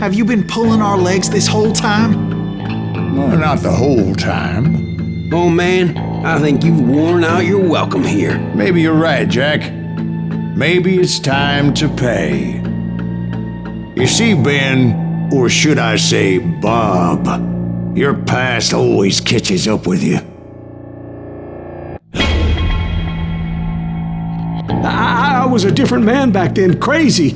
Have you been pulling our legs this whole time? Well, not the whole time. Oh man, I think you've worn out your welcome here. Maybe you're right, Jack. Maybe it's time to pay. You see, Ben, or should I say Bob, your past always catches up with you. I was a different man back then, crazy.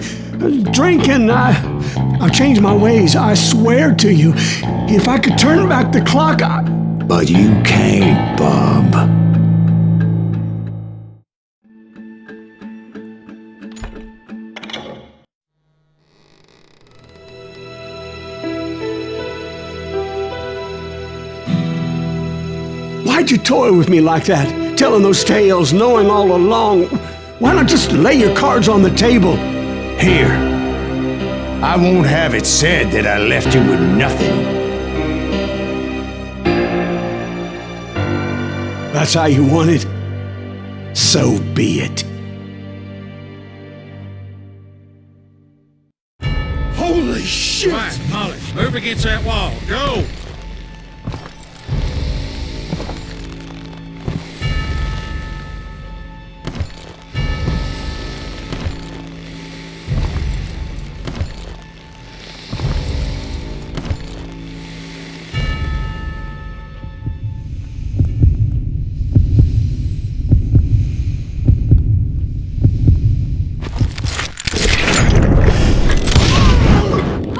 Drinking, I've changed my ways, I swear to you. If I could turn back the clock, But you can't, Bob. Why'd you toy with me like that? Telling those tales, knowing all along. Why not just lay your cards on the table? Here. I won't have it said that I left you with nothing. That's how you want it? So be it. Holy shit! Right, Molly, move against that wall. Go!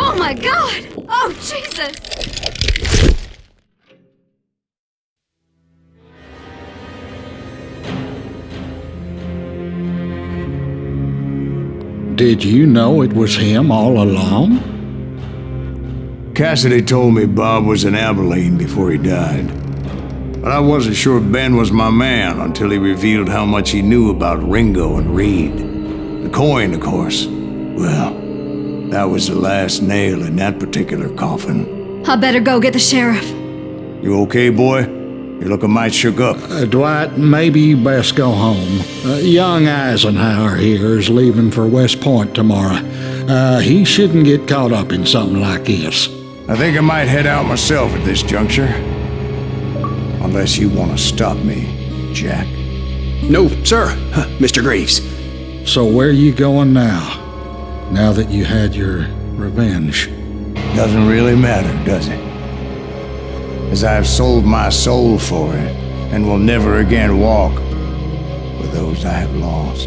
Oh my God! Oh Jesus! Did you know it was him all along? Cassidy told me Bob was in Abilene before he died. But I wasn't sure Ben was my man until he revealed how much he knew about Ringo and Reed. The coin, of course. Well, that was the last nail in that particular coffin. I better go get the sheriff. You okay, boy? You're looking mighty shook up. Dwight, maybe you best go home. Young Eisenhower here is leaving for West Point tomorrow. He shouldn't get caught up in something like this. I think I might head out myself at this juncture. Unless you want to stop me, Jack. No, sir, Mr. Greaves. So where you going now? Now that you had your revenge? Doesn't really matter, does it? As I've sold my soul for it, and will never again walk with those I have lost.